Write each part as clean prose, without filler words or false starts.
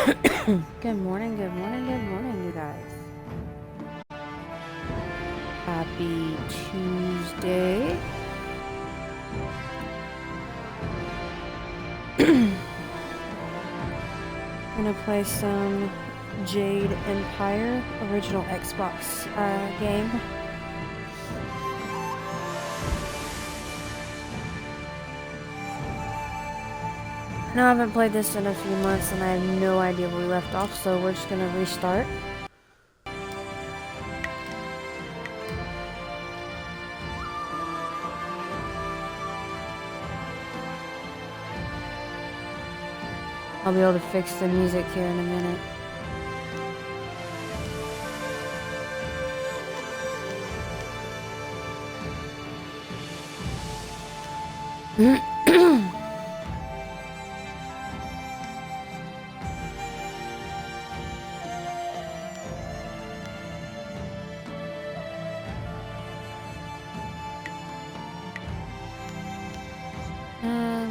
Good morning, good morning, good morning, you guys. Happy Tuesday. I'm gonna play some Jade Empire, original Xbox game. I know I haven't played this in a few months and I have no idea where we left off, so we're just gonna restart. I'll be able to fix the music here in a minute.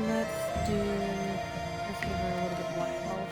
Let's give her a little bit more health.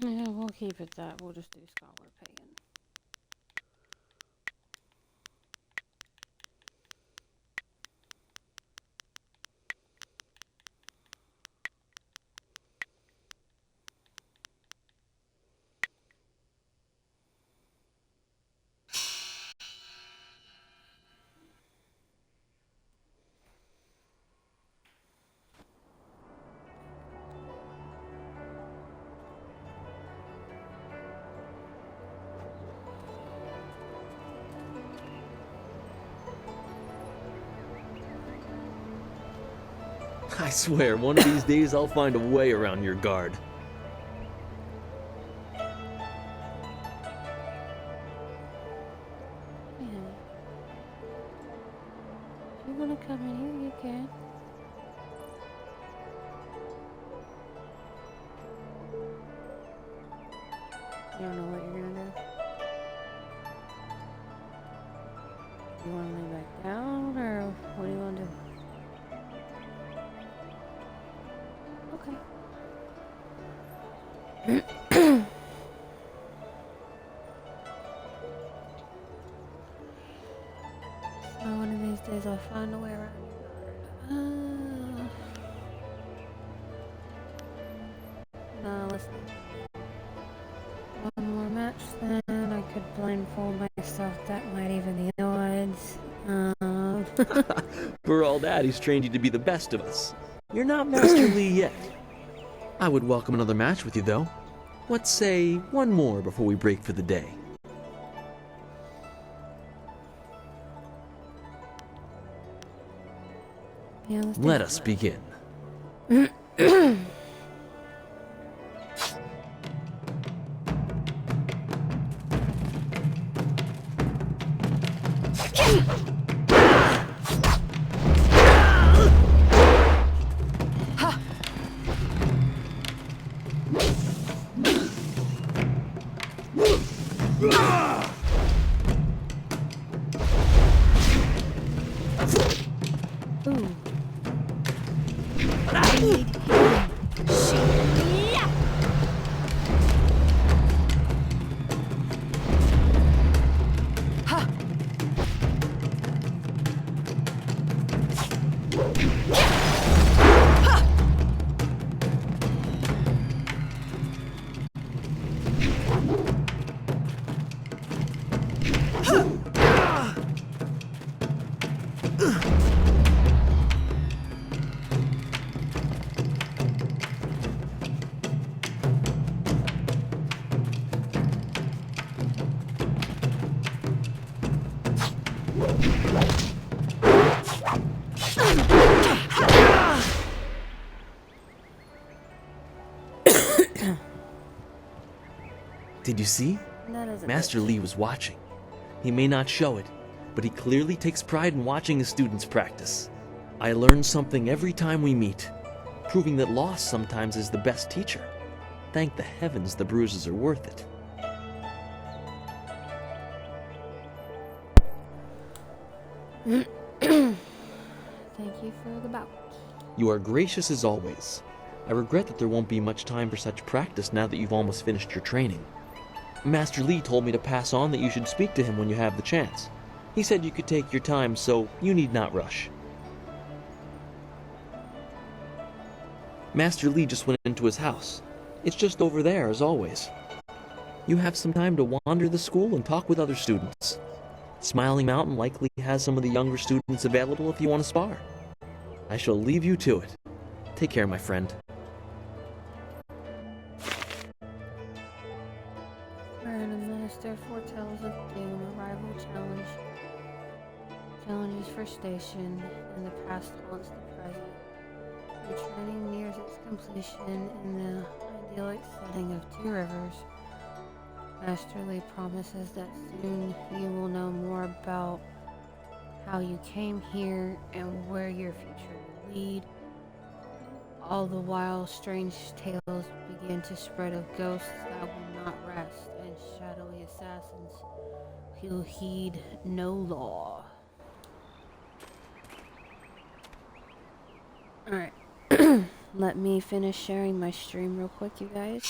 Yeah, we'll keep it that. We'll just do Scholar Pagan. I swear, one of these days I'll find a way around your guard. Yeah. If you want to come in here, you can. You don't know what you're gonna do? You want to lay back down, or what do you want to do? Okay. So one of these days I'll find a way around your guard. No, listen. One more match, then I could blindfold myself. That might even the odds. For all that, he's trained you to be the best of us. You're not Master Li yet. I would welcome another match with you, though. Let's say one more before we break for the day. Yeah, Let us begin. Ooh. I need him. Shia! Ha! Did you see? That is a Master bitch. Lee was watching. He may not show it, but he clearly takes pride in watching his students practice. I learn something every time we meet, proving that loss sometimes is the best teacher. Thank the heavens the bruises are worth it. Thank you for the bout. You are gracious as always. I regret that there won't be much time for such practice now that you've almost finished your training. Master Lee told me to pass on that you should speak to him when you have the chance. He said you could take your time, so you need not rush. Master Lee just went into his house. It's just over there, as always. You have some time to wander the school and talk with other students. Smiling Mountain likely has some of the younger students available if you want to spar. I shall leave you to it. Take care, my friend. Random Minister foretells of doom, arrival challenge. Challenges for station, and the past haunts the present. The training nears its completion in the idyllic setting of Two Rivers. Master Lee promises that soon you will know more about how you came here and where your future will lead. All the while, strange tales begin to spread of ghosts that will not rest and shadowy assassins who heed no law. Alright, let me finish sharing my stream real quick, you guys.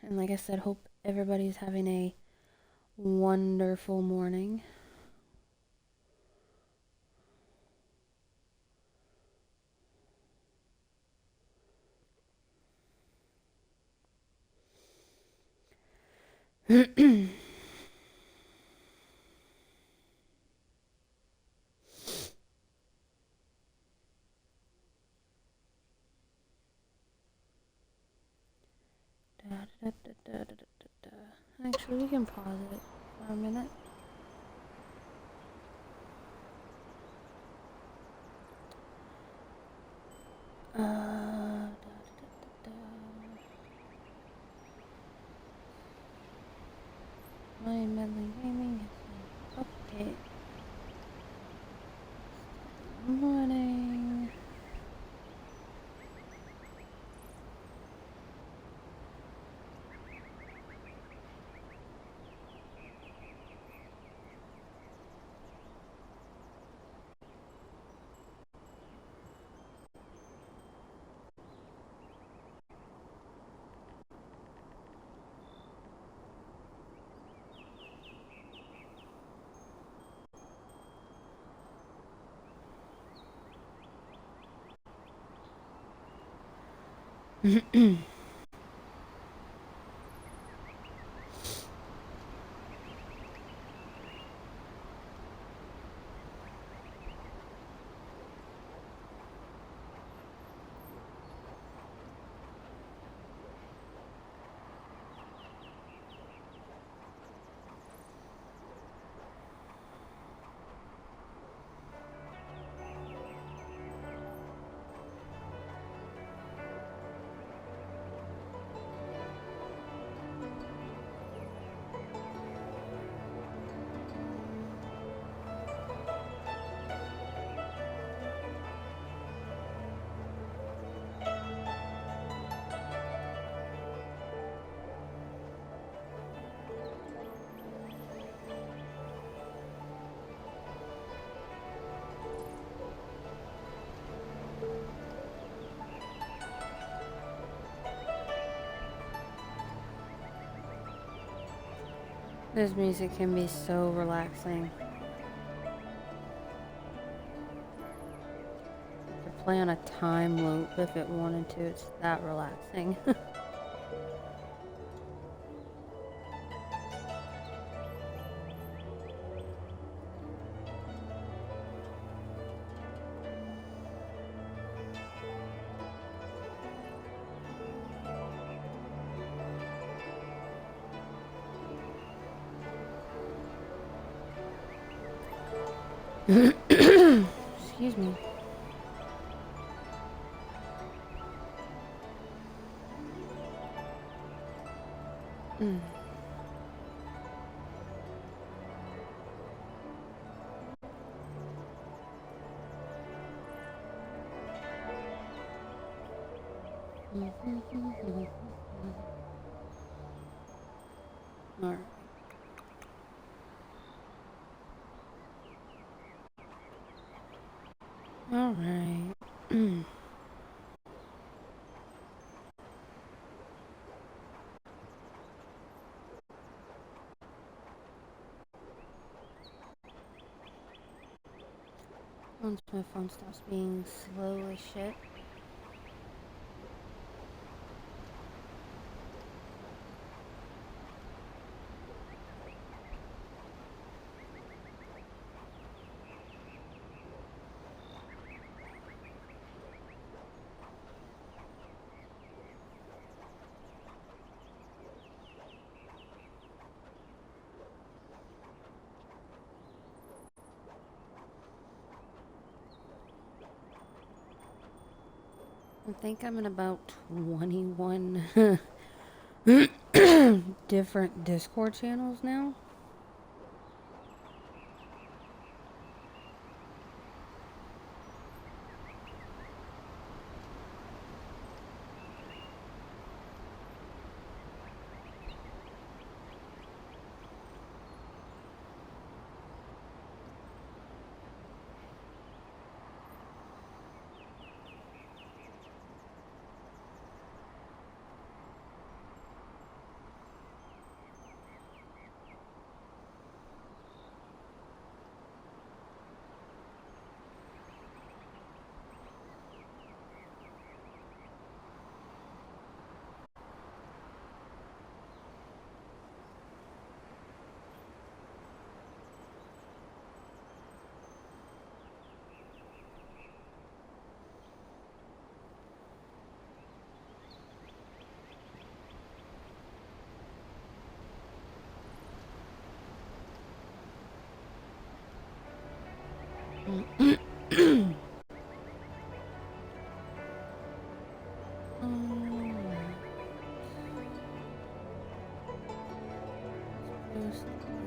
And like I said, hope everybody's having a wonderful morning. Actually, we can pause it for a minute. My meddling gaming is an update. Morning. This music can be so relaxing. It could play on a time loop if it wanted to. It's that relaxing. Excuse me. Mm. All right. All right. Once my phone stops being slow as shit. I think I'm in about 21 different Discord channels now. Just there.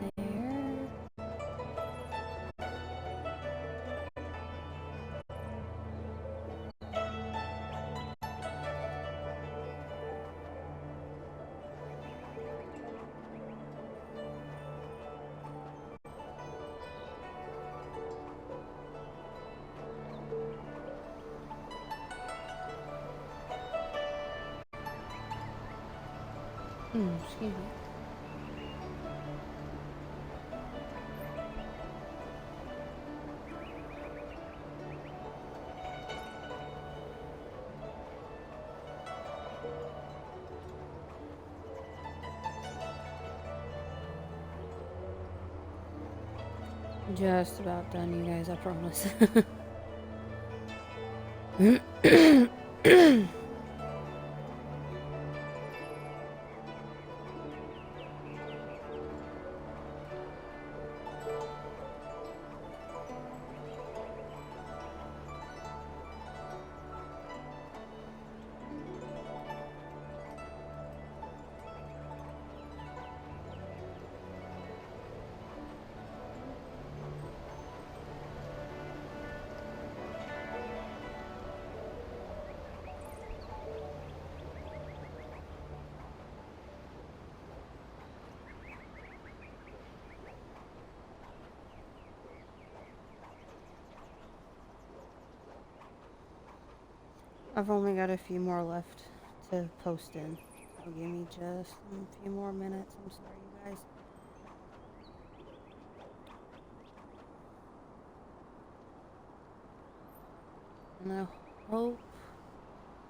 Excuse me. Just about done, you guys, I promise. I've only got a few more left to post in. So give me just a few more minutes. I'm sorry, you guys. And I hope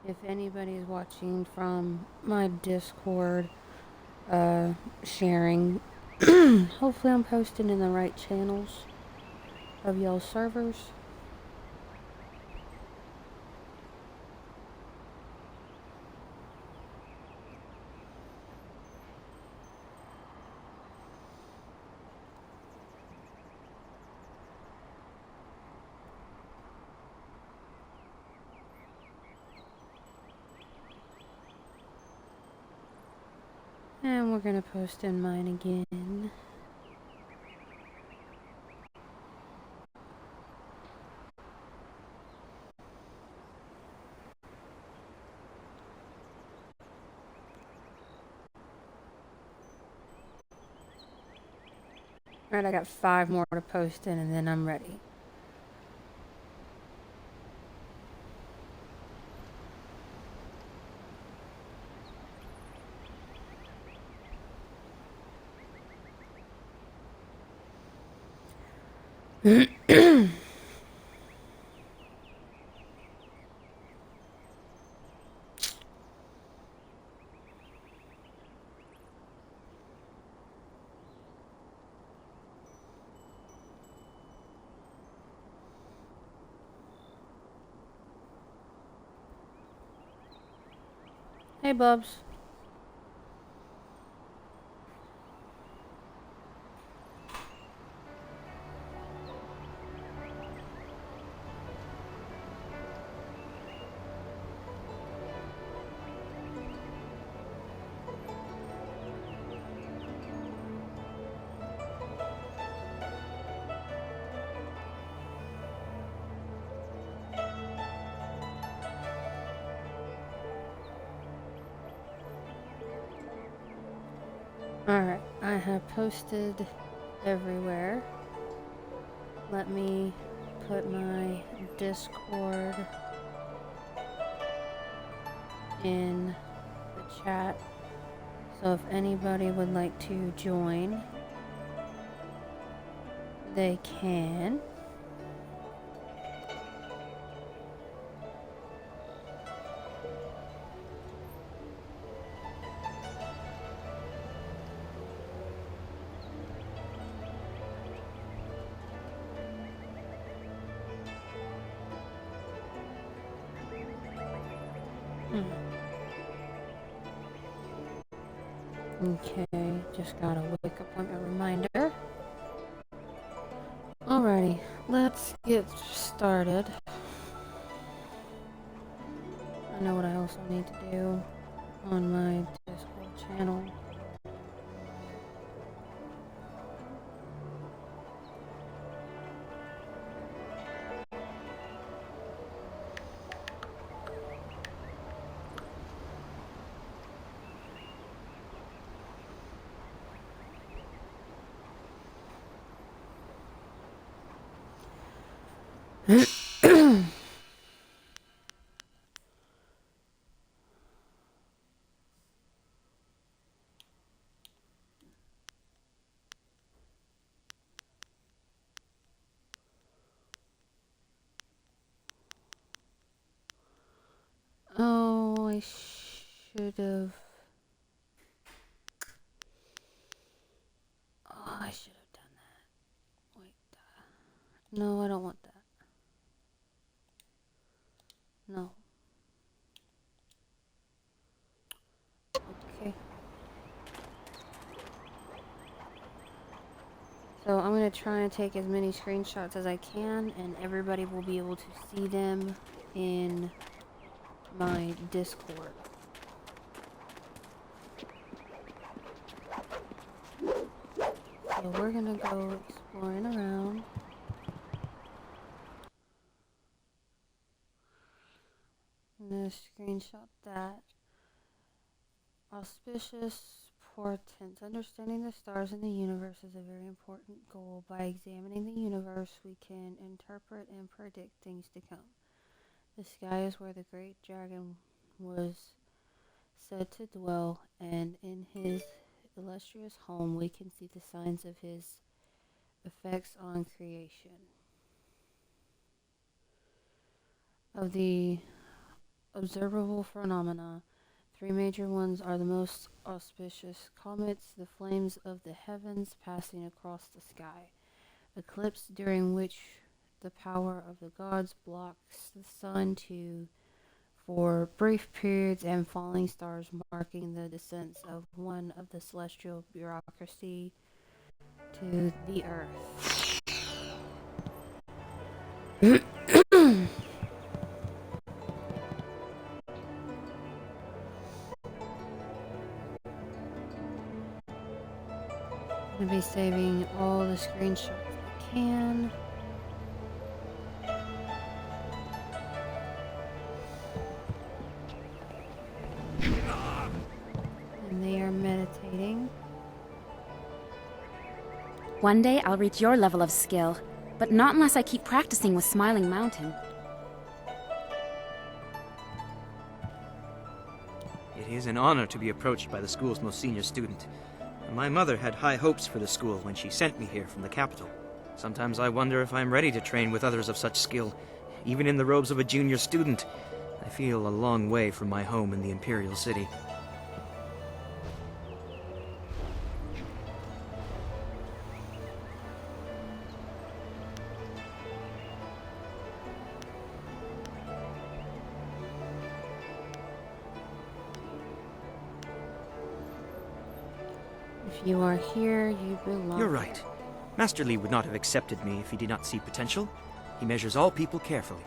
if anybody is watching from my Discord sharing, hopefully I'm posting in the right channels of y'all's servers. And we're gonna post in mine again. Alright, I got 5 more to post in and then I'm ready. Hey, Bubs. Alright, I have posted everywhere. Let me put my Discord in the chat. So if anybody would like to join, they can. Okay, just got a wake appointment reminder. Alrighty, let's get started. I know what I also need to do on my Discord channel. Oh, I should have. Oh, I should have done that. Wait. No, I don't want that. No. Okay. So I'm going to try and take as many screenshots as I can, and everybody will be able to see them in my Discord. So we're going to go exploring around. I'm going to screenshot that. Auspicious portents. Understanding the stars in the universe is a very important goal. By examining the universe, we can interpret and predict things to come. The sky is where the great dragon was said to dwell, and in his illustrious home we can see the signs of his effects on creation. Of the observable phenomena, three major ones are the most auspicious: comets, the flames of the heavens passing across the sky; eclipse, during which the power of the gods blocks the sun for brief periods; and falling stars, marking the descent of one of the celestial bureaucracy to the earth. I'm gonna be saving all the screenshots I can. And they are meditating. One day I'll reach your level of skill, but not unless I keep practicing with Smiling Mountain. It is an honor to be approached by the school's most senior student. My mother had high hopes for the school when she sent me here from the capital. Sometimes I wonder if I'm ready to train with others of such skill. Even in the robes of a junior student, I feel a long way from my home in the Imperial City. If you are here, you belong. You're right. Master Li would not have accepted me if he did not see potential. He measures all people carefully.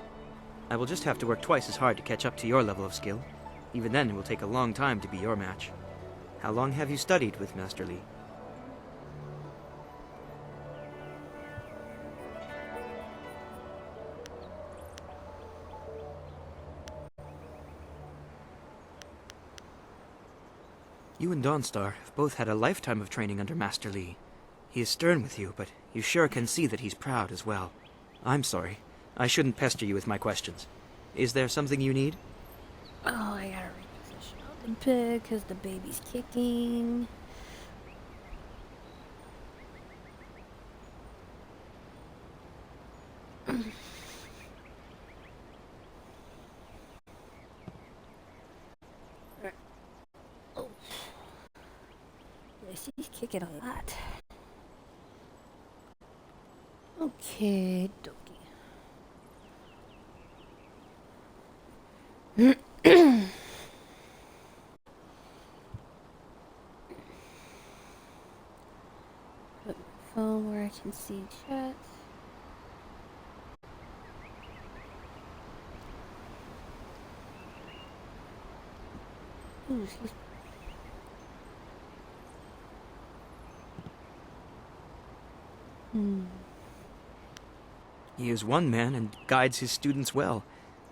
I will just have to work twice as hard to catch up to your level of skill. Even then, it will take a long time to be your match. How long have you studied with Master Li? You and Dawnstar have both had a lifetime of training under Master Li. He is stern with you, but you sure can see that he's proud as well. I'm sorry. I shouldn't pester you with my questions. Is there something you need? Oh, I gotta reposition open pig because the baby's kicking. Oh. Yeah, she's kicking a lot. Okay, dokie. Put my phone where I can see chat. Ooh, excuse me. He is one man and guides his students well.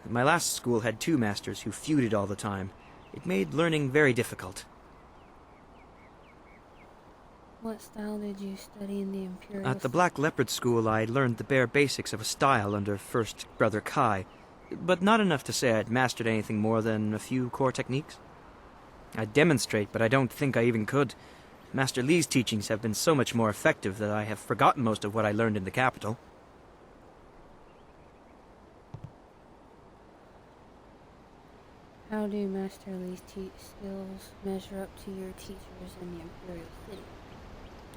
My last school had two masters who feuded all the time. It made learning very difficult. What style did you study in the Imperial? At the Black Leopard School, I learned the bare basics of a style under First Brother Kai, but not enough to say I'd mastered anything more than a few core techniques. I'd demonstrate, but I don't think I even could. Master Li's teachings have been so much more effective that I have forgotten most of what I learned in the capital. How do Master Li's skills measure up to your teachers in the Imperial City?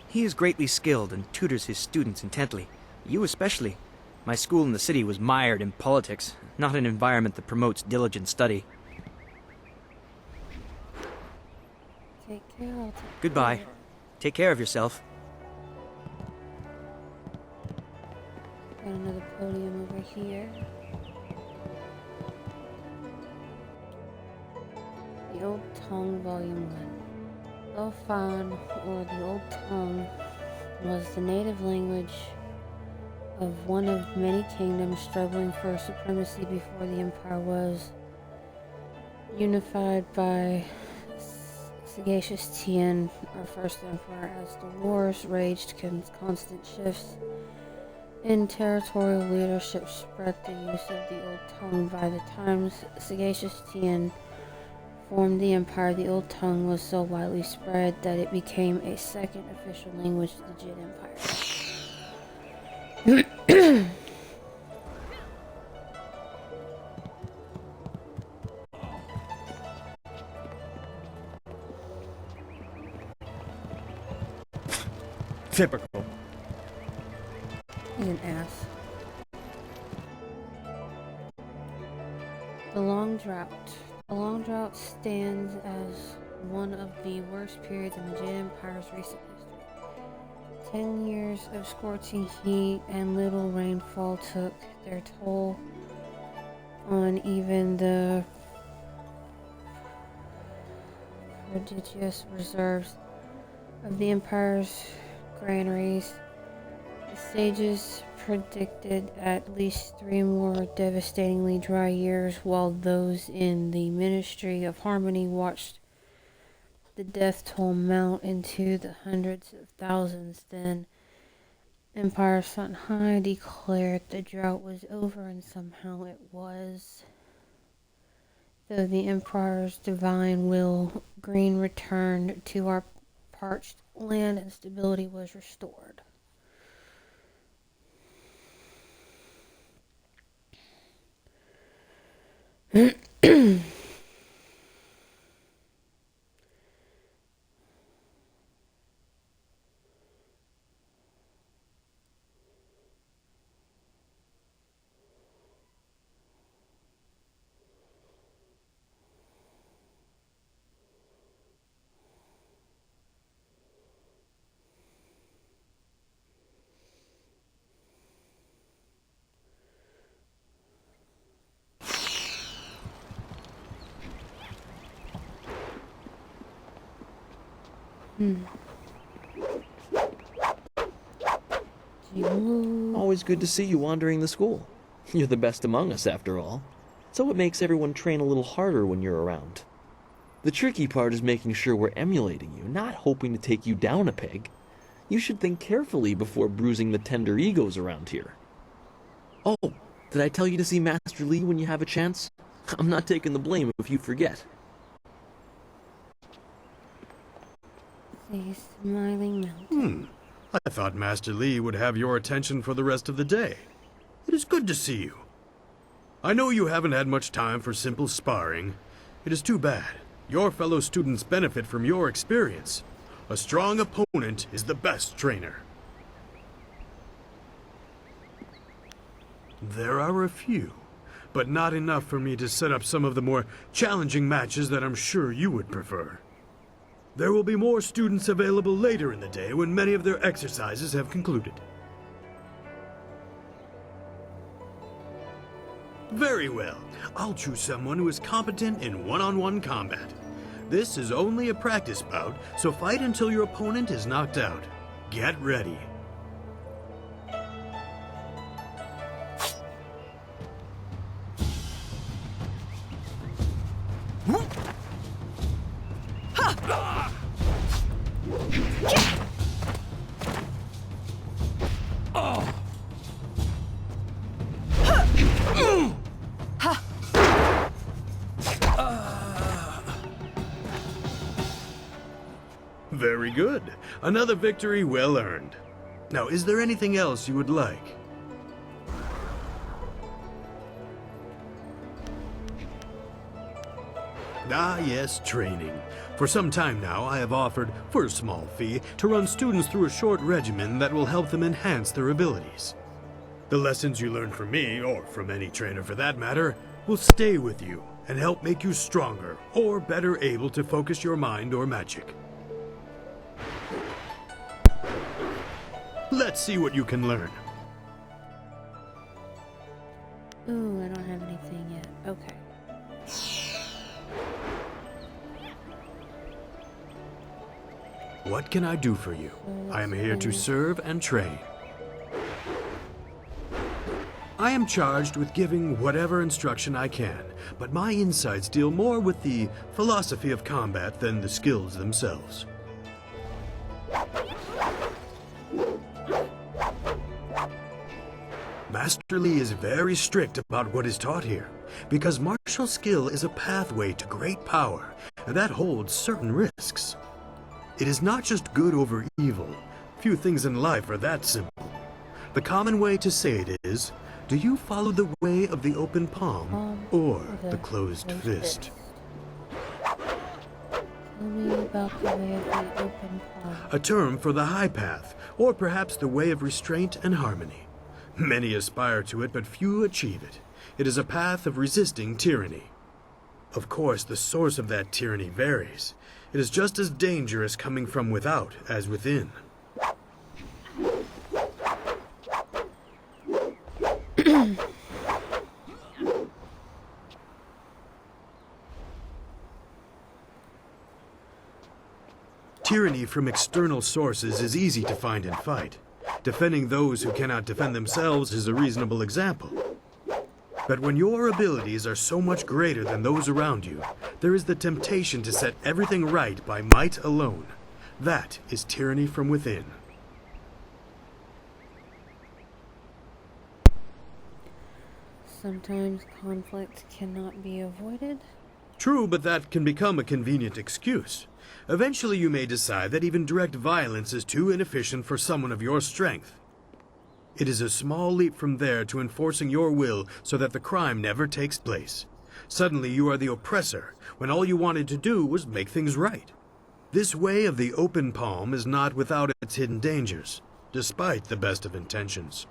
He is greatly skilled and tutors his students intently. You especially. My school in the city was mired in politics, not an environment that promotes diligent study. Take care, I'll take Goodbye. care. Take care of yourself. Got another podium over here. The Old Tongue, Volume 1. Elfan, or the Old Tongue, was the native language of one of many kingdoms struggling for supremacy before the empire was unified by Sagacious Tien, our first emperor. As the wars raged, constant shifts in territorial leadership spread the use of the Old Tongue. By the time Sagacious Tien formed the empire, the Old Tongue was so widely spread that it became a second official language to the Jin Empire. Typical. He's an ass. The Long Drought. The Long Drought stands as one of the worst periods in the Jin Empire's recent history. 10 years of scorching heat and little rainfall took their toll on even the prodigious reserves of the Empire's granaries. The sages predicted at least 3 more devastatingly dry years, while those in the Ministry of Harmony watched the death toll mount into the hundreds of thousands. Then Empire Sun High declared the drought was over, and somehow it was. Though the Empire's divine will, green returned to our parched land and stability was restored. Always good to see you wandering the school. You're the best among us, after all. So it makes everyone train a little harder when you're around. The tricky part is making sure we're emulating you, not hoping to take you down a peg. You should think carefully before bruising the tender egos around here. Oh, did I tell you to see Master Lee when you have a chance? I'm not taking the blame if you forget. The Smiling Mountain. I thought Master Lee would have your attention for the rest of the day. It is good to see you. I know you haven't had much time for simple sparring. It is too bad. Your fellow students benefit from your experience. A strong opponent is the best trainer. There are a few, but not enough for me to set up some of the more challenging matches that I'm sure you would prefer. There will be more students available later in the day when many of their exercises have concluded. Very well. I'll choose someone who is competent in one-on-one combat. This is only a practice bout, so fight until your opponent is knocked out. Get ready. Very good. Another victory well earned. Now, is there anything else you would like? Ah, yes, training. For some time now, I have offered, for a small fee, to run students through a short regimen that will help them enhance their abilities. The lessons you learn from me, or from any trainer for that matter, will stay with you and help make you stronger or better able to focus your mind or magic. Let's see what you can learn. Ooh, I don't have anything yet. Okay. What can I do for you? I am here to serve and train. I am charged with giving whatever instruction I can, but my insights deal more with the philosophy of combat than the skills themselves. Master Lee is very strict about what is taught here, because martial skill is a pathway to great power, and that holds certain risks. It is not just good over evil. Few things in life are that simple. The common way to say it is, do you follow the way of the open palm or the closed fist? Tell me about the way of the open palm. A term for the high path, or perhaps the way of restraint and harmony. Many aspire to it, but few achieve it. It is a path of resisting tyranny. Of course, the source of that tyranny varies. It is just as dangerous coming from without as within. Tyranny from external sources is easy to find and fight. Defending those who cannot defend themselves is a reasonable example. But when your abilities are so much greater than those around you, there is the temptation to set everything right by might alone. That is tyranny from within. Sometimes conflict cannot be avoided. True, but that can become a convenient excuse. Eventually you may decide that even direct violence is too inefficient for someone of your strength. It is a small leap from there to enforcing your will so that the crime never takes place. Suddenly you are the oppressor, when all you wanted to do was make things right. This way of the open palm is not without its hidden dangers, despite the best of intentions.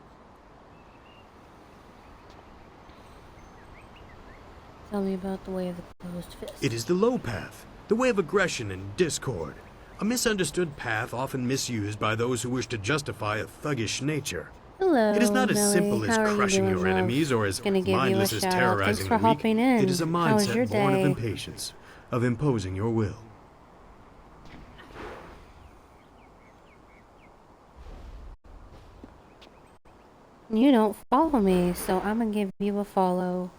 Tell me about the way of the closed fist. It is the low path, the way of aggression and discord. A misunderstood path often misused by those who wish to justify a thuggish nature. Hello, It is not as Millie. simple as How are you crushing doing, your love? enemies or as Gonna give you a mindless as shout out. terrorizing Thanks the for weak. hopping in. It is a How was your mindset born of day? impatience, of imposing your will. You don't follow me, so I'm gonna give you a follow.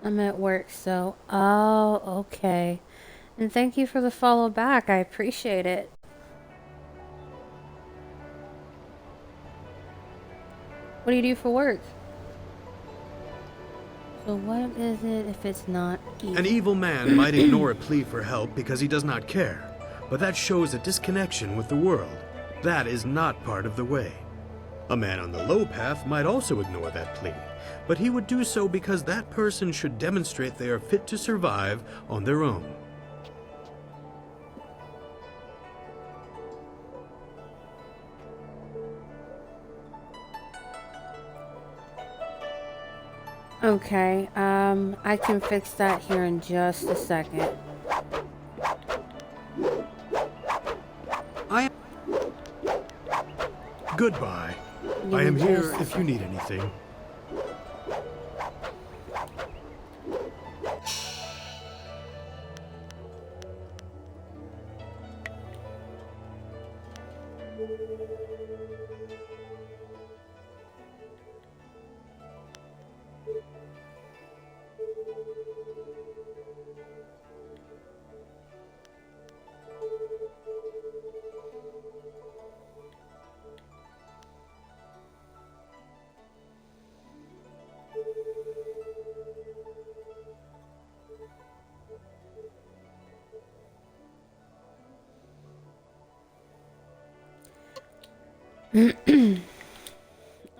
I'm at work, so... Oh, okay. And thank you for the follow back. I appreciate it. What do you do for work? So what is it if it's not evil? An evil man might ignore a plea for help because he does not care, but that shows a disconnection with the world. That is not part of the way. A man on the low path might also ignore that plea, but he would do so because that person should demonstrate they are fit to survive on their own. Okay, I can fix that here in just a second. Goodbye. Give I am me here just a if you need anything.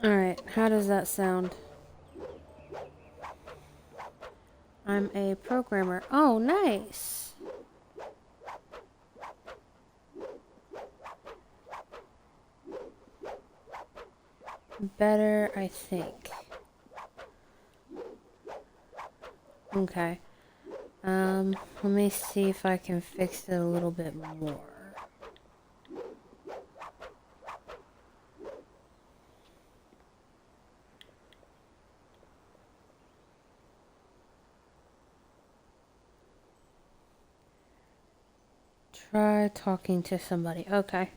Alright, how does that sound? I'm a programmer. Oh, nice! Better, I think. Okay. Let me see if I can fix it a little bit more. Try talking to somebody. Okay.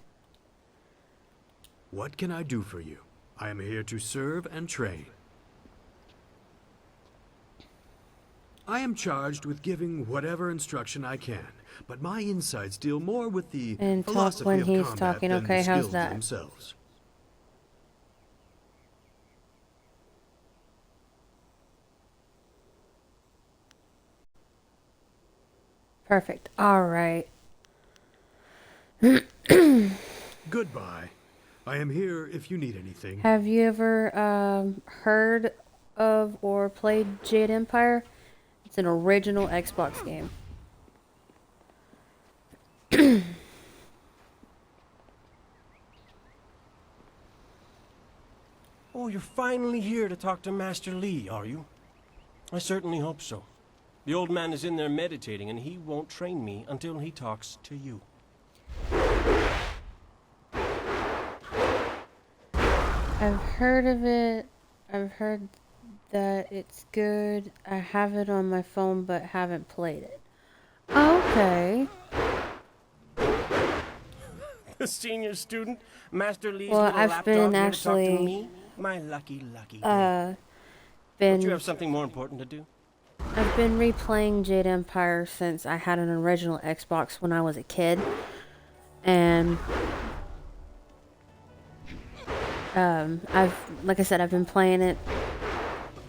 What can I do for you? I am here to serve and train. I am charged with giving whatever instruction I can, but my insights deal more with the And talk philosophy when of he's combat talking. than Okay, the how's skills that? themselves. Perfect. Alright. Goodbye. I am here if you need anything. Have you ever heard of or played Jade Empire? It's an original Xbox game. Oh, you're finally here to talk to Master Lee, are you? I certainly hope so. The old man is in there meditating, and he won't train me until he talks to you. I've heard of it. I've heard that it's good. I have it on my phone but haven't played it. Okay. The senior student, Master Lee's Well, little I've lapdog been here to talk to actually, me? My lucky day. Don't you have something more important to do? I've been replaying Jade Empire since I had an original Xbox when I was a kid. And like I said, I've been playing it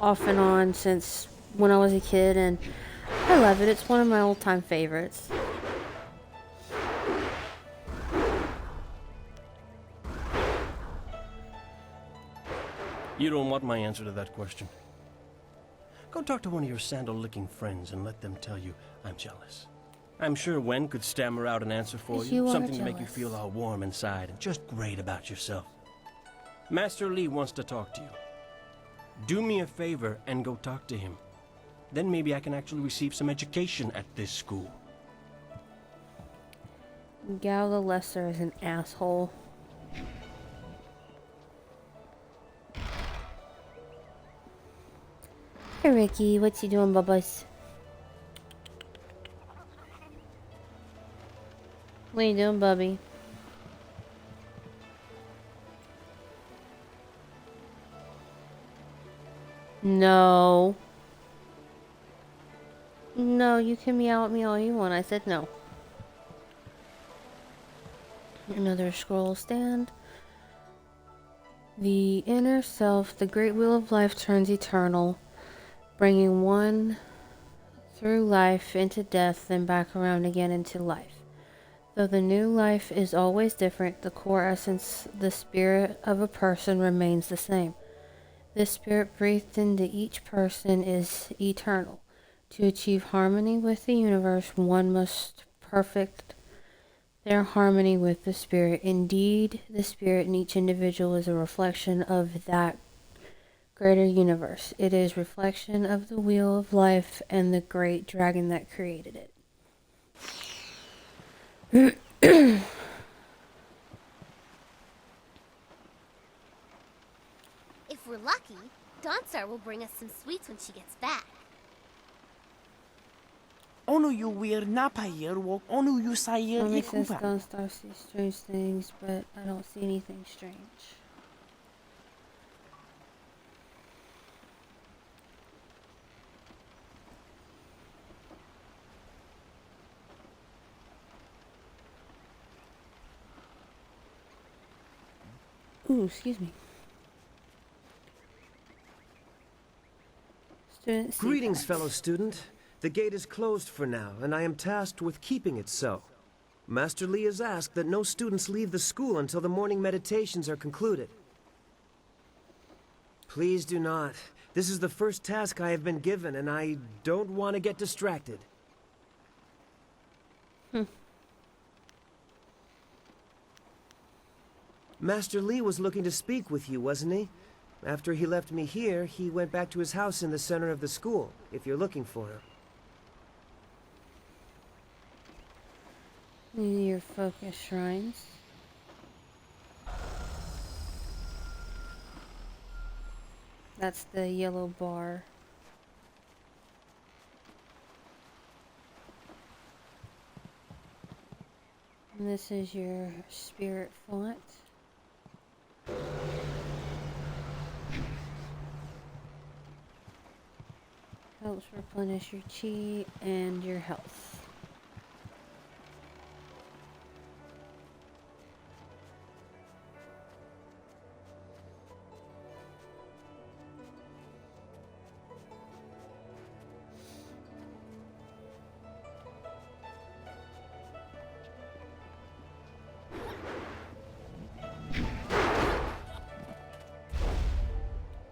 off and on since when I was a kid, and I love it. It's one of my all-time favorites. You don't want my answer to that question. Go talk to one of your sandal-licking friends and let them tell you I'm jealous. I'm sure Wen could stammer out an answer for you, You are something to make you jealous. feel all warm inside and just great about yourself. Master Lee wants to talk to you. Do me a favor and go talk to him. Then maybe I can actually receive some education at this school. Gao the Lesser is an asshole. Hey Ricky, what's you doing, bubbles? What you doing, Bubby? No. No, you can meow at me all you want. I said no. Another scroll stand. The inner self, the great wheel of life turns eternal, bringing one through life into death, then back around again into life. Though the new life is always different, the core essence, the spirit of a person, remains the same. This spirit breathed into each person is eternal. To achieve harmony with the universe, one must perfect their harmony with the spirit. Indeed, the spirit in each individual is a reflection of that greater universe. It is reflection of the wheel of life and the great dragon that created it. If we're lucky, Dawnstar will bring us some sweets when she gets back. Onu yu wir napayir wok onu yu sayir Mommy says ikupa. Gunstar sees strange things, but I don't see anything strange. Ooh, excuse me. Student Greetings, seatbelts. fellow student. The gate is closed for now, and I am tasked with keeping it so. Master Lee has asked that no students leave the school until the morning meditations are concluded. Please do not. This is the first task I have been given, and I don't want to get distracted. Master Lee was looking to speak with you, wasn't he? After he left me here, he went back to his house in the center of the school, if you're looking for him. These are your focus shrines. That's the yellow bar. And this is your spirit font. Helps replenish your chi and your health.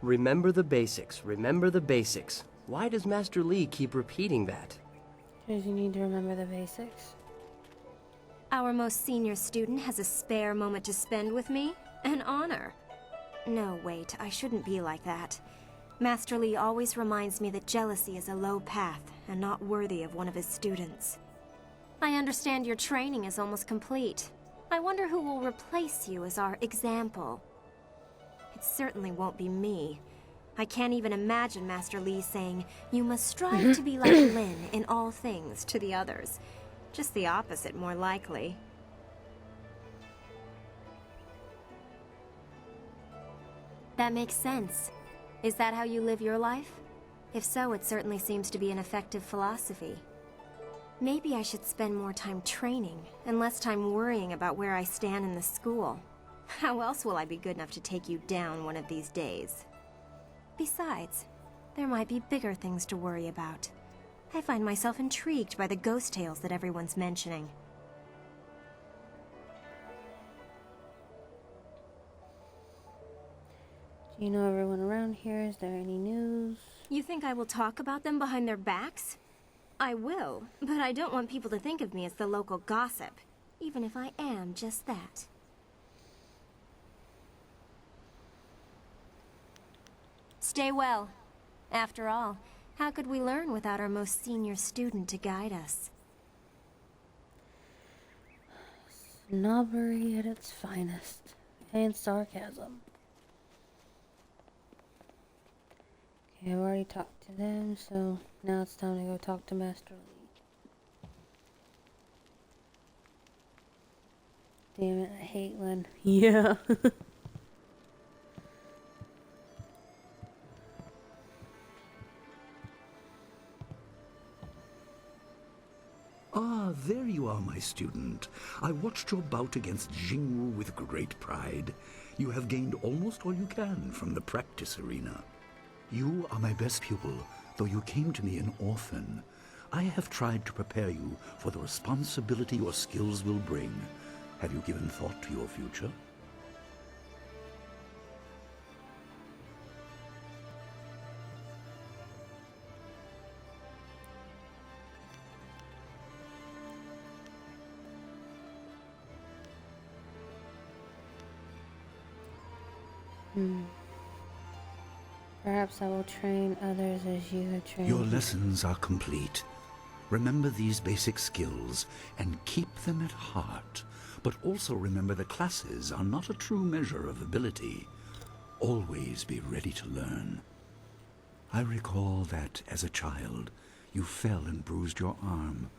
Remember the basics. Remember the basics. Why does Master Li keep repeating that? Because you need to remember the basics. Our most senior student has a spare moment to spend with me? An honor. No, wait, I shouldn't be like that. Master Li always reminds me that jealousy is a low path and not worthy of one of his students. I understand your training is almost complete. I wonder who will replace you as our example. It certainly won't be me. I can't even imagine Master Li saying, "You must strive to be like Lin in all things" to the others. Just the opposite, more likely. That makes sense. Is that how you live your life? If so, it certainly seems to be an effective philosophy. Maybe I should spend more time training, and less time worrying about where I stand in the school. How else will I be good enough to take you down one of these days? Besides, there might be bigger things to worry about. I find myself intrigued by the ghost tales that everyone's mentioning. Do you know everyone around here? Is there any news? You think I will talk about them behind their backs? I will, but I don't want people to think of me as the local gossip, even if I am just that. Stay well. After all, how could we learn without our most senior student to guide us? Snobbery at its finest. And sarcasm. Okay, I've already talked to them, so now it's time to go talk to Master Li. Damn it, I hate Lin. Yeah. Ah, there you are, my student. I watched your bout against Jingwu with great pride. You have gained almost all you can from the practice arena. You are my best pupil, though you came to me an orphan. I have tried to prepare you for the responsibility your skills will bring. Have you given thought to your future? Perhaps I will train others as you have trained Your me. lessons are complete. Remember these basic skills and keep them at heart. But also remember the classes are not a true measure of ability. Always be ready to learn. I recall that, as a child, you fell and bruised your arm.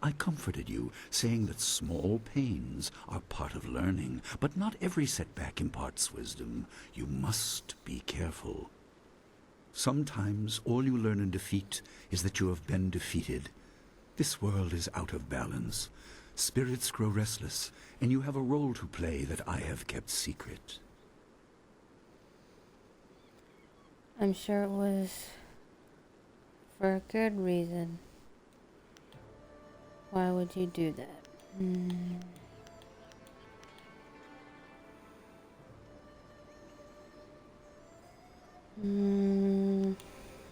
I comforted you, saying that small pains are part of learning, but not every setback imparts wisdom. You must be careful. Sometimes all you learn in defeat is that you have been defeated. This world is out of balance. Spirits grow restless, and you have a role to play that I have kept secret. I'm sure it was for a good reason. Why would you do that?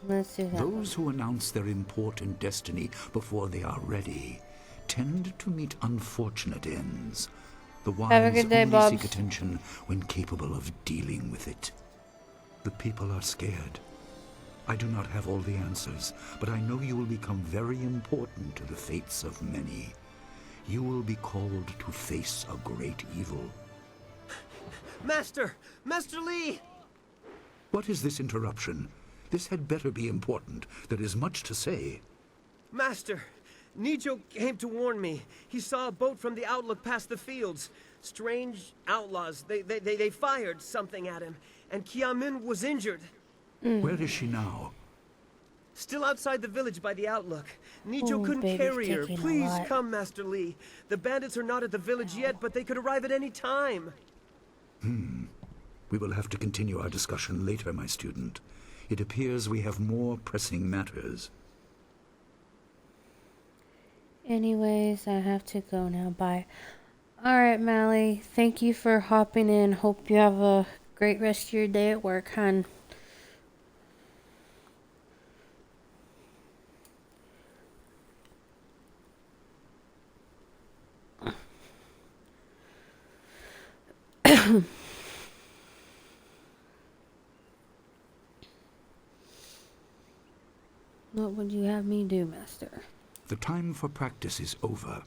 Let's do that. Those who announce their important destiny before they are ready tend to meet unfortunate ends. The wise Have a good day, only Bobs. seek attention when capable of dealing with it. The people are scared. I do not have all the answers, but I know you will become very important to the fates of many. You will be called to face a great evil. Master! Master Li! What is this interruption? This had better be important. There is much to say. Master! Nijo came to warn me. He saw a boat from the outlook past the fields. Strange outlaws. They fired something at him. And Kiamin was injured. Where is she now? Still outside the village by the outlook. Nijo Ooh, couldn't baby's carry her. kicking a Please lot. come, Master Li. The bandits are not at the village yet, but they could arrive at any time. We will have to continue our discussion later, my student. It appears we have more pressing matters. Anyways, I have to go now. Bye. Alright, Mally. Thank you for hopping in. Hope you have a great rest of your day at work, hon. What would you have me do, Master? The time for practice is over.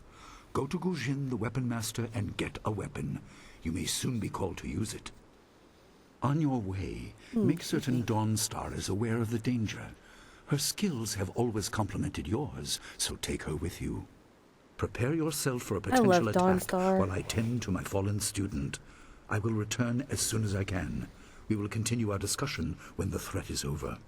Go to Gujin, the weapon master, and get a weapon. You may soon be called to use it. On your way, make certain Dawnstar is aware of the danger. Her skills have always complemented yours, so take her with you. Prepare yourself for a potential attack Dawnstar. while I tend to my fallen student. I will return as soon as I can. We will continue our discussion when the threat is over.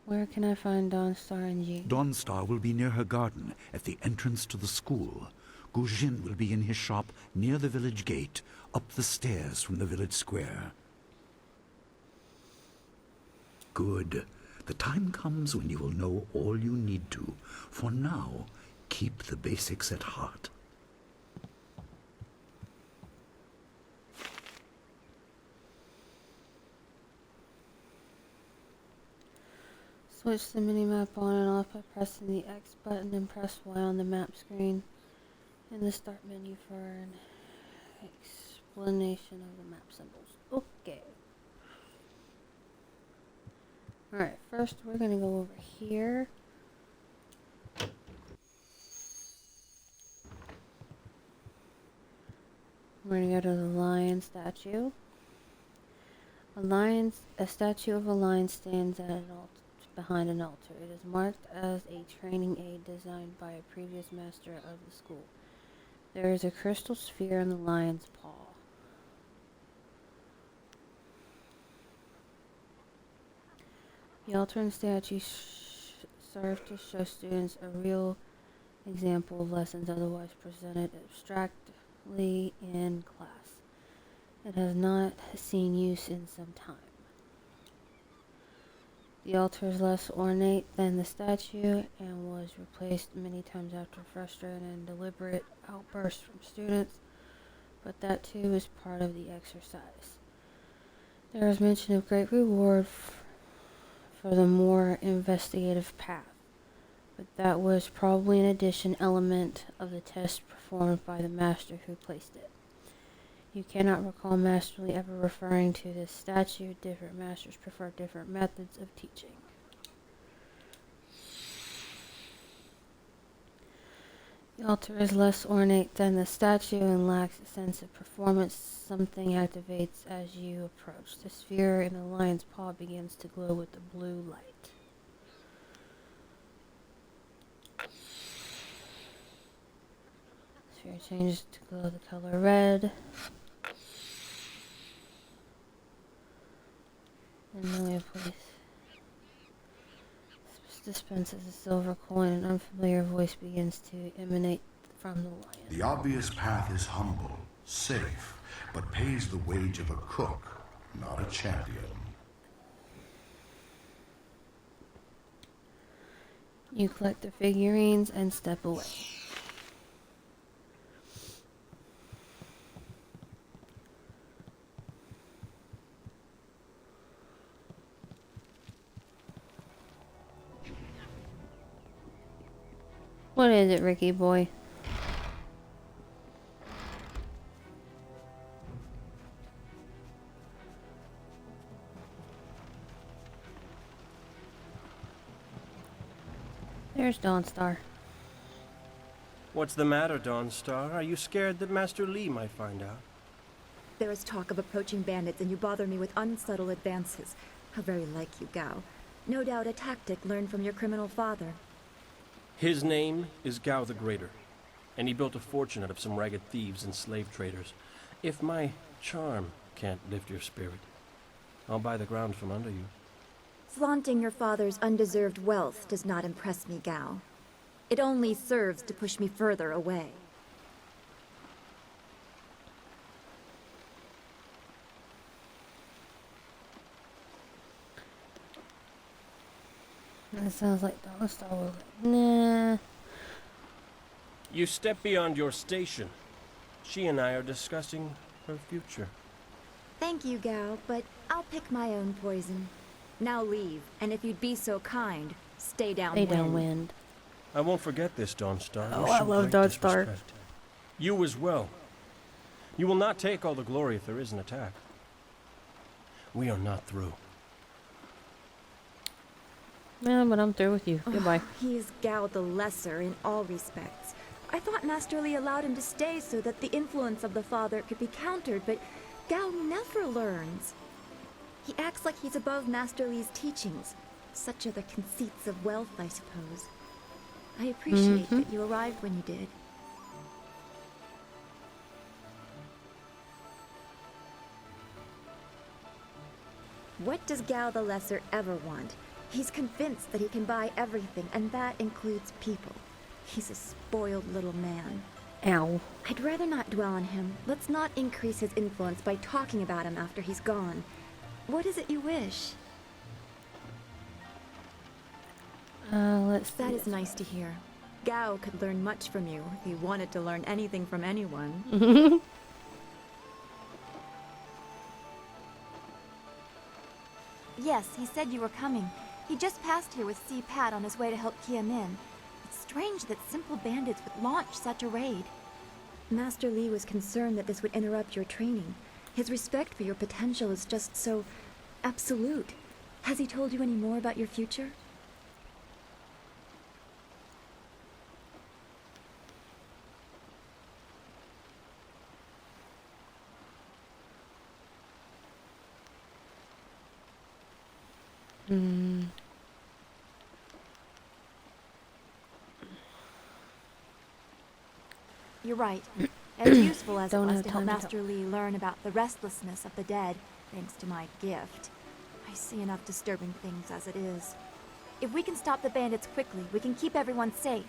Where can I find Dawnstar and Ji? Dawnstar will be near her garden at the entrance to the school. Gujin will be in his shop near the village gate, up the stairs from the village square. Good. The time comes when you will know all you need to. For now, keep the basics at heart. Switch the minimap on and off by pressing the X button and press Y on the map screen in the start menu for an explanation of the map symbols. Okay. Alright, first we're gonna go over here. We're gonna go to the lion statue. A statue of a lion stands at an altar. Behind an altar. It is marked as a training aid designed by a previous master of the school. There is a crystal sphere in the lion's paw. The altar and statue serve to show students a real example of lessons otherwise presented abstractly in class. It has not seen use in some time. The altar is less ornate than the statue and was replaced many times after frustrated and deliberate outbursts from students, but that too is part of the exercise. There is mention of great reward for the more investigative path, but that was probably an addition element of the test performed by the master who placed it. You cannot recall Master Li ever referring to this statue. Different masters prefer different methods of teaching. The altar is less ornate than the statue and lacks a sense of performance. Something activates as you approach. The sphere in the lion's paw begins to glow with the blue light. The sphere changes to glow the color red. And then we have place. Dispenses a silver coin. An unfamiliar voice begins to emanate from the lion. The obvious path is humble, safe, but pays the wage of a cook, not a champion. You collect the figurines and step away. What is it, Ricky boy? There's Dawnstar. What's the matter, Dawnstar? Are you scared that Master Li might find out? There is talk of approaching bandits, and you bother me with unsubtle advances. How very like you, Gao. No doubt a tactic learned from your criminal father. His name is Gao the Greater, and he built a fortune out of some ragged thieves and slave traders. If my charm can't lift your spirit, I'll buy the ground from under you. Flaunting your father's undeserved wealth does not impress me, Gao. It only serves to push me further away. That sounds like Dawnstar was like, nah. You step beyond your station. She and I are discussing her future. Thank you, Gao, but I'll pick my own poison. Now leave, and if you'd be so kind, stay downwind. Stay downwind. I won't forget this, Dawnstar. Oh, I love Dawnstar. You as well. You will not take all the glory if there is an attack. We are not through. Yeah, but I'm through with you. Goodbye. He is Gao the Lesser in all respects. I thought Master Li allowed him to stay so that the influence of the father could be countered, but Gao never learns. He acts like he's above Master Li's teachings. Such are the conceits of wealth, I suppose. I appreciate that you arrived when you did. What does Gao the Lesser ever want? He's convinced that he can buy everything, and that includes people. He's a spoiled little man. Ow. I'd rather not dwell on him. Let's not increase his influence by talking about him after he's gone. What is it you wish? That is nice to hear. Gao could learn much from you if he wanted to learn anything from anyone. Yes, he said you were coming. He just passed here with Si Pat on his way to help Kia Min. It's strange that simple bandits would launch such a raid. Master Li was concerned that this would interrupt your training. His respect for your potential is just so absolute. Has he told you any more about your future? You're right. As useful as it Don't was have to help time to Master Li learn about the restlessness of the dead, thanks to my gift, I see enough disturbing things as it is. If we can stop the bandits quickly, we can keep everyone safe.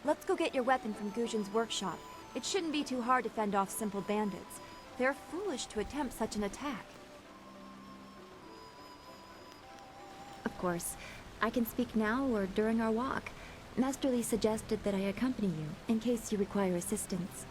Let's go get your weapon from Guzhen's workshop. It shouldn't be too hard to fend off simple bandits. They're foolish to attempt such an attack. Of course. I can speak now or during our walk. Master Li suggested that I accompany you, in case you require assistance.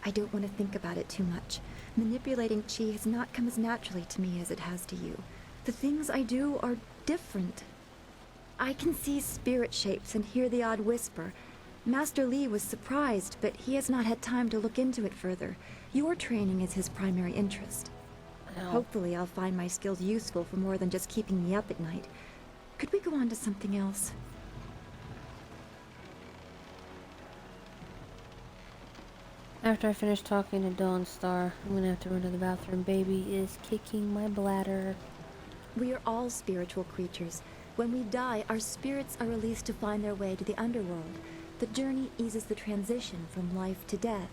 I don't want to think about it too much. Manipulating Qi has not come as naturally to me as it has to you. The things I do are different. I can see spirit shapes and hear the odd whisper. Master Li was surprised, but he has not had time to look into it further. Your training is his primary interest. Hopefully I'll find my skills useful for more than just keeping me up at night. Could we go on to something else? After I finish talking to Dawnstar, I'm gonna have to run to the bathroom. Baby is kicking my bladder. We are all spiritual creatures. When we die, our spirits are released to find their way to the underworld. The journey eases the transition from life to death.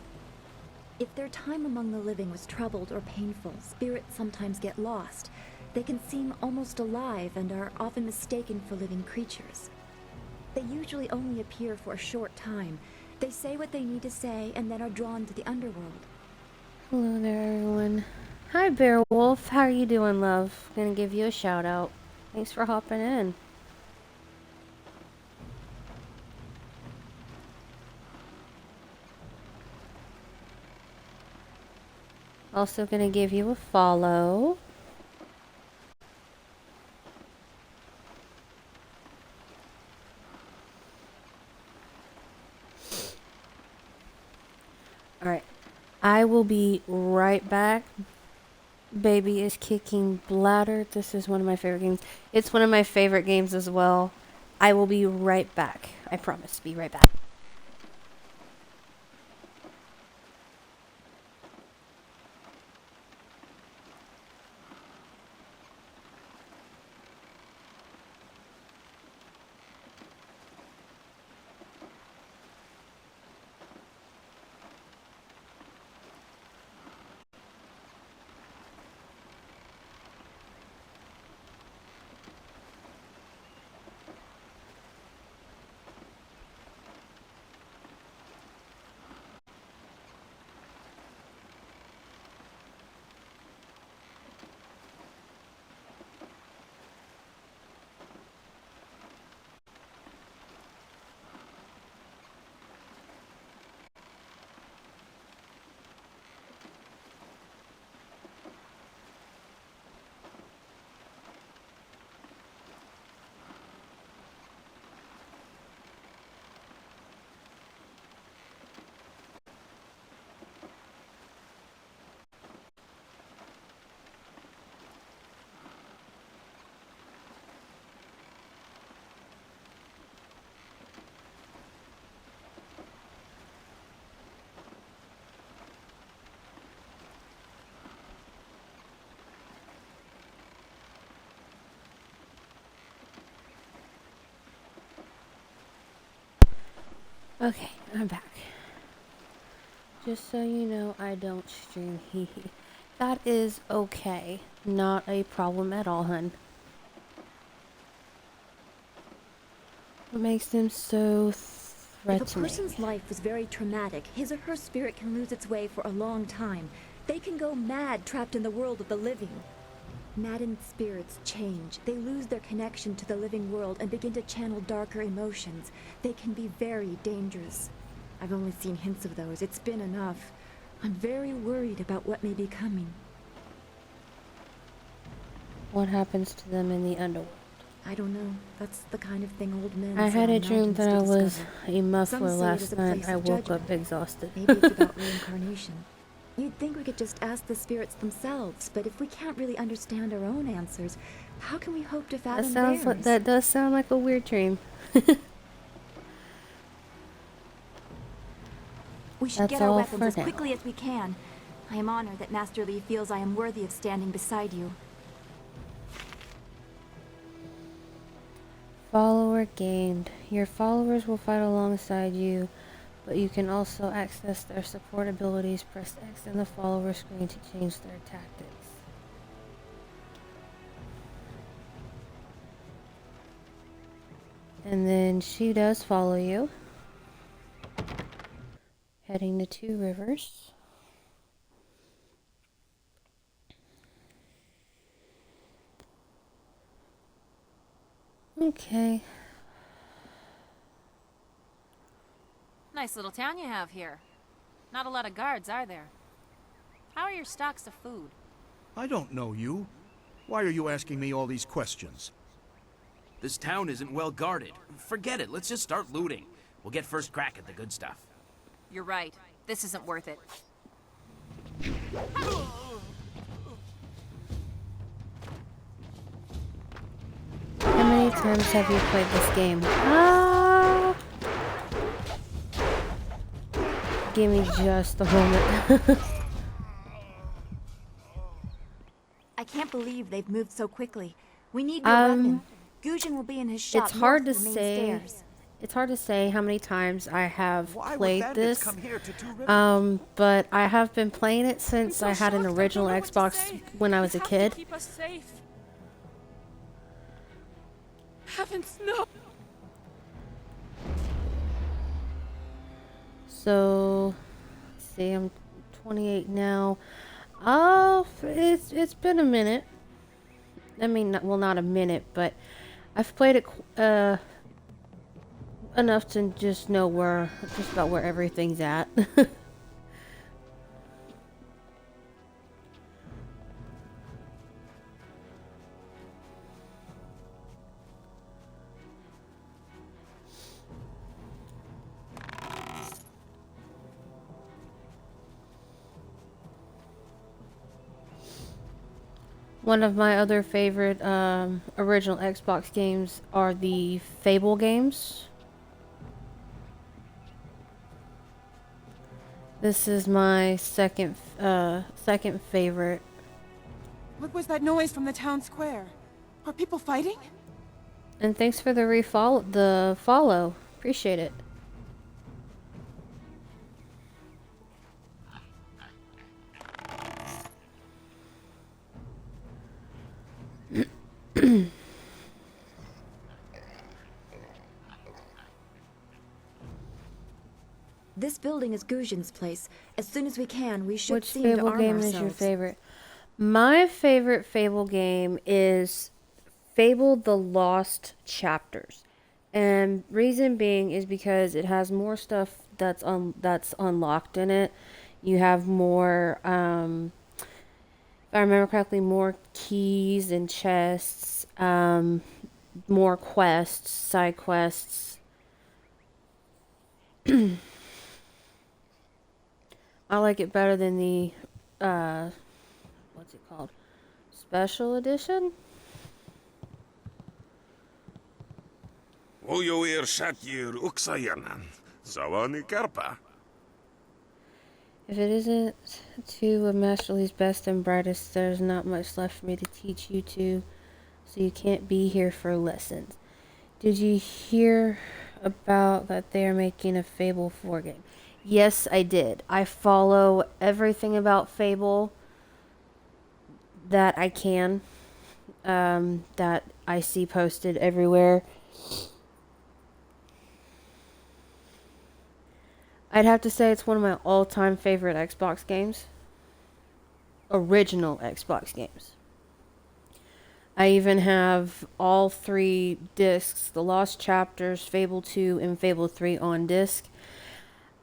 If their time among the living was troubled or painful, spirits sometimes get lost. They can seem almost alive and are often mistaken for living creatures. They usually only appear for a short time. They say what they need to say and then are drawn to the underworld. Hello there, everyone. Hi, Beowulf. How are you doing, love? Gonna give you a shout out. Thanks for hopping in. Also gonna give you a follow. Alright. I will be right back. Baby is kicking bladder. This is one of my favorite games. It's one of my favorite games as well. I will be right back. I promise. Be right back. Okay, I'm back. Just so you know, I don't stream hee hee. That is okay. Not a problem at all, hun. What makes them so threatening? If a person's life was very traumatic, his or her spirit can lose its way for a long time. They can go mad trapped in the world of the living. Maddened spirits change. They lose their connection to the living world and begin to channel darker emotions. They can be very dangerous. I've only seen hints of those. It's been enough. I'm very worried about what may be coming. What happens to them in the underworld? I don't know. That's the kind of thing old men I sit had on a dream mountains that I to was discover. a muffler Some say it is last a night. place I of woke judgment. up exhausted. Maybe it's about reincarnation. You'd think we could just ask the spirits themselves, but if we can't really understand our own answers, how can we hope to fathom theirs? That does sound like a weird dream. We should That's get our all weapons for as now. quickly as we can. I am honored that Master Li feels I am worthy of standing beside you. Follower gained. Your followers will fight alongside you, but you can also access their support abilities. Press X in the follower screen to change their tactics. And then she does follow you. Heading to Two Rivers. Okay. Nice little town you have here. Not a lot of guards, are there? How are your stocks of food? I don't know you. Why are you asking me all these questions? This town isn't well guarded. Forget it, let's just start looting. We'll get first crack at the good stuff. You're right. This isn't worth it. How many times have you played this game? Ah! Give me just a moment. I can't believe they've moved so quickly. We need your weapon. Gujin will be in his shop. It's hard to north of the main say. stairs. It's hard to say how many times I have Why played would bandits this. come here to Two Rivers? But I have been playing it since I had an original Xbox when I was a kid. Keep us safe. Heavens, no. So, let's see, I'm 28 now. Oh, it's been a minute. I mean, well, not a minute, but I've played it enough to just know just about where everything's at. One of my other favorite original Xbox games are the Fable games. This is my second favorite. What was that noise from the town square? Are people fighting? And thanks for the follow. Appreciate it. This building is Gujin's place. As soon as we can, we should Which seem to Fable arm game ourselves. is your favorite? My favorite Fable game is Fable: The Lost Chapters. And reason being is because it has more stuff that's unlocked in it. You have more, if I remember correctly, more keys and chests, more quests, side quests. I like it better than the, what's it called? Special edition? Ujuir Shatyr Uksayanan. Sawani Karpa. If it isn't two of Master Lee's best and brightest, there's not much left for me to teach you two, so you can't be here for lessons. Did you hear about that they are making a Fable 4 game. Yes, I did. I follow everything about Fable that I can, that I see posted everywhere. I'd have to say it's one of my all-time favorite Xbox games. Original Xbox games. I even have all 3 discs, The Lost Chapters, Fable 2, and Fable 3 on disc.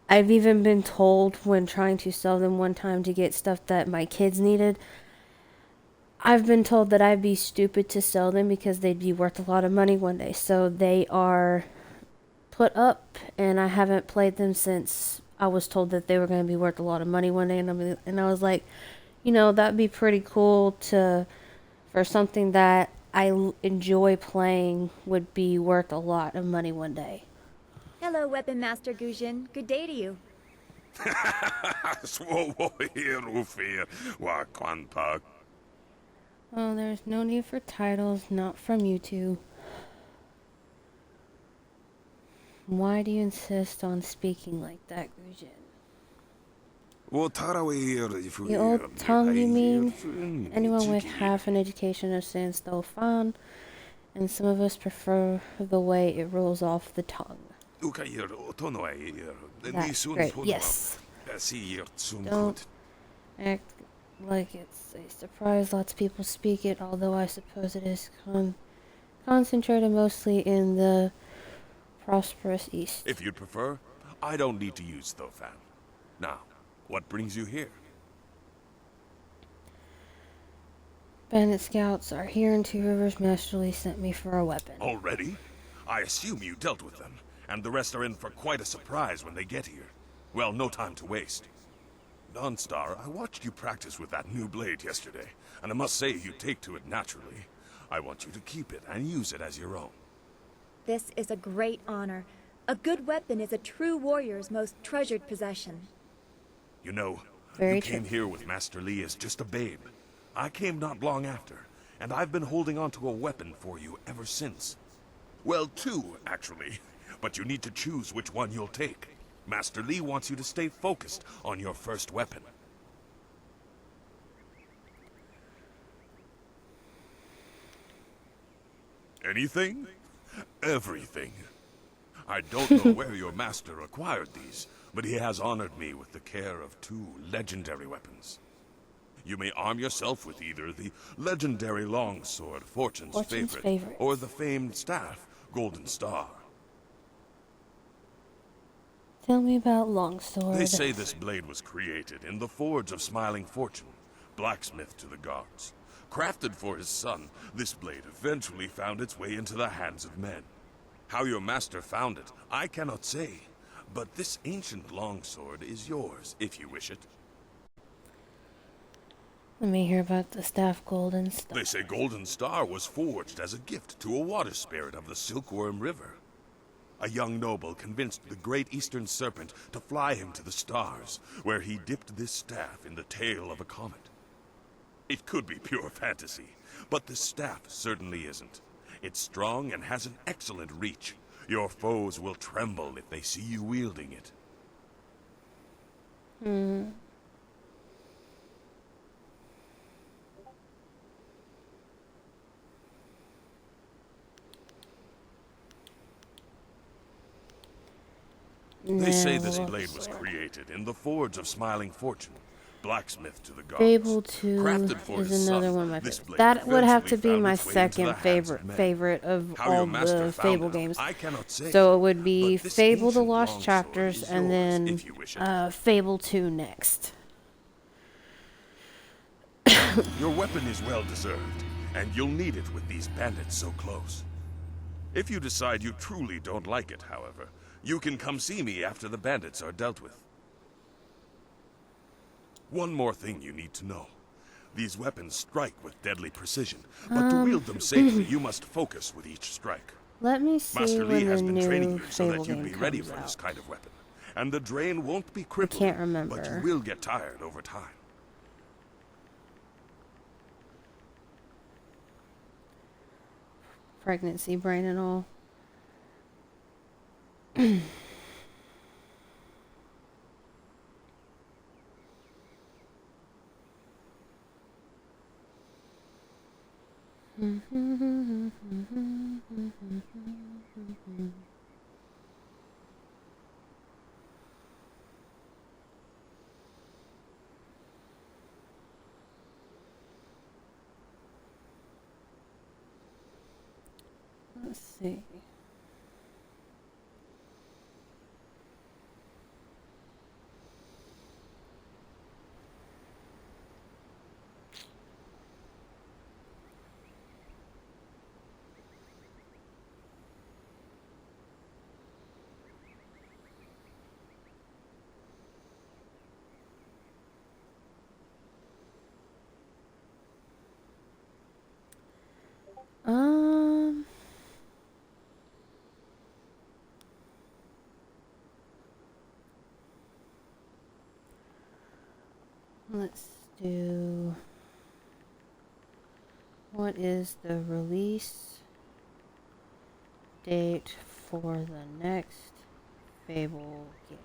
I've even been told when trying to sell them one time to get stuff that my kids needed, I've been told that I'd be stupid to sell them because they'd be worth a lot of money one day. So they are put up, and I haven't played them since I was told that they were going to be worth a lot of money one day. And I was like, you know, that'd be pretty cool for something that I enjoy playing would be worth a lot of money one day. Hello, Weapon Master Gujin. Good day to you. Oh, there's no need for titles, not from you two. Why do you insist on speaking like that, Gujin? The old tongue, you mean? Anyone with half an education understands though fine, and some of us prefer the way it rolls off the tongue. That's great, yes. Don't act like it's a surprise lots of people speak it, although I suppose it is concentrated mostly in the prosperous East. If you'd prefer, I don't need to use Thofan. Now, what brings you here? Bandit scouts are here in Two Rivers. Master Lee sent me for a weapon. Already? I assume you dealt with them, and the rest are in for quite a surprise when they get here. Well, no time to waste. Dawnstar, I watched you practice with that new blade yesterday, and I must say you take to it naturally. I want you to keep it and use it as your own. This is a great honor. A good weapon is a true warrior's most treasured possession. You know, Very you true. came here with Master Lee as just a babe. I came not long after, and I've been holding on to a weapon for you ever since. Well, 2, actually. But you need to choose which one you'll take. Master Lee wants you to stay focused on your first weapon. Anything? Everything. I don't know where your master acquired these, but he has honored me with the care of 2 legendary weapons. You may arm yourself with either the legendary longsword, Fortune's favorite, or the famed staff, Golden Star. Tell me about Longsword. They say this blade was created in the forge of Smiling Fortune, blacksmith to the gods. Crafted for his son, this blade eventually found its way into the hands of men. How your master found it, I cannot say, but this ancient longsword is yours, if you wish it. Let me hear about the staff Golden Star. They say Golden Star was forged as a gift to a water spirit of the Silkworm River. A young noble convinced the great eastern serpent to fly him to the stars, where he dipped this staff in the tail of a comet. It could be pure fantasy, but the staff certainly isn't. It's strong and has an excellent reach. Your foes will tremble if they see you wielding it. They say this blade was created in the forge of Smiling Fortune, blacksmith to the gods. Fable 2 Crafted for is his another son, one of my this favorites. blade That would have to eventually be my found its way into second the hands of men. favorite of How your all master the found Fable it, games. I cannot say, So it would be but this Fable The ancient Lost longsword Chapters is and yours, then if you wish it. Fable 2 next. Your weapon is well deserved, and you'll need it with these bandits so close. If you decide you truly don't like it, however, you can come see me after the bandits are dealt with. One more thing you need to know. These weapons strike with deadly precision, but to wield them safely, you must focus with each strike. Let me see Master Lee when has the been training new you so Fable that you'd game be ready comes for this out. kind of weapon. And the drain won't be I crippling, can't but remember. you will get tired over time. Pregnancy brain and all. Let's see. Let's do, what is the release date for the next Fable game?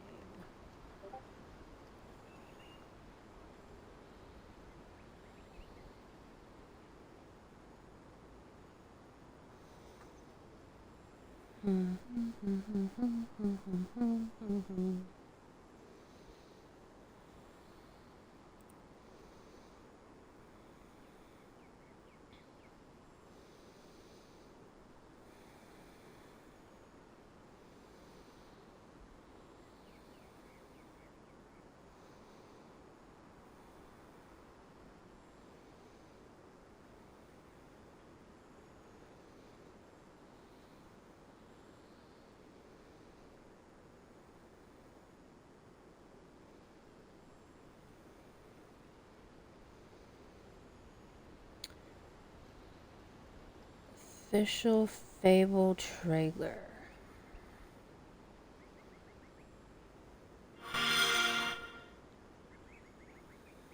Official Fable trailer.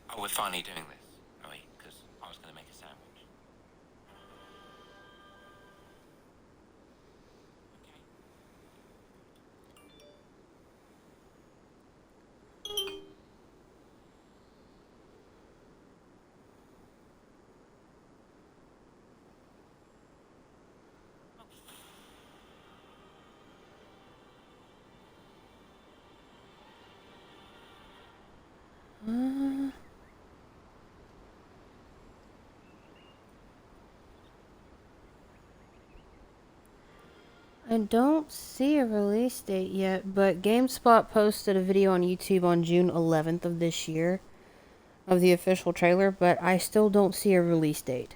Oh, we're finally doing this, are we? Because I was going to make a sandwich. I don't see a release date yet, but GameSpot posted a video on YouTube on June 11th of this year of the official trailer, but I still don't see a release date.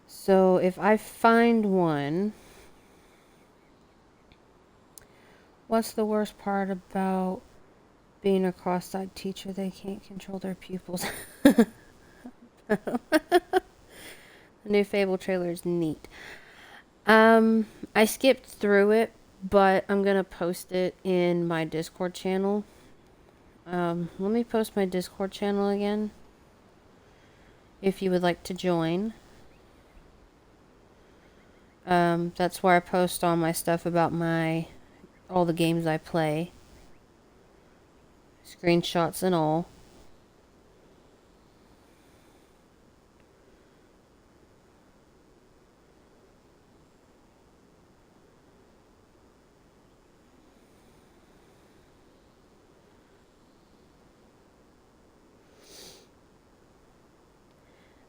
So if I find one, what's the worst part about being a cross-eyed teacher? They can't control their pupils. The new Fable trailer is neat. I skipped through it, but I'm gonna post it in my Discord channel. Let me post my Discord channel again, if you would like to join. That's where I post all my stuff about all the games I play. Screenshots and all.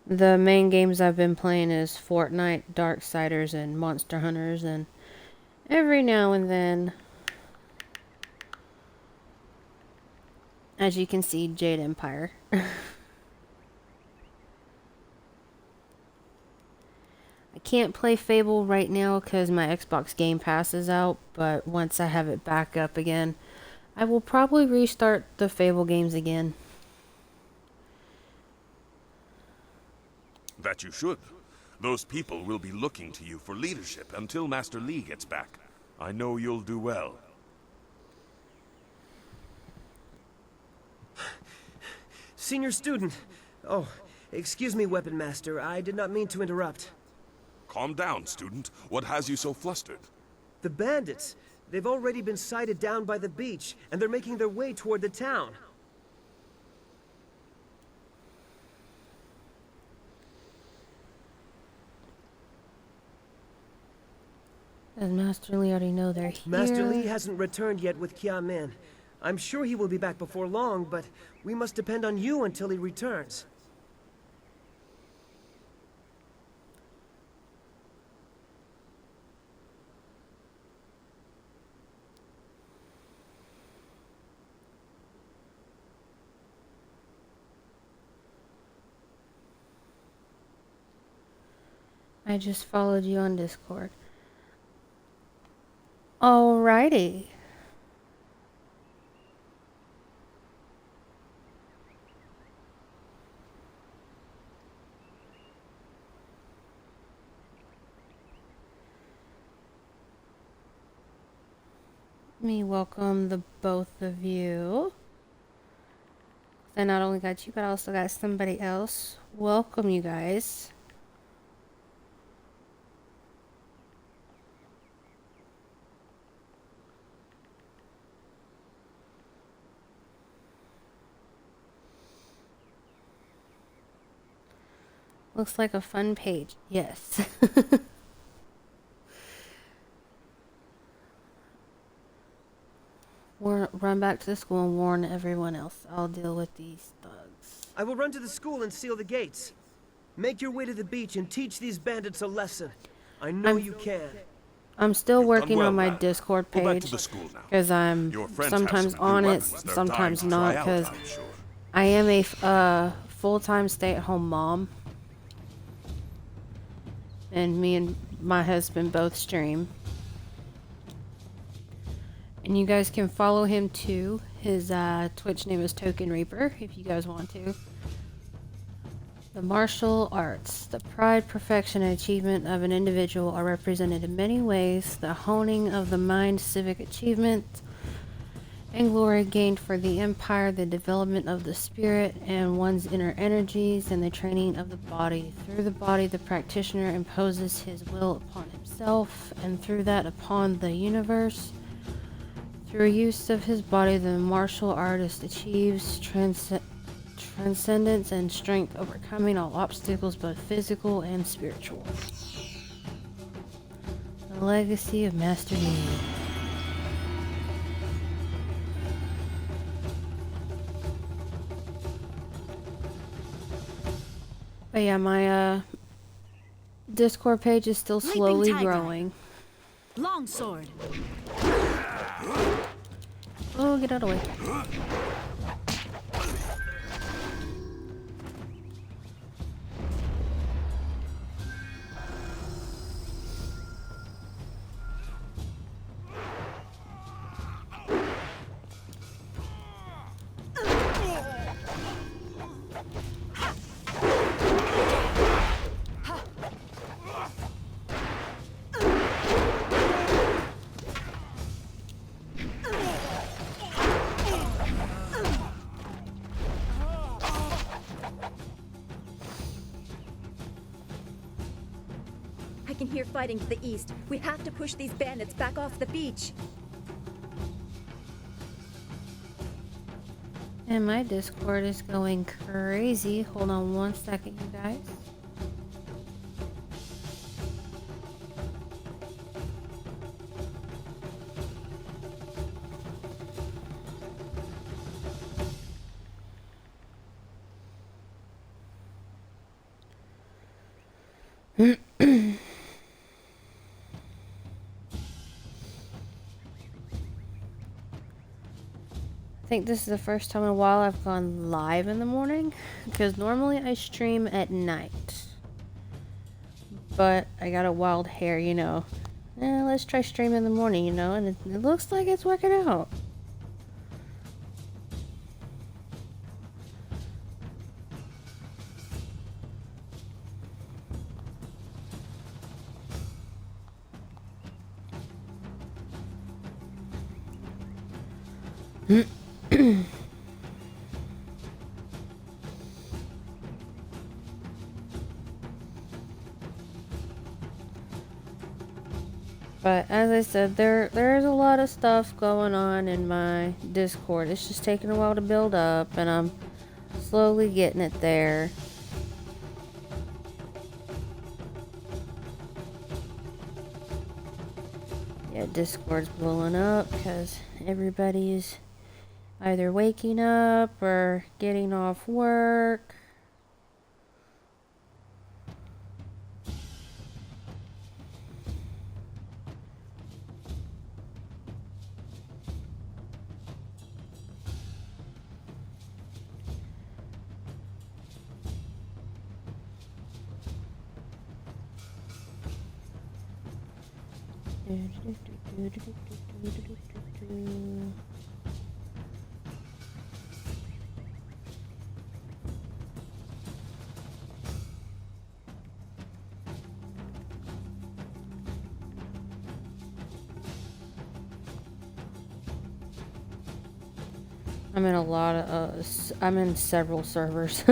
The main games I've been playing is Fortnite, Darksiders, and Monster Hunters, and every now and then, as you can see, Jade Empire. I can't play Fable right now because my Xbox Game Pass is out, but once I have it back up again, I will probably restart the Fable games again. That you should. Those people will be looking to you for leadership until Master Li gets back. I know you'll do well. Senior student, Oh, excuse me, Weapon Master. I did not mean to interrupt. Calm down, student. What has you so flustered? The bandits. They've already been sighted down by the beach, and they're making their way toward the town. Does Master Lee already know they're here? Master Lee hasn't returned yet with Kia Min. I'm sure he will be back before long, but we must depend on you until he returns. I just followed you on Discord. Alrighty. Let me welcome the both of you. I not only got you, but I also got somebody else. Welcome, you guys. Looks like a fun page. Yes. Run back to the school and warn everyone else. I'll deal with these thugs. I will run to the school and seal the gates. Make your way to the beach and teach these bandits a lesson. I know you can. I'm still working well, on my lad. Discord Go back page to the school now. because I'm Your friends have sometimes some new on it, weapons they're sometimes dying to not try out, because I'm sure. I am a full-time stay-at-home mom. And me and my husband both stream. And you guys can follow him too. His Twitch name is Token Reaper, if you guys want to. The martial arts. The pride, perfection, and achievement of an individual are represented in many ways. The honing of the mind, civic achievement, and glory gained for the empire, the development of the spirit and one's inner energies, and the training of the body. Through the body, the practitioner imposes his will upon himself, and through that upon the universe. Through use of his body, the martial artist achieves transcendence and strength, overcoming all obstacles, both physical and spiritual. The legacy of Master Lee. But yeah, my Discord page is still slowly growing. Longsword. Oh, get out of the way. I can hear fighting to the east. We have to push these bandits back off the beach. And my Discord is going crazy. Hold on one second, you guys. I think this is the first time in a while I've gone live in the morning, because normally I stream at night. But I got a wild hair, you know. Let's try streaming in the morning, you know, and it looks like it's working out. But as I said, there's a lot of stuff going on in my Discord. It's just taking a while to build up, and I'm slowly getting it there. Yeah, Discord's blowing up because everybody's either waking up or getting off work. I'm in a lot of, I'm in several servers.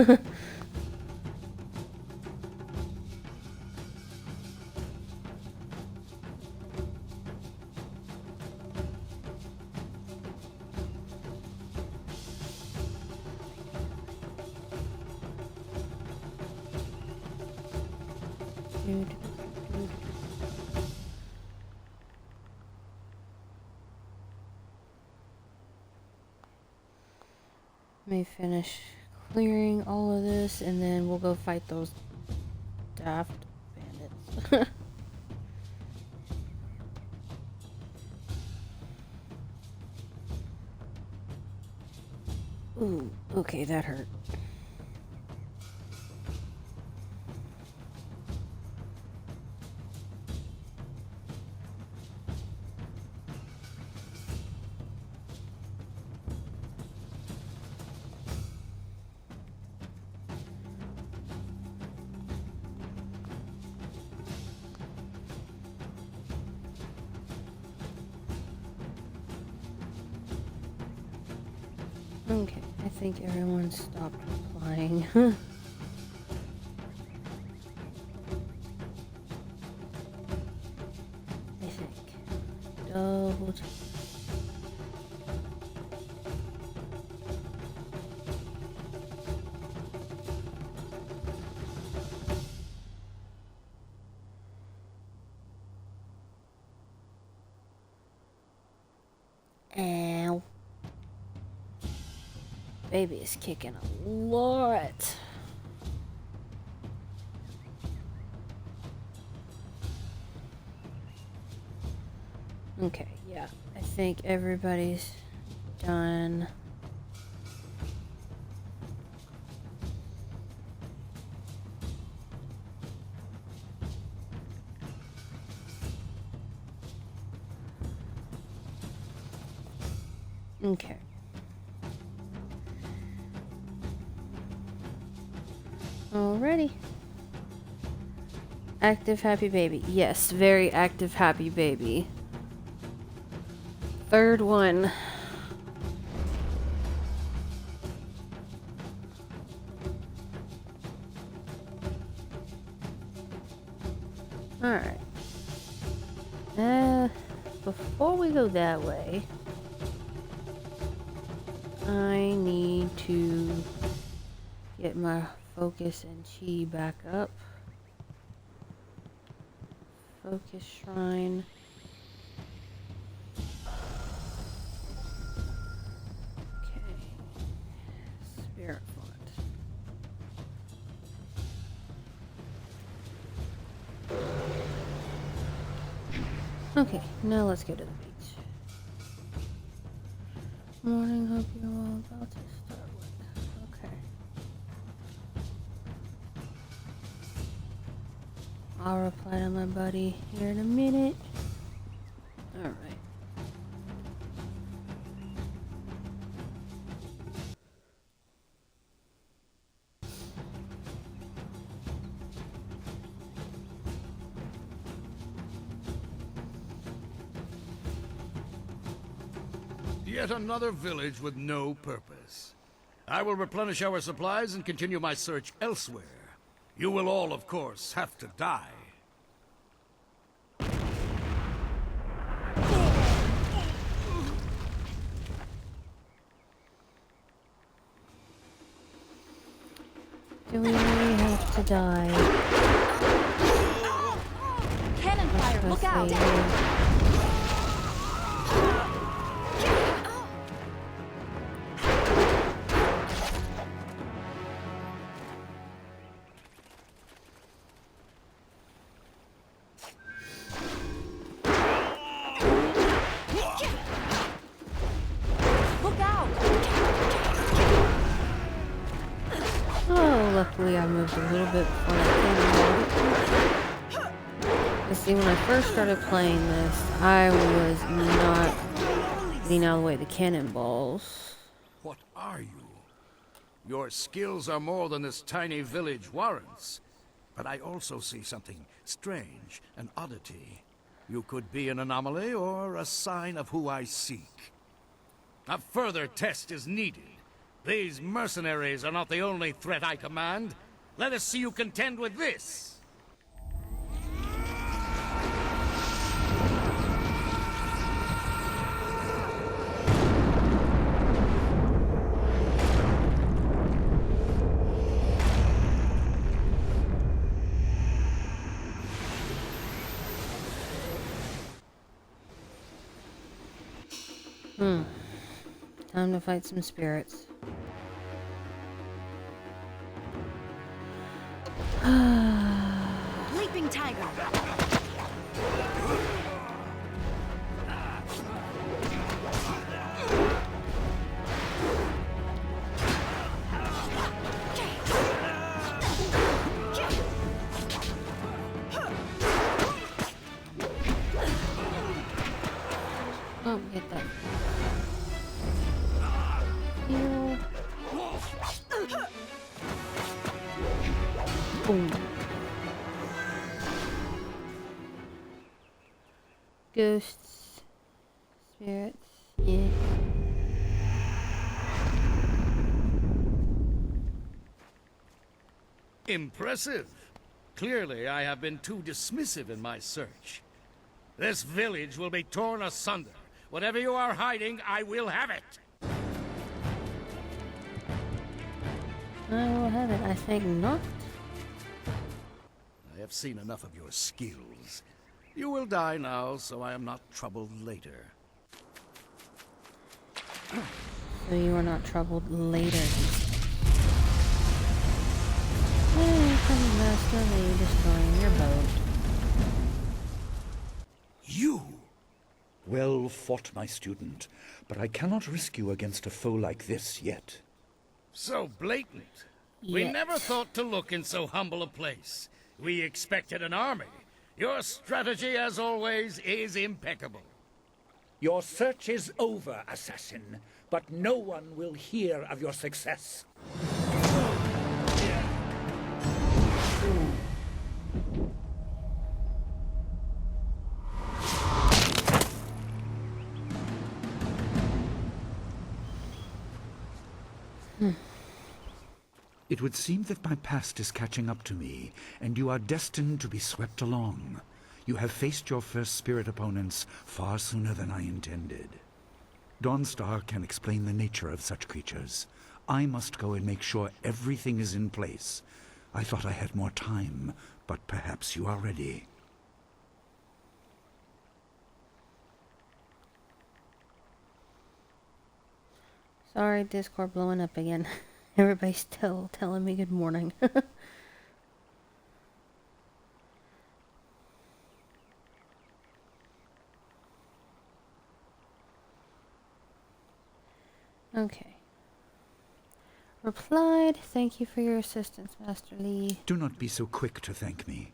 Let me finish clearing all of this, and then we'll go fight those daft bandits. Ooh, okay, that hurt. Okay, I think everyone stopped replying. I think. Double check. Ow. Baby is kicking a lot. Okay, yeah. I think everybody's done. Okay. Alrighty. Active happy baby. Yes, very active happy baby. Third one. Alright. Before we go that way, I need to get my focus and chi back up. Focus shrine. Okay. Spirit font. Okay, now let's go to the beach. Morning, hope you're all about to start with. Okay. I'll reply to my buddy here in a minute. Alright. Yet another village with no purpose. I will replenish our supplies and continue my search elsewhere. You will all, of course, have to die. Do we really have to die? Cannon fire, look out! Luckily, I moved a little bit before I came. You see, when I first started playing this, I was not getting out of the way of the cannonballs. What are you? Your skills are more than this tiny village warrants. But I also see something strange, an oddity. You could be an anomaly or a sign of who I seek. A further test is needed. These mercenaries are not the only threat I command. Let us see you contend with this. Time to fight some spirits. Leaping tiger. Oh, get that. Heal. Boom. Ghosts. Spirits. Yeah. Impressive. Clearly, I have been too dismissive in my search. This village will be torn asunder. Whatever you are hiding, I will have it. I will have it. I think not. I have seen enough of your skills. You will die now, so I am not troubled later. So you are not troubled later. Here comes Master Lee destroying your boat. You! Well fought, my student, but I cannot risk you against a foe like this yet. So blatant. We never thought to look in so humble a place. We expected an army. Your strategy, as always, is impeccable. Your search is over, assassin, but no one will hear of your success. It would seem that my past is catching up to me, and you are destined to be swept along. You have faced your first spirit opponents far sooner than I intended. Dawnstar can explain the nature of such creatures. I must go and make sure everything is in place. I thought I had more time, but perhaps you are ready. Sorry, Discord blowing up again. Everybody's still telling me good morning. Okay. Replied, thank you for your assistance, Master Lee. Do not be so quick to thank me.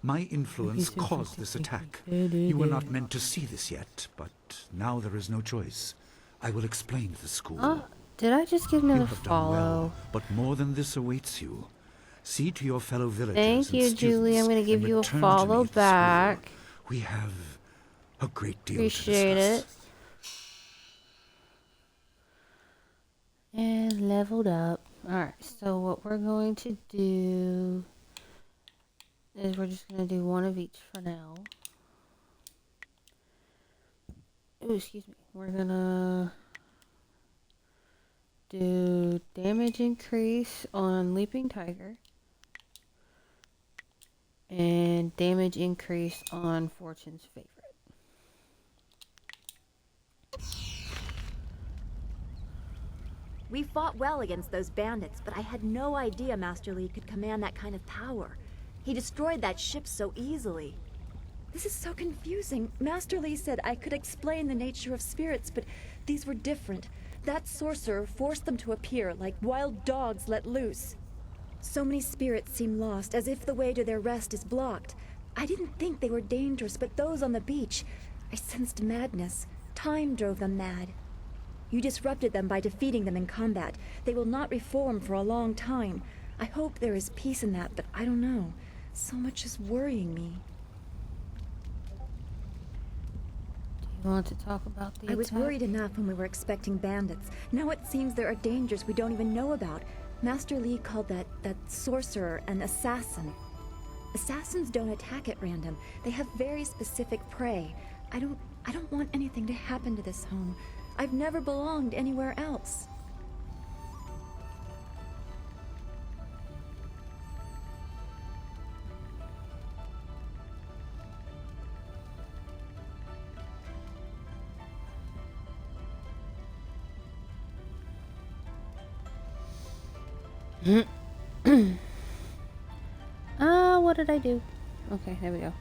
My influence caused this attack. You were not meant to see this yet, but now there is no choice. I will explain to the school. Did I just give another You have done follow? well, but more than this awaits you. See to your fellow villagers. Thank you, and Julie. I'm students going to give and you a return to me follow at the school. back. We have a great deal Appreciate to discuss. it. And leveled up. Alright, so what we're going to do is we're just going to do one of each for now. Ooh, excuse me. We're going to do damage increase on Leaping Tiger and damage increase on Fortune's Favorite. We fought well against those bandits, but I had no idea Master Li could command that kind of power. He destroyed that ship so easily. This is so confusing. Master Li said I could explain the nature of spirits, but these were different. That sorcerer forced them to appear like wild dogs let loose. So many spirits seem lost, as if the way to their rest is blocked. I didn't think they were dangerous, but those on the beach, I sensed madness. Time drove them mad. You disrupted them by defeating them in combat. They will not reform for a long time. I hope there is peace in that, but I don't know. So much is worrying me. Do you want to talk about the I was attack? worried enough when we were expecting bandits. Now it seems there are dangers we don't even know about. Master Li called that sorcerer an assassin. Assassins don't attack at random. They have very specific prey. I don't want anything to happen to this home. I've never belonged anywhere else. What did I do? Okay, there we go.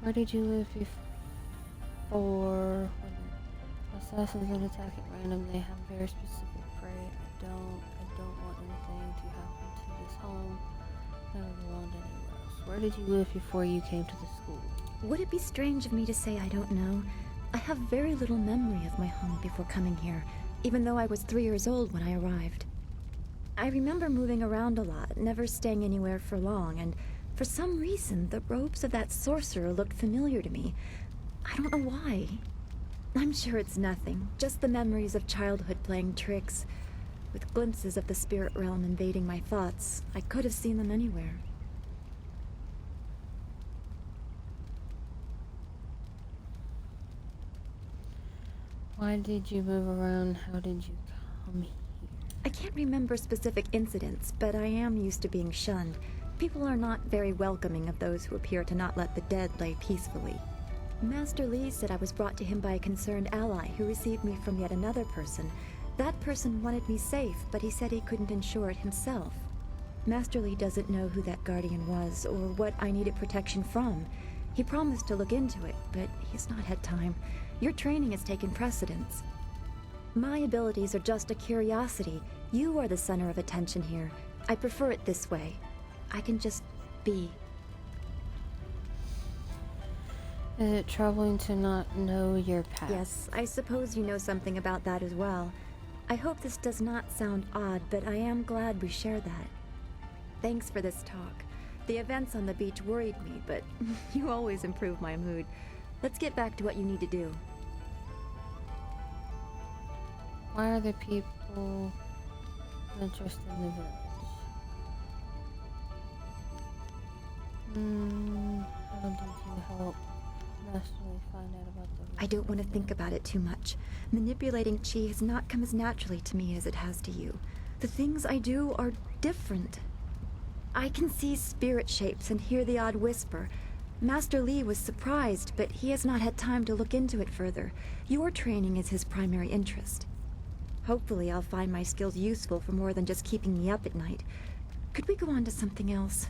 Where did you live before? Assassins don't attack at random. They have very specific prey. I don't want anything to happen to this home. Never belonged anywhere else. Where did you live before you came to the school? Would it be strange of me to say I don't know? I have very little memory of my home before coming here, even though I was 3 years old when I arrived. I remember moving around a lot, never staying anywhere for long, and for some reason, the robes of that sorcerer looked familiar to me. I don't know why. I'm sure it's nothing, just the memories of childhood playing tricks, with glimpses of the spirit realm invading my thoughts. I could have seen them anywhere. Why did you move around? How did you come here? I can't remember specific incidents, but I am used to being shunned. People are not very welcoming of those who appear to not let the dead lay peacefully. Master Li said I was brought to him by a concerned ally who received me from yet another person. That person wanted me safe, but he said he couldn't ensure it himself. Master Li doesn't know who that guardian was or what I needed protection from. He promised to look into it, but he's not had time. Your training has taken precedence. My abilities are just a curiosity. You are the center of attention here. I prefer it this way. I can just be. Is it troubling to not know your past? Yes, I suppose you know something about that as well. I hope this does not sound odd, but I am glad we share that. Thanks for this talk. The events on the beach worried me, but you always improve my mood. Let's get back to what you need to do. Why are the people interested in the village? How did you help Master Li find out about the... I don't want to think about it too much. Manipulating Qi has not come as naturally to me as it has to you. The things I do are different. I can see spirit shapes and hear the odd whisper. Master Li was surprised, but he has not had time to look into it further. Your training is his primary interest. Hopefully I'll find my skills useful for more than just keeping me up at night. Could we go on to something else?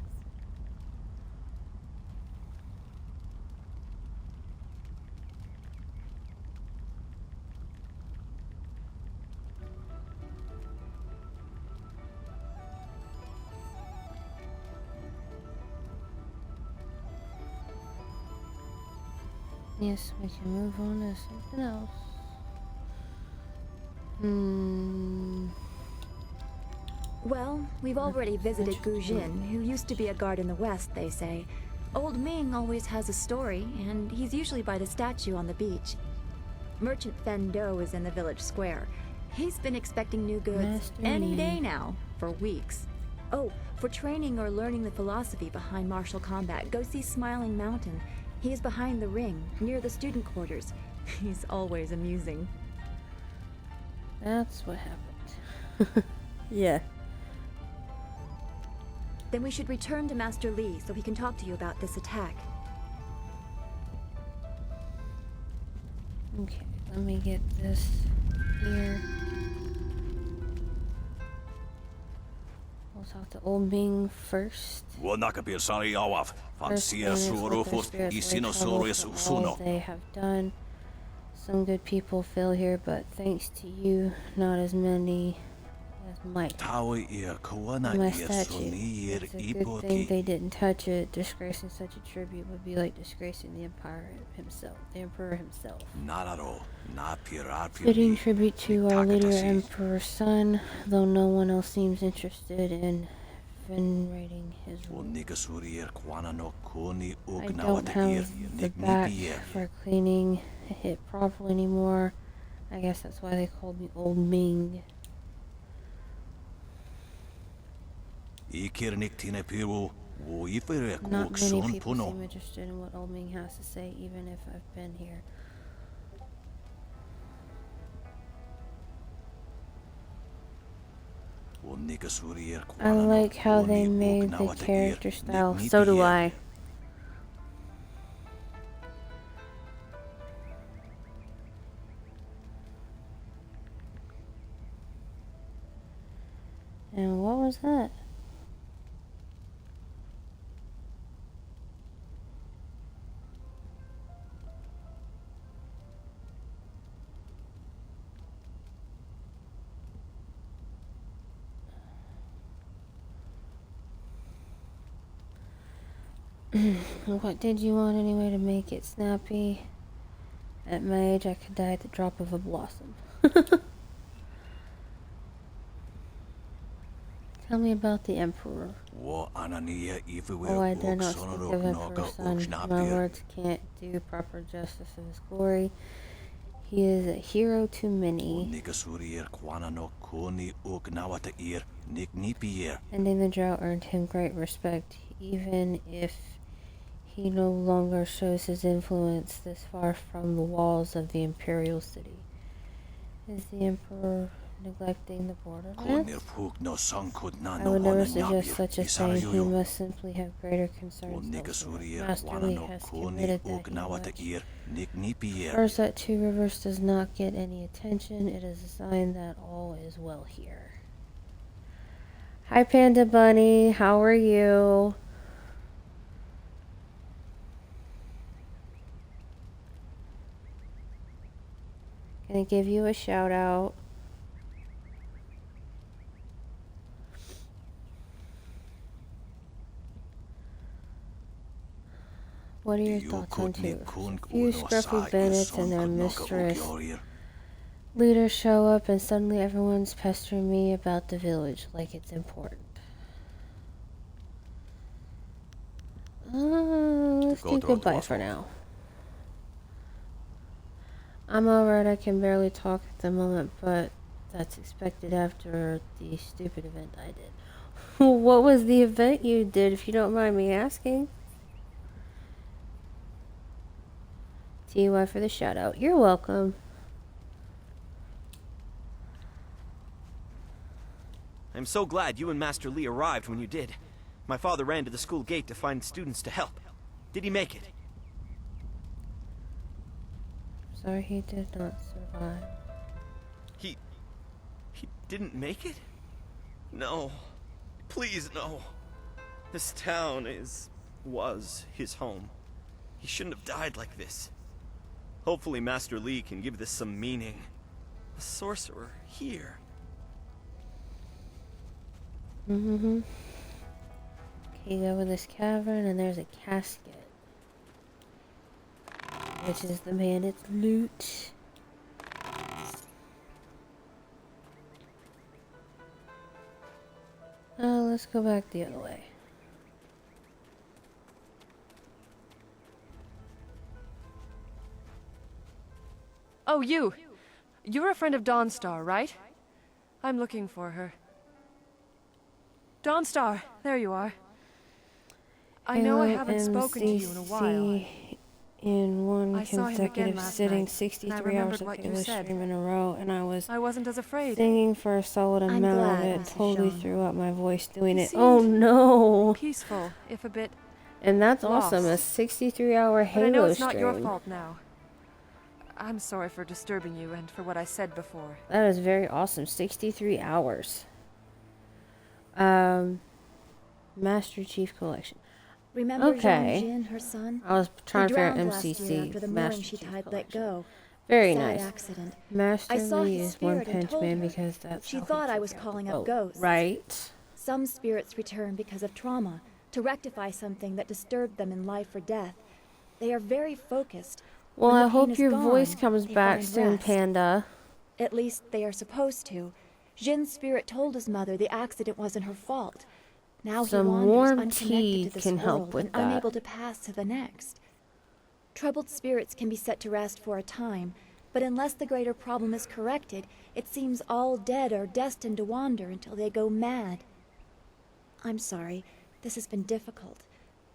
Yes, we can move on to something else. Well, we've already visited Gu Jin, who used to be a guard in the west, they say. Old Ming always has a story, and he's usually by the statue on the beach. Merchant Fen Do is in the village square. He's been expecting new goods any day now, for weeks. Oh, for training or learning the philosophy behind martial combat, go see Smiling Mountain. He is behind the ring, near the student quarters. He's always amusing. That's what happened. Yeah. Then we should return to Master Li so he can talk to you about this attack. Okay, let me get this here. We'll talk to Old Ming first. First, and it's all they have done. Some good people fell here, but thanks to you, not as many as might. My statue. It's a good thing they didn't touch it. Disgracing such a tribute would be like disgracing the Emperor himself. Fitting tribute to our leader, Emperor's son, though no one else seems interested in venerating his rule. I don't have the back for cleaning it properly anymore. I guess that's why they called me Old Ming. Not many people seem interested in what Old Ming has to say, even if I've been here. I like how they made the character style. So do I. And what was that? What did you want anyway to make it snappy? At my age, I could die at the drop of a blossom. Tell me about the Emperor. Oh, I dare not speak of Emperor's son. My words can't do proper justice of his glory. He is a hero to many. Ending the drought earned him great respect, even if he no longer shows his influence this far from the walls of the imperial city. Is the Emperor neglecting the borderlands? I would never suggest such a thing. He must simply have greater concerns elsewhere. Master Li has committed that he must. First, that Two Rivers does not get any attention. It is a sign that all is well here. Hi, Panda Bunny. How are you? Gonna give you a shout out. What are your thoughts on Two Rivers? A few scruffy bandits and their mistress leaders show up and suddenly everyone's pestering me about the village like it's important. Let's do goodbye for now. I'm alright, I can barely talk at the moment, but that's expected after the stupid event I did. What was the event you did, if you don't mind me asking? TY for the shout out. You're welcome. I'm so glad you and Master Li arrived when you did. My father ran to the school gate to find students to help. Did he make it? Sorry, he did not survive. He didn't make it? No. Please, no. This town was his home. He shouldn't have died like this. Hopefully Master Li can give this some meaning. A sorcerer here. Okay, go in this cavern and there's a casket, which is the bandit's loot. Let's go back the other way. Oh, you! You're a friend of Dawnstar, right? I'm looking for her. Dawnstar, there you are. I know I haven't spoken to you in a while. in one I saw him again consecutive last sitting, night, and I 63 hours remembered of what you Kayla's said. stream in a row, and I wasn't as afraid. singing for a solid I'm amount of glad, it. Mrs. Totally Zhang. threw up my voice doing He it. Oh seemed no! Peaceful, if a bit. And that's awesome, a lost. 63-hour Halo But I know it's stream. not your fault now. I'm sorry for disturbing you and for what I said before. That is very awesome. 63 hours. Master Chief Collection. Remember Okay. Zhang Jin, her son? I was trying He to figure out drowned last year MCC. after the mooring Master she Chief tied let Collection. go. Very Sad nice. accident. Master I saw Lee his is One spirit and Punch told Man her. because that's She how he thought I took was care of calling the up boat. ghosts. Right. Some spirits return because of trauma, to rectify something that disturbed them in life or death. They are very focused. Well, When the I hope pain is your gone, voice comes they back find soon, rest. Panda. At least they are supposed to. Jin's spirit told his mother the accident wasn't her fault. Now Some he wanders warm unconnected tea to this can world help with and that. unable to pass to the next. Troubled spirits can be set to rest for a time, but unless the greater problem is corrected, it seems all dead are destined to wander until they go mad. I'm sorry, this has been difficult.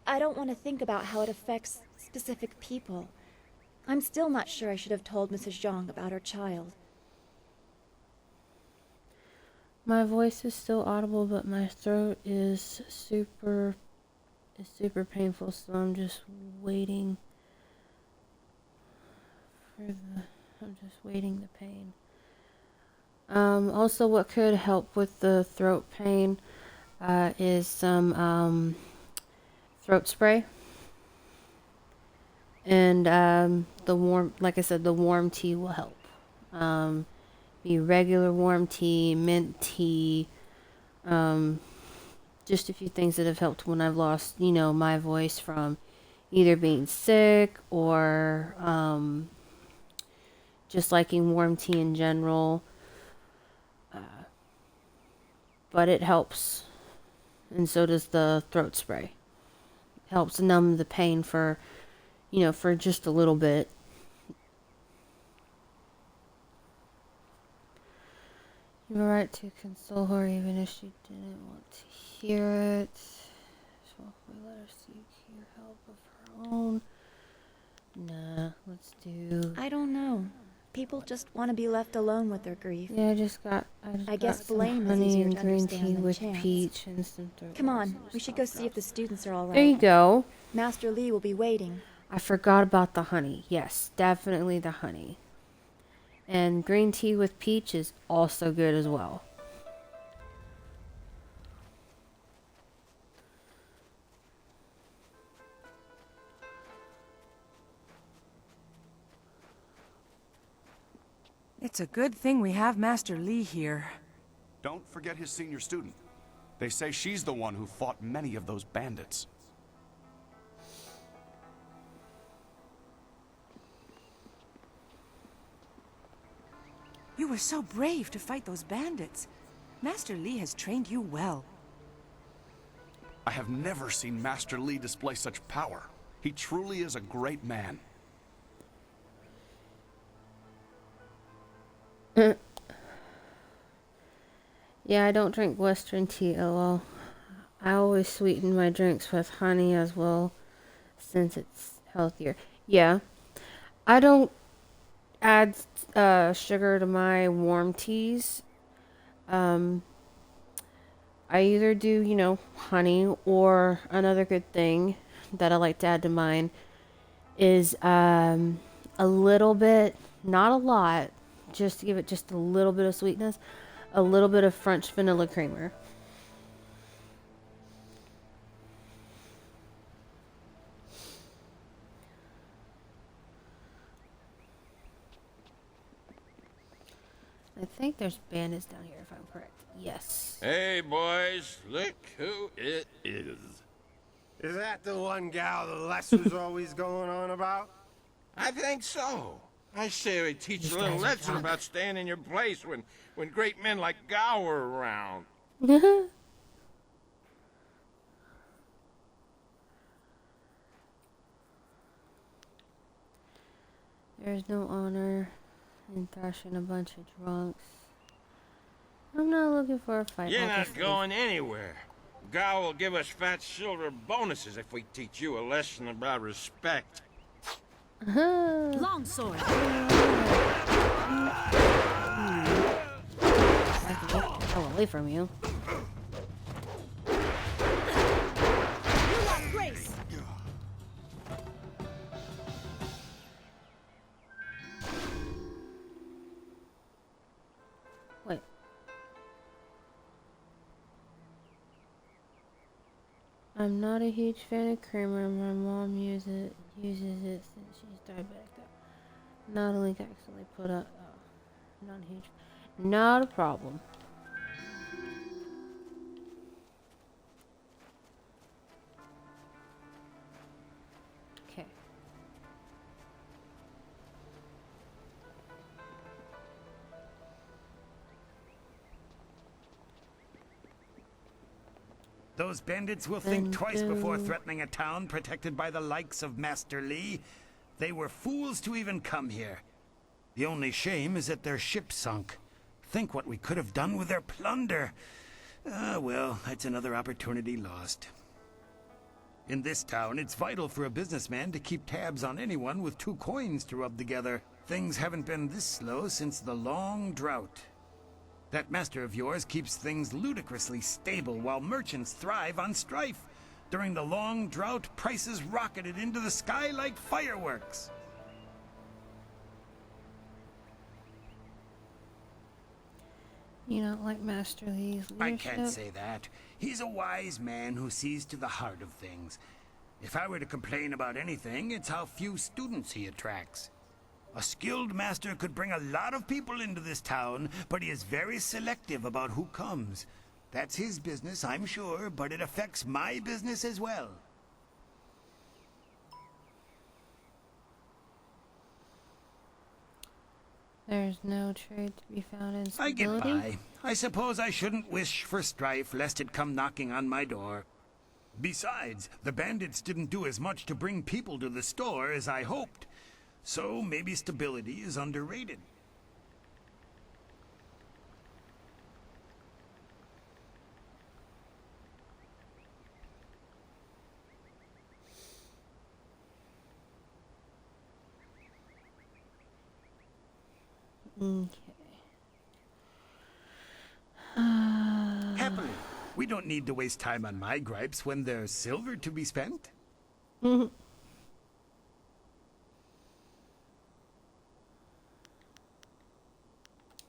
I don't want to think about how it affects specific people. I'm still not sure I should have told Mrs. Zhang about her child. My voice is still audible, but my throat is super painful, so I'm just waiting I'm just waiting the pain. Also what could help with the throat pain is some throat spray. And like I said, the warm tea will help. Be regular warm tea, mint tea, just a few things that have helped when I've lost, my voice from either being sick or just liking warm tea in general. But it helps, and so does the throat spray. It helps numb the pain for just a little bit. You were right to console her even if she didn't want to hear it. So we let her seek your help of her own. Nah, let's do... I don't know. People just want to be left alone with their grief. Yeah, I just got guess some blame is honey easier and to green understand tea than with chance. peach and some throat Come on, lozenges. we should go see if the students are all right. There you go. Master Lee will be waiting. I forgot about the honey. Yes, definitely the honey. And green tea with peach is also good as well. It's a good thing we have Master Lee here. Don't forget his senior student. They say she's the one who fought many of those bandits. You were so brave to fight those bandits. Master Lee has trained you well. I have never seen Master Lee display such power. He truly is a great man. Yeah, I don't drink Western tea, lol. I always sweeten my drinks with honey as well, since it's healthier. Yeah, I don't add sugar to my warm teas. I either do, honey, or another good thing that I like to add to mine is a little bit, not a lot, just to give it just a little bit of sweetness, a little bit of French vanilla creamer. I think there's bandits down here, if I'm correct. Yes. Hey, boys, look who it is. Is that the one gal the Les was always going on about? I think so. I say we teach These a little guys are lesson drunk. about staying in your place when great men like Gao are around. There's no honor in thrashing a bunch of drunks. I'm not looking for a fight. You're not obviously. going anywhere. Gao will give us fat silver bonuses if we teach you a lesson about respect. Longsword. I can get the hell away from you. You want grace? Wait. I'm not a huge fan of creamer. My mom uses it since she's diabetic. Not a link accidentally put up. Not huge. Not a problem. Okay. Those bandits will think twice before threatening a town protected by the likes of Master Li. They were fools to even come here. The only shame is that their ship sunk. Think what we could have done with their plunder. Well, that's another opportunity lost. In this town, it's vital for a businessman to keep tabs on anyone with 2 coins to rub together. Things haven't been this slow since the long drought. That master of yours keeps things ludicrously stable while merchants thrive on strife. During the long drought, prices rocketed into the sky like fireworks. You don't like Master Li's leadership? I can't say that. He's a wise man who sees to the heart of things. If I were to complain about anything, it's how few students he attracts. A skilled master could bring a lot of people into this town, but he is very selective about who comes. That's his business, I'm sure, but it affects my business as well. There's no trade to be found in I get stability? by. I suppose I shouldn't wish for strife lest it come knocking on my door. Besides, the bandits didn't do as much to bring people to the store as I hoped. So maybe stability is underrated. Okay. Happily. We don't need to waste time on my gripes when there's silver to be spent.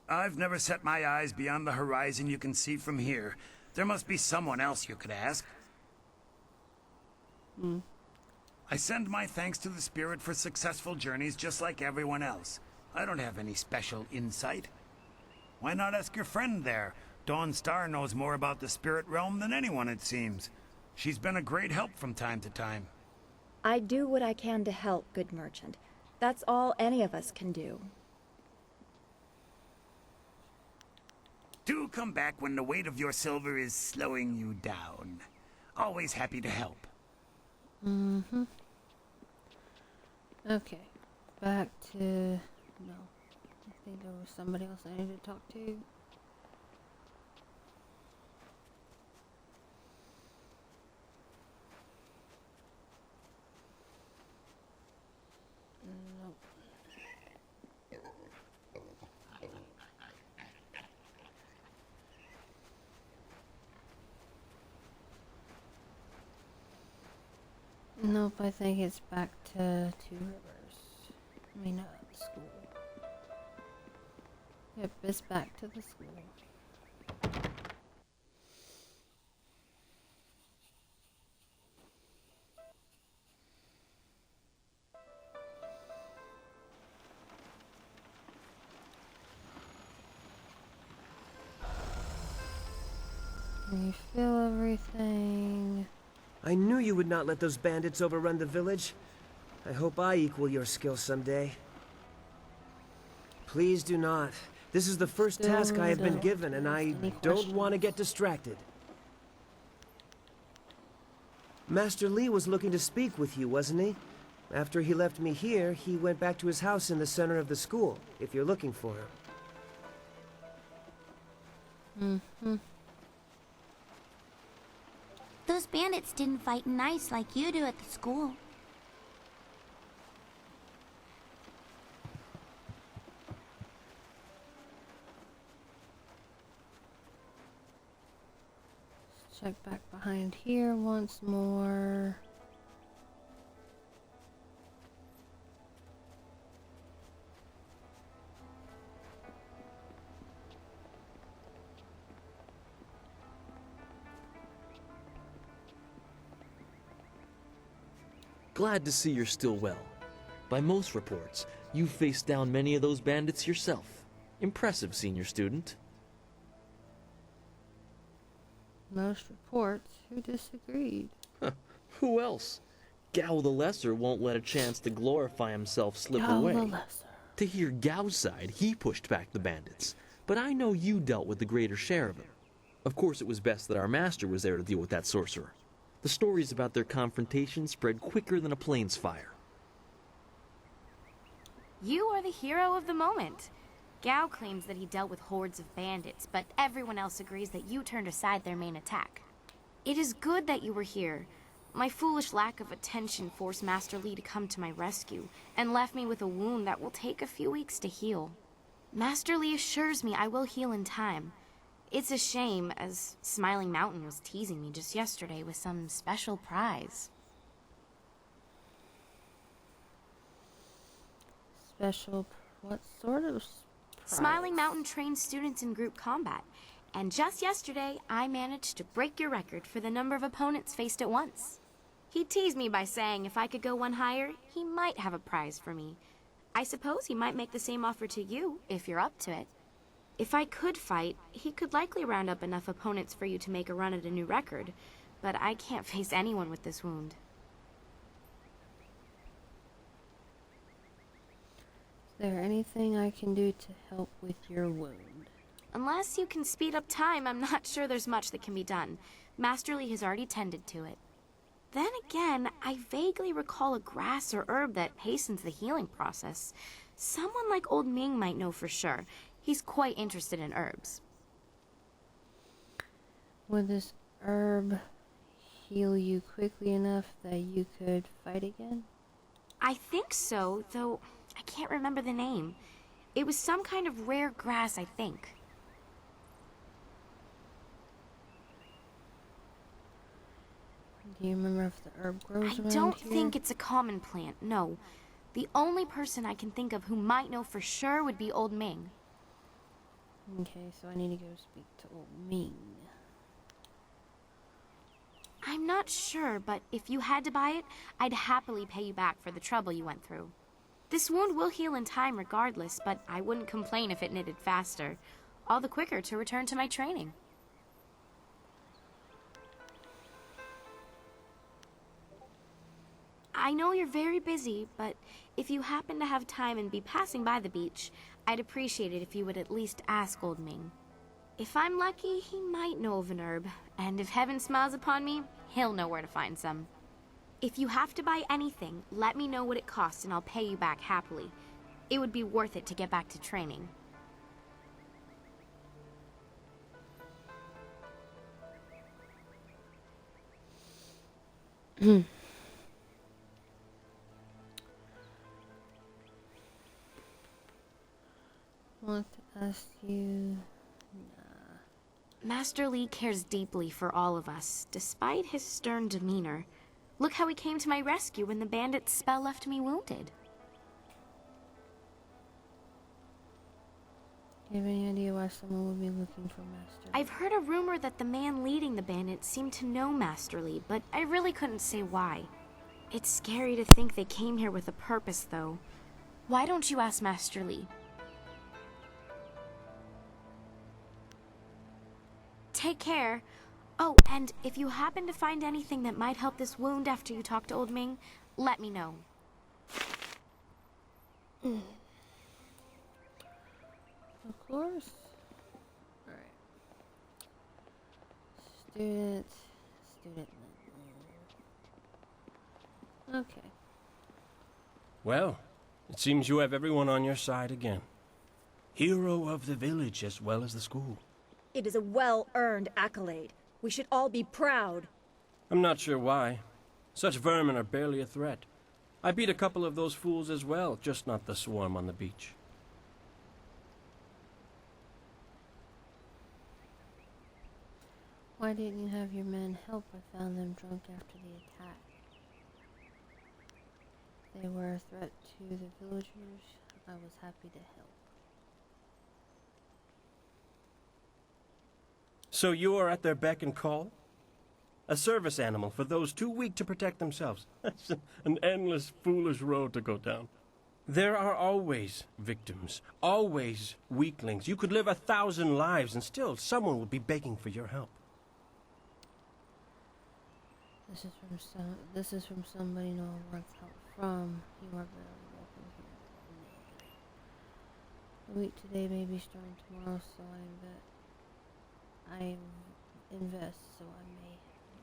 I've never set my eyes beyond the horizon you can see from here. There must be someone else you could ask. I send my thanks to the Spirit for successful journeys just like everyone else. I don't have any special insight. Why not ask your friend there? Dawnstar knows more about the Spirit Realm than anyone, it seems. She's been a great help from time to time. I do what I can to help, good merchant. That's all any of us can do. Do come back when the weight of your silver is slowing you down. Always happy to help. Okay. Back to... No. I think there was somebody else I needed to talk to. Nope. Nope, I think it's back to Two Rivers. I mean, school. Yep, it's back to the school. Refill everything. I knew you would not let those bandits overrun the village. I hope I equal your skill someday. Please do not. This is the first task I have been given, and I don't want to get distracted. Master Li was looking to speak with you, wasn't he? After he left me here, he went back to his house in the center of the school, if you're looking for him. Those bandits didn't fight nice like you do at the school. Check back behind here once more. Glad to see you're still well. By most reports, you've faced down many of those bandits yourself. Impressive, senior student. Most reports, who disagreed? Who else? Gao the Lesser won't let a chance to glorify himself slip Gao away. the Lesser. To hear Gao's side, he pushed back the bandits. But I know you dealt with the greater share of it. Of course, it was best that our master was there to deal with that sorcerer. The stories about their confrontation spread quicker than a plane's fire. You are the hero of the moment. Gao claims that he dealt with hordes of bandits, but everyone else agrees that you turned aside their main attack. It is good that you were here. My foolish lack of attention forced Master Li to come to my rescue, and left me with a wound that will take a few weeks to heal. Master Li assures me I will heal in time. It's a shame, as Smiling Mountain was teasing me just yesterday with some special prize. Special... what sort of prize? Smiling Mountain trains students in group combat, and just yesterday I managed to break your record for the number of opponents faced at once. He teased me by saying if I could go one higher, he might have a prize for me. I suppose he might make the same offer to you, if you're up to it. If I could fight, he could likely round up enough opponents for you to make a run at a new record, but I can't face anyone with this wound. Is there anything I can do to help with your wound? Unless you can speed up time, I'm not sure there's much that can be done. Master Li has already tended to it. Then again, I vaguely recall a grass or herb that hastens the healing process. Someone like Old Ming might know for sure. He's quite interested in herbs. Would this herb heal you quickly enough that you could fight again? I think so, though I can't remember the name. It was some kind of rare grass, I think. Do you remember if the herb grows around I don't here? think it's a common plant, no. The only person I can think of who might know for sure would be Old Ming. Okay, so I need to go speak to Old Ming. I'm not sure, but if you had to buy it, I'd happily pay you back for the trouble you went through. This wound will heal in time regardless, but I wouldn't complain if it knitted faster. All the quicker to return to my training. I know you're very busy, but if you happen to have time and be passing by the beach, I'd appreciate it if you would at least ask Old Ming. If I'm lucky, he might know of an herb, and if heaven smiles upon me, he'll know where to find some. If you have to buy anything, let me know what it costs and I'll pay you back happily. It would be worth it to get back to training. Want to ask you... Master Li cares deeply for all of us, despite his stern demeanor. Look how he came to my rescue when the bandit's spell left me wounded. Do you have any idea why someone would be looking for Master Li? I've heard a rumor that the man leading the bandits seemed to know Master Li, but I really couldn't say why. It's scary to think they came here with a purpose, though. Why don't you ask Master Li? Take care. Oh, and if you happen to find anything that might help this wound after you talk to Old Ming, let me know. Of course. Alright. Student. Okay. Well, it seems you have everyone on your side again. Hero of the village as well as the school. It is a well-earned accolade. We should all be proud. I'm not sure why. Such vermin are barely a threat. I beat a couple of those fools as well, just not the swarm on the beach. Why didn't you have your men help? I found them drunk after the attack. They were a threat to the villagers. I was happy to help. So you are at their beck and call? A service animal for those too weak to protect themselves. That's an endless, foolish road to go down. There are always victims, always weaklings. You could live 1,000 lives and still someone would be begging for your help. This is from somebody no one wants help from. You are very welcome here. The week today may be starting tomorrow, so I invest, so I may.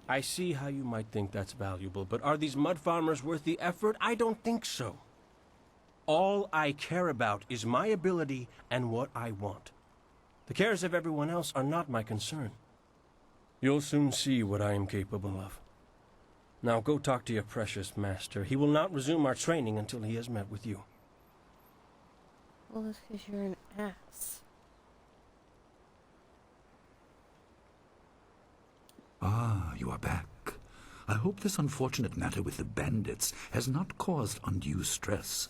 I see how you might think that's valuable, but are these mud farmers worth the effort? I don't think so. All I care about is my ability and what I want. The cares of everyone else are not my concern. You'll soon see what I am capable of. Now go talk to your precious master. He will not resume our training until he has met with you. Well, that's because you're an ass. Ah, you are back. I hope this unfortunate matter with the bandits has not caused undue stress.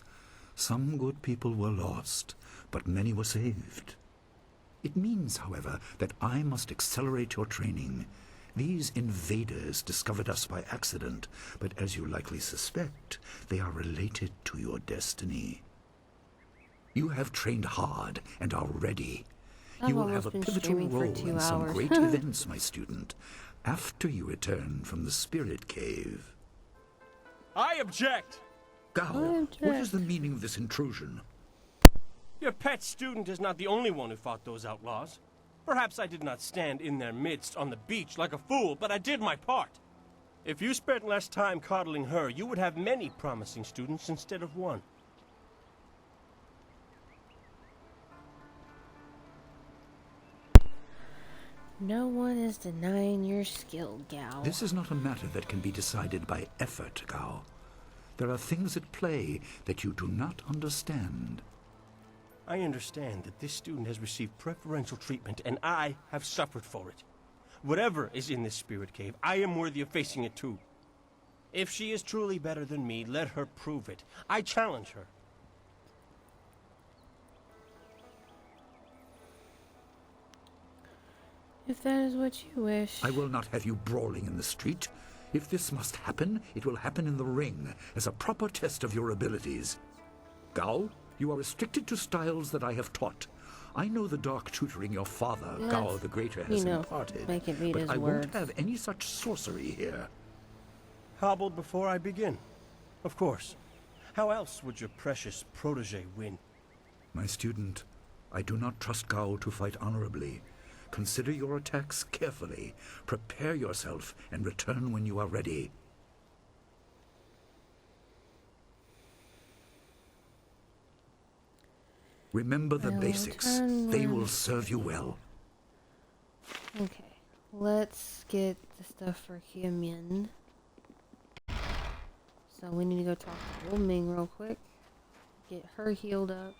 Some good people were lost, but many were saved. It means, however, that I must accelerate your training. These invaders discovered us by accident, but as you likely suspect, they are related to your destiny. You have trained hard and are ready. You will have a pivotal role in some great events, my student, after you return from the Spirit Cave. I object! Gao, what is the meaning of this intrusion? Your pet student is not the only one who fought those outlaws. Perhaps I did not stand in their midst on the beach like a fool, but I did my part. If you spent less time coddling her, you would have many promising students instead of one. No one is denying your skill, Gao. This is not a matter that can be decided by effort, Gao. There are things at play that you do not understand. I understand that this student has received preferential treatment, and I have suffered for it. Whatever is in this spirit cave, I am worthy of facing it too. If she is truly better than me, let her prove it. I challenge her. If that is what you wish. I will not have you brawling in the street. If this must happen, it will happen in the ring, as a proper test of your abilities. Gao, you are restricted to styles that I have taught. I know the dark tutoring your father, Gao the Greater, has imparted, but I won't have any such sorcery here. Hobbled before I begin. Of course. How else would your precious protege win? My student, I do not trust Gao to fight honorably. Consider your attacks carefully. Prepare yourself and return when you are ready. Remember the basics. They will serve you well. Okay, let's get the stuff for Qianmin. So we need to go talk to Wu Ming real quick. Get her healed up.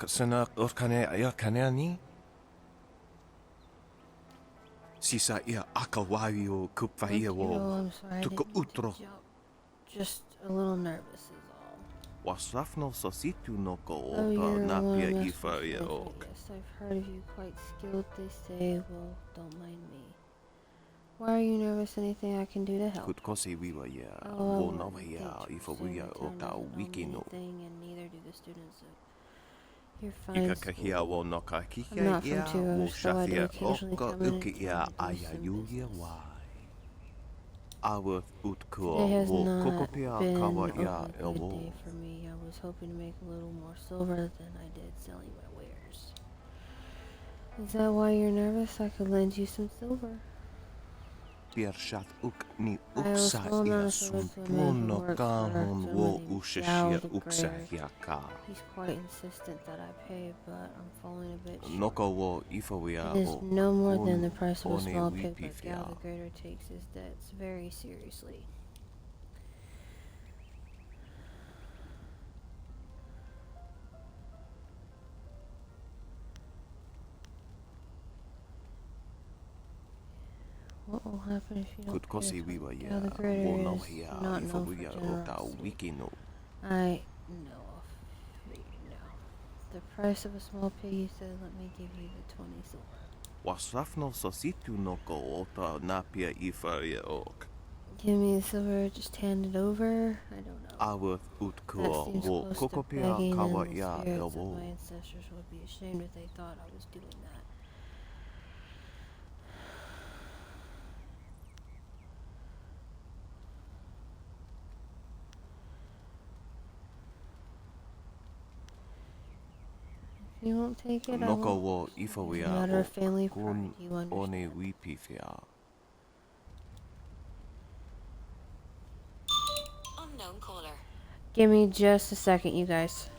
Sana orkane ya kaneani? Sisa ia akawai o kupfaia wo tuko utro. Just a little nervous is all. Wasrafno sositu no ko Oh, you're the one napia that's ifa ia specific. ok. Yes, I've heard of you quite skilled, they say. Well, don't mind me. Why are you nervous? Anything I can do to help? Kutkosi wiwa ia Oh, wo nawa ia ifa wia o ka wiki no. And neither do the students. You're Ika fine. kahia wo no ka I'm kika not ia from wo Turos, so I do shafia occasionally oka come in uki and ia do some aya yuia wai. Awa utkua Today has wo not kokopia been kawa a ia e good wo. day for me. I was hoping to make a little more silver than I did selling my wares. Is that why you're nervous? I could lend you some silver. Piershat uk ni I was uksa well known ia as a sun rich man who puno works kahon for wo someone named ushishia Gal the uksa Greater. hiaka. He's quite insistent that I pay, but I'm falling a bit short. Noko wo ifawia It is o no more than the kun price of a one small pig, but wipifia. Gal the Greater takes his debts very seriously. What will happen if you don't Could pay kosi us? wiwa Gal the ya Greater wo no is hia not known for ifawia rota generosity. wiki no. I know of it now. The price of a small pig, he said, let me give you the 20 silver. Wasrafno sositu noko ota napia ifawia ok. Give me the silver, just hand it over. I don't know. Awa That utkua seems wo close to kokopia begging, kawa and the ya spirits of elwo. my ancestors would be ashamed if they thought I was doing that. If you won't take it, I Noko won't. wo It's a ifawia matter of ok family pride, kun you understand. one wipifia. Unknown caller. Give me just a second, you guys.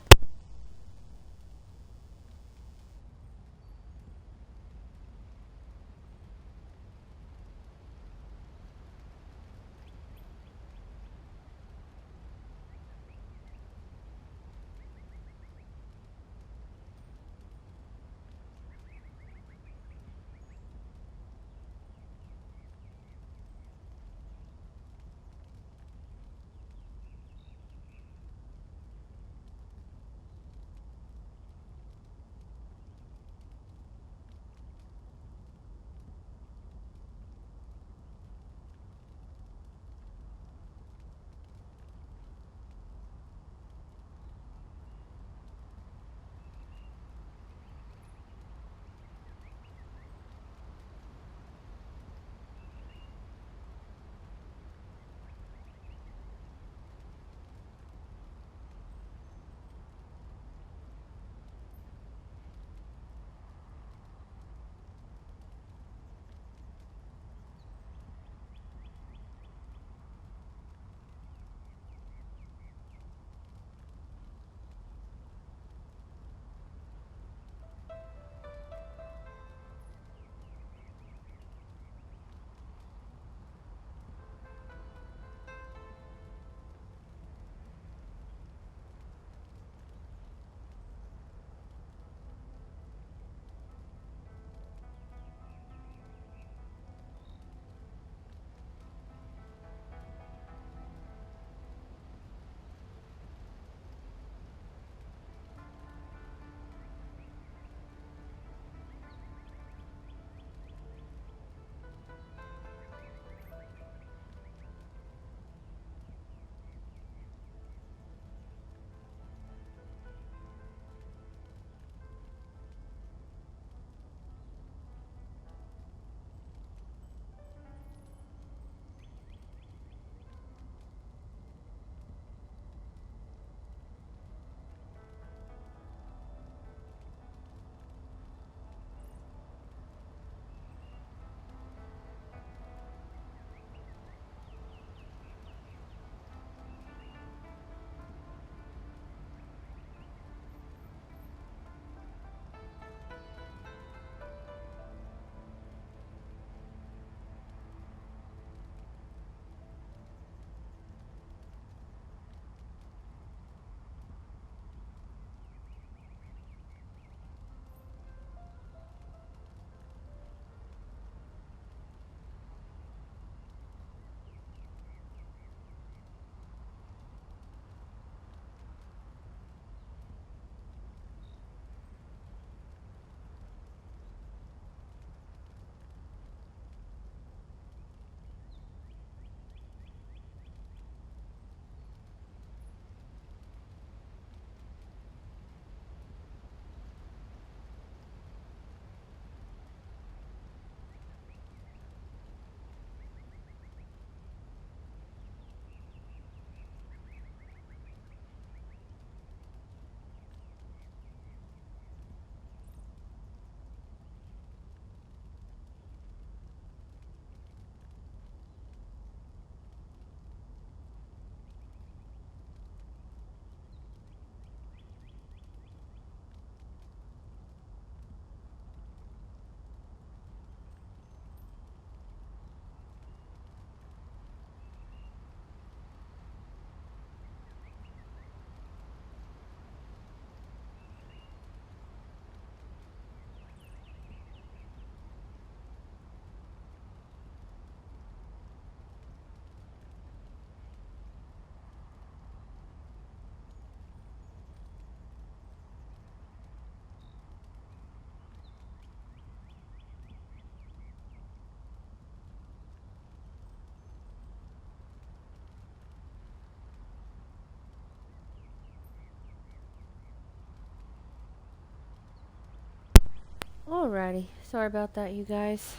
Alrighty. Sorry about that, you guys.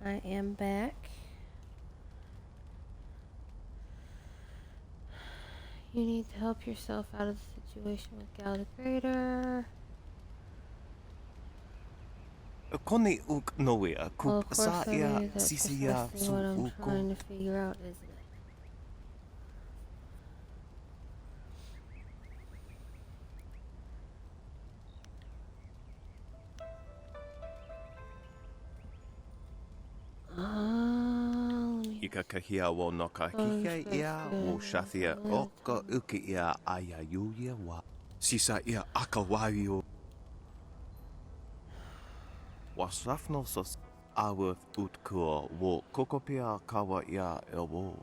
I am back. You need to help yourself out of the situation with Gal the Greater. Koni uk noea Well, of kup course, sa I ia mean, that's sisia precisely su what I'm uko. trying to figure out, isn't it? Ika kahia wo no ka kike ia wo shathia oka uki ia aya yuia wa. Sisa ia akawaiu. Wasrafno sos awa utkua wo kokopia kawa ia ewo.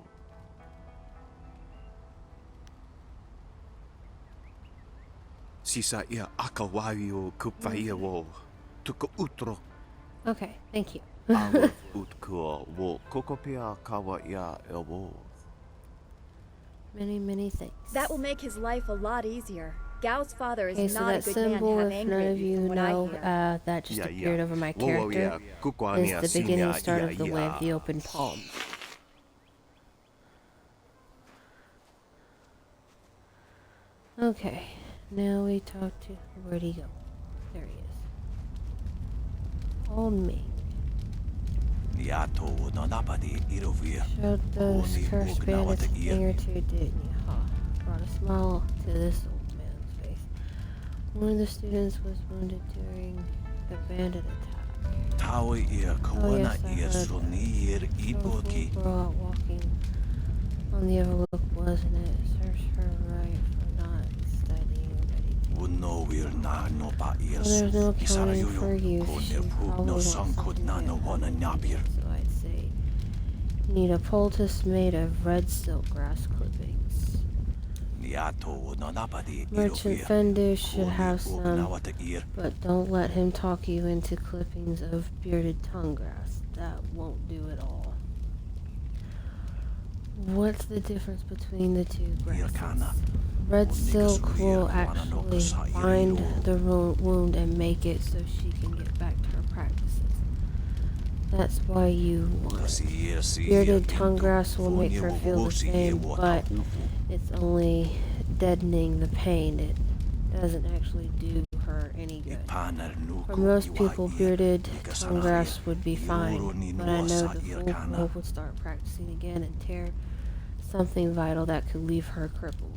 Sisa ia akawaiu kupvaia wo tuko utro. Okay, thank you. Awa utkua wo kokopia kawa ia ewo. Many, many thanks. That will make his life a lot easier. Gao's father is Okay, so not that a good man to symbol, have if angry none at of you, you from what I know, hear. that just Yeah, appeared yeah. over my Whoa, whoa, character, yeah. Kukwani is the beginning asinya, start yeah, of the way of the yeah. open palm. Okay, now we talk to, where'd he go? There he is. Old Ming. Niato no napadi irovia. Showed those Oni cursed ugnawa bandits a te thing or two, didn't you? Ha. Brought a smile to this old man's face. One of the students was wounded during the bandit attack. Tawi ia Oh kawana yes, I ia heard sonir that. iboki. So out walking on the overlook, wasn't it? Serves her right for not studying meditation. Uno wir na no pa ia Well, there's no isara accounting for yuyo. use. Kone She pug probably no wants son kod something na no that wana nyapir. So I'd say you need a poultice made of red silk grass clippings. Niato no napadi Merchant irovia. Fendu should have some, Ugnawa te ir. but don't let him talk you into clippings of bearded tongue grass. That won't do at all. What's the difference between the two grasses? Red silk will actually bind the wound and make it so she can get back to her practices. That's why you want it. Bearded tongue grass will make her feel the same, but it's only deadening the pain. It doesn't actually do her any good. For most people, bearded tongue grass would be fine, but I know the fool girl would start practicing again and tear something vital that could leave her crippled.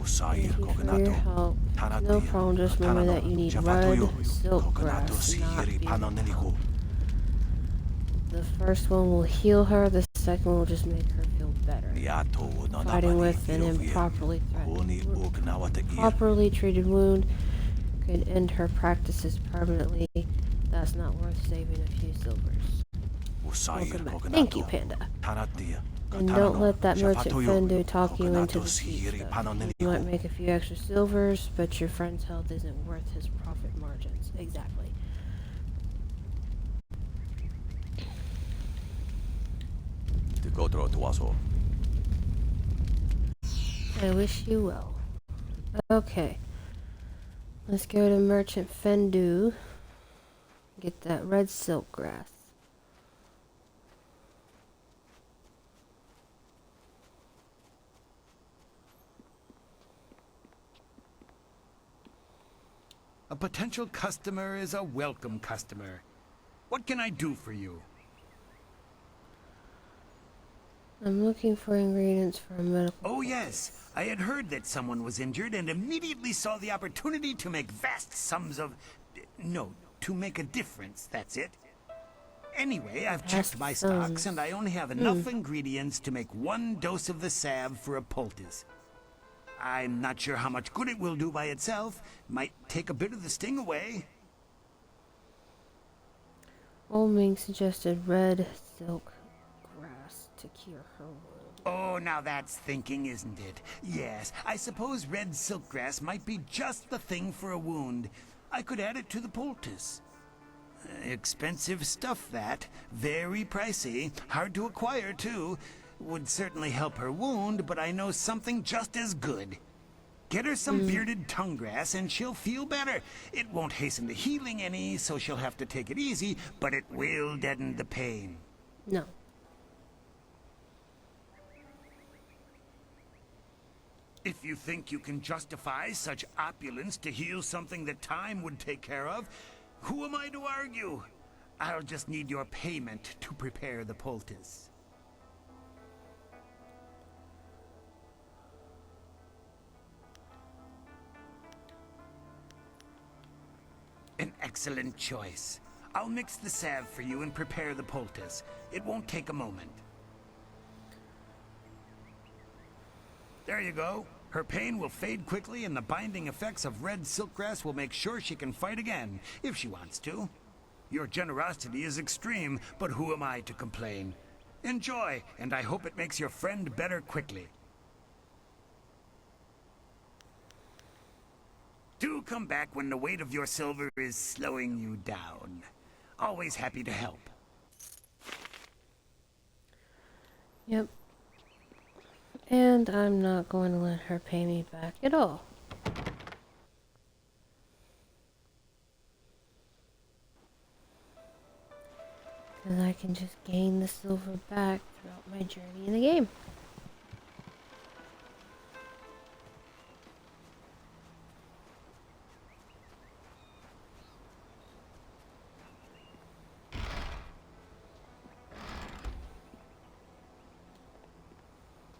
Thank you for your help. No problem, just remember that you need red silk grass, not bearded tongue. The first one will heal her, the second will just make her feel better. Fighting with an improperly properly treated wound could end her practices permanently. That's not worth saving a few silvers. Welcome back. Thank you, Panda. And don't let that merchant Fendu talk you into the cheap stuff. You might make a few extra silvers, but your friend's health isn't worth his profit margins. Exactly. I wish you well. Okay. Let's go to Merchant Fendu. Get that red silk grass. A potential customer is a welcome customer. What can I do for you? I'm looking for ingredients for a medical... Oh yes, I had heard that someone was injured and immediately saw the opportunity to make vast sums of... No, to make a difference, that's it. Anyway, I've checked my stocks and I only have enough ingredients to make 1 dose of the salve for a poultice. I'm not sure how much good it will do by itself. Might take a bit of the sting away. Old Ming suggested red silk grass to cure her wound. Oh, now that's thinking, isn't it? Yes, I suppose red silkgrass might be just the thing for a wound. I could add it to the poultice. Expensive stuff, that. Very pricey. Hard to acquire, too. Would certainly help her wound, but I know something just as good. Get her some bearded tongue grass and she'll feel better. It won't hasten the healing any, so she'll have to take it easy, but it will deaden the pain. No. If you think you can justify such opulence to heal something that time would take care of, who am I to argue? I'll just need your payment to prepare the poultice. An excellent choice. I'll mix the salve for you and prepare the poultice. It won't take a moment. There you go. Her pain will fade quickly and the binding effects of red silkgrass will make sure she can fight again, if she wants to. Your generosity is extreme, but who am I to complain? Enjoy, and I hope it makes your friend better quickly. Do come back when the weight of your silver is slowing you down. Always happy to help. Yep. And I'm not going to let her pay me back at all. Because I can just gain the silver back throughout my journey in the game.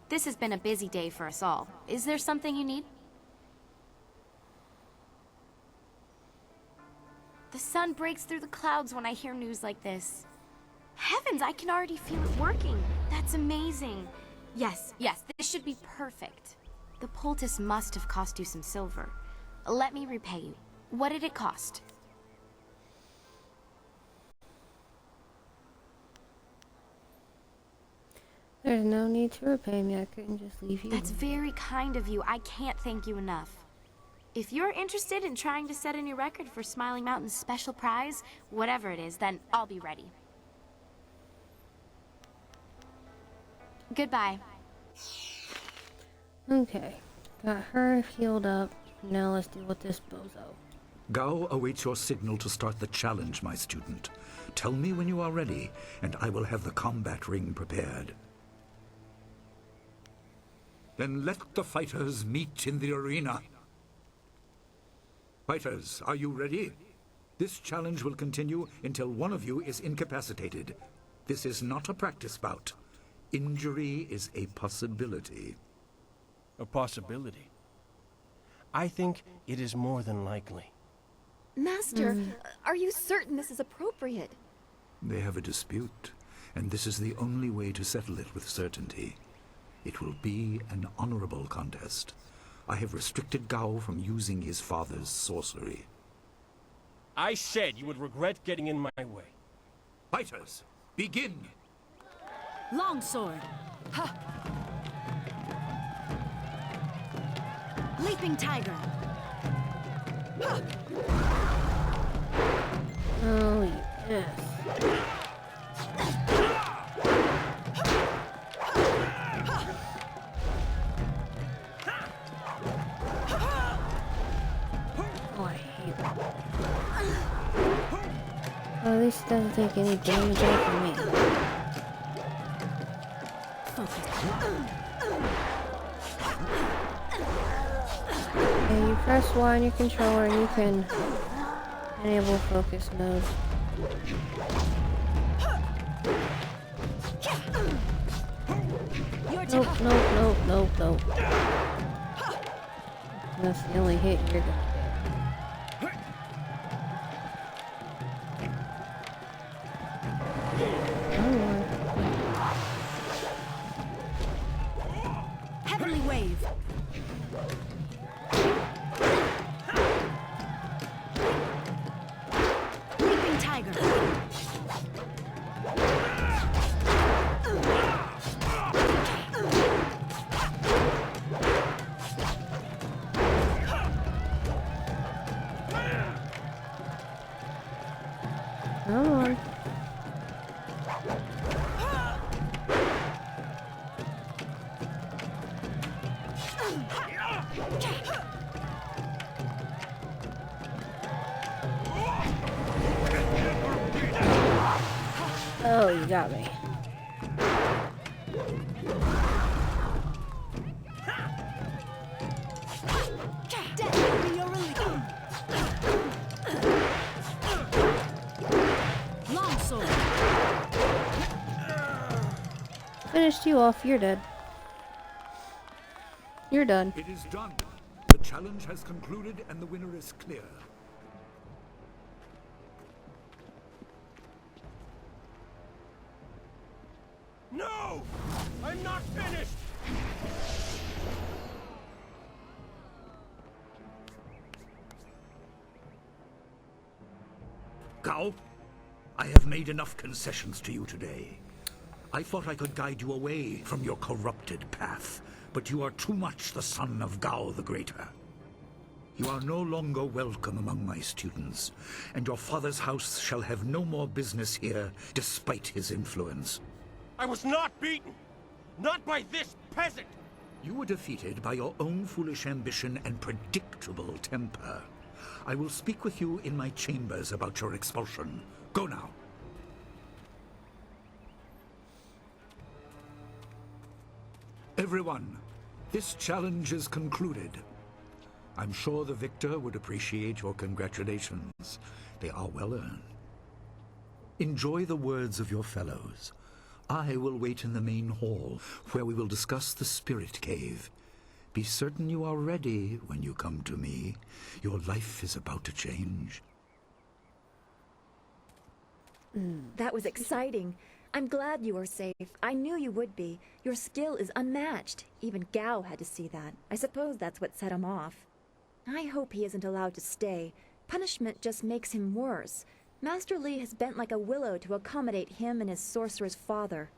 This has been a busy day for us all. Is there something you need? The sun breaks through the clouds when I hear news like this. Heavens, I can already feel it working. That's amazing. Yes, this should be perfect. The poultice must have cost you some silver. Let me repay you. What did it cost? There's no need to repay me. I couldn't just leave you. That's very kind of you. I can't thank you enough. If you're interested in trying to set a new record for Smiling Mountain's special prize, whatever it is, then I'll be ready. Goodbye. Okay. Got her healed up. Now let's deal with this bozo. Gao awaits your signal to start the challenge, my student. Tell me when you are ready, and I will have the combat ring prepared. Then let the fighters meet in the arena. Fighters, are you ready? This challenge will continue until one of you is incapacitated. This is not a practice bout. Injury is a possibility. A possibility? I think it is more than likely. Master, are you certain this is appropriate? They have a dispute, and this is the only way to settle it with certainty. It will be an honorable contest. I have restricted Gao from using his father's sorcery. I said you would regret getting in my way. Fighters, begin! Longsword. Ha. Leaping tiger. Ha. Oh, yes. Oh, I hate that. Well, at least it doesn't take any damage away from me. Okay, you press Y on your controller and you can enable focus mode. Nope. That's the only hit you're gonna Heavenly wave. Leaping tiger. Oh, you got me. Longsword. Finished you off, you're dead. You're done. It is done. The challenge has concluded and the winner is clear. No! I'm not finished! Gao, I have made enough concessions to you today. I thought I could guide you away from your corrupted path, but you are too much the son of Gao the Greater. You are no longer welcome among my students, and your father's house shall have no more business here, despite his influence. I was not beaten! Not by this peasant! You were defeated by your own foolish ambition and predictable temper. I will speak with you in my chambers about your expulsion. Go now. Everyone, this challenge is concluded. I'm sure the victor would appreciate your congratulations. They are well earned. Enjoy the words of your fellows. I will wait in the main hall, where we will discuss the Spirit Cave. Be certain you are ready when you come to me. Your life is about to change. That was exciting. I'm glad you were safe. I knew you would be. Your skill is unmatched. Even Gao had to see that. I suppose that's what set him off. I hope he isn't allowed to stay. Punishment just makes him worse. Master Li has bent like a willow to accommodate him and his sorcerer's father.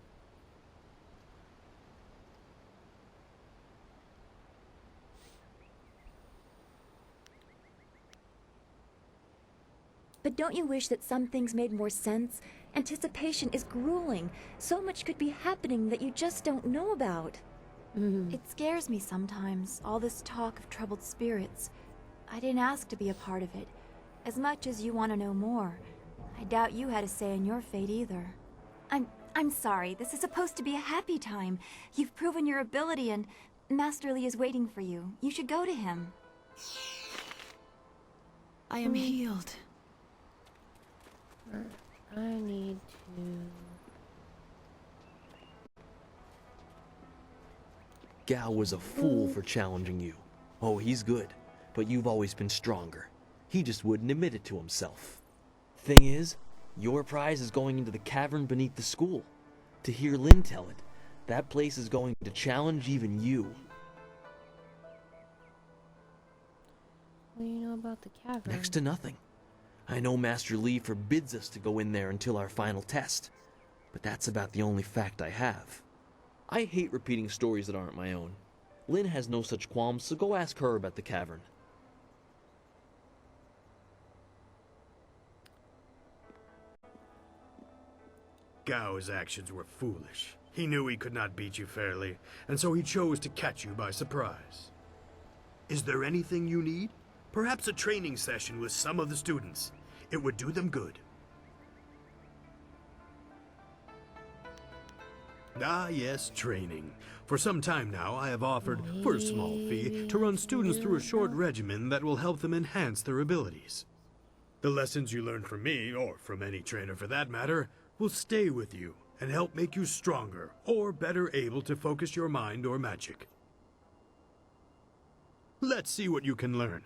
But don't you wish that some things made more sense? Anticipation is grueling. So much could be happening that you just don't know about. It scares me sometimes, all this talk of troubled spirits. I didn't ask to be a part of it. As much as you want to know more, I doubt you had a say in your fate either. I'm sorry. This is supposed to be a happy time. You've proven your ability and Master Li is waiting for you. You should go to him. I am healed. I need to... Gao was a fool for challenging you. Oh, he's good, but you've always been stronger. He just wouldn't admit it to himself. Thing is, your prize is going into the cavern beneath the school. To hear Lin tell it, that place is going to challenge even you. What do you know about the cavern? Next to nothing. I know Master Li forbids us to go in there until our final test, but that's about the only fact I have. I hate repeating stories that aren't my own. Lin has no such qualms, so go ask her about the cavern. Gao's actions were foolish. He knew he could not beat you fairly, and so he chose to catch you by surprise. Is there anything you need? Perhaps a training session with some of the students. It would do them good. Ah, yes, training. For some time now, I have offered, for a small fee, to run students through a short regimen that will help them enhance their abilities. The lessons you learn from me, or from any trainer for that matter, will stay with you and help make you stronger or better able to focus your mind or magic. Let's see what you can learn.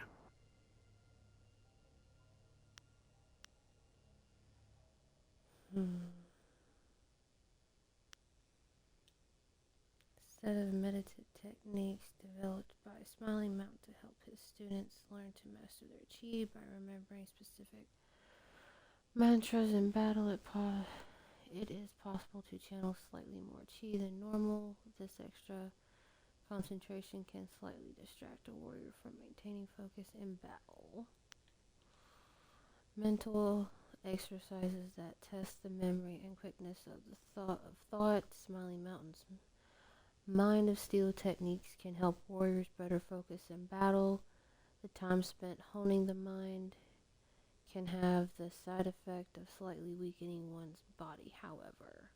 Set of meditative techniques developed by Smiling Mountain to help his students learn to master their chi by remembering specific mantras in battle. It is possible to channel slightly more chi than normal. This extra concentration can slightly distract a warrior from maintaining focus in battle. Mental exercises that test the memory and quickness of the thought. Smiling Mountain's Mind of Steel techniques can help warriors better focus in battle. The time spent honing the mind can have the side effect of slightly weakening one's body, however.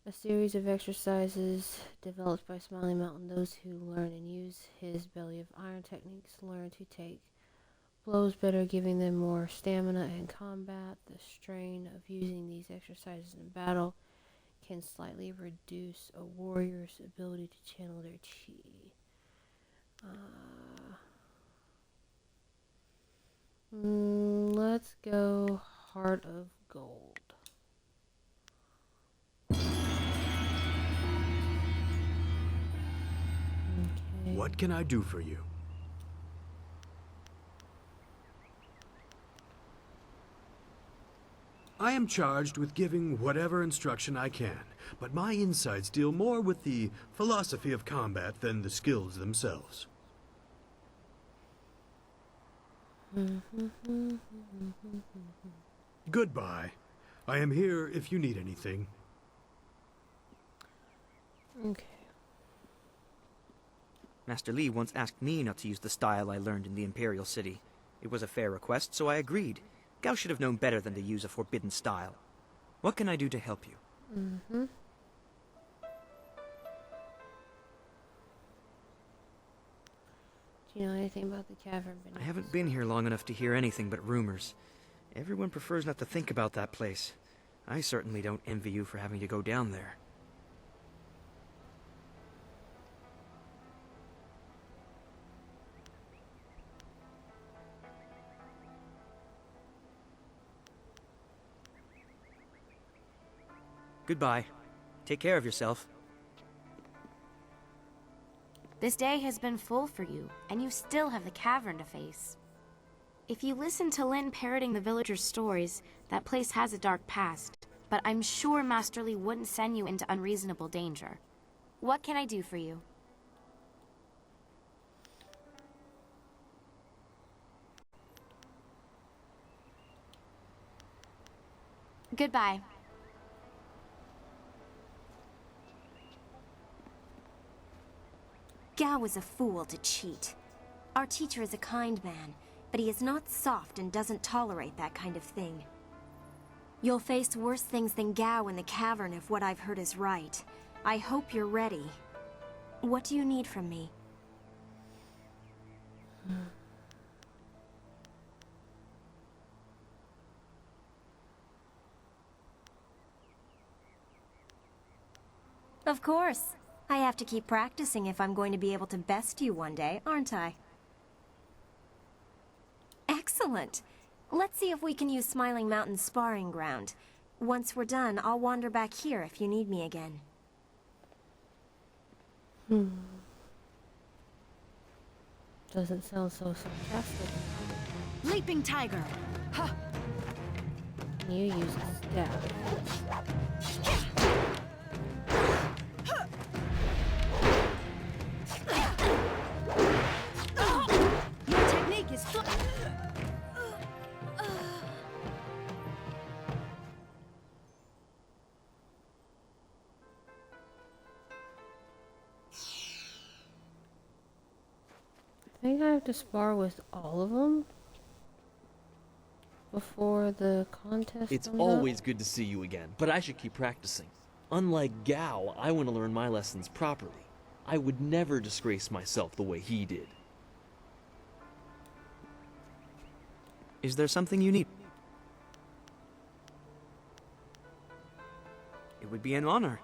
A series of exercises developed by Smiling Mountain. Those who learn and use his Belly of Iron techniques learn to take blows better, giving them more stamina in combat. The strain of using these exercises in battle can slightly reduce a warrior's ability to channel their chi. Let's go Heart of Gold. Okay. What can I do for you? I am charged with giving whatever instruction I can, but my insights deal more with the philosophy of combat than the skills themselves. Goodbye. I am here if you need anything. Okay. Master Li once asked me not to use the style I learned in the Imperial City. It was a fair request, so I agreed. Gao should have known better than to use a forbidden style. What can I do to help you? Do you know anything about the cavern beneath? I haven't been here long enough to hear anything but rumors. Everyone prefers not to think about that place. I certainly don't envy you for having to go down there. Goodbye. Take care of yourself. This day has been full for you, and you still have the cavern to face. If you listen to Lin parroting the villagers' stories, that place has a dark past, but I'm sure Master Li wouldn't send you into unreasonable danger. What can I do for you? Goodbye. Gao is a fool to cheat. Our teacher is a kind man, but he is not soft and doesn't tolerate that kind of thing. You'll face worse things than Gao in the cavern if what I've heard is right. I hope you're ready. What do you need from me? Of course. I have to keep practicing if I'm going to be able to best you one day, aren't I? Excellent. Let's see if we can use Smiling Mountain's sparring ground. Once we're done, I'll wander back here if you need me again. Doesn't sound so sarcastic. Leaping Tiger. Ha! You use a staff. Your technique is I think I have to spar with all of them before the contest It's comes always up. good to see you again, but I should keep practicing. Unlike Gao, I want to learn my lessons properly. I would never disgrace myself the way he did. Is there something you need? It would be an honor.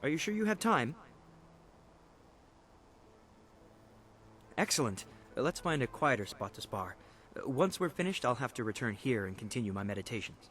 Are you sure you have time? Excellent. Let's find a quieter spot to spar. Once we're finished, I'll have to return here and continue my meditations.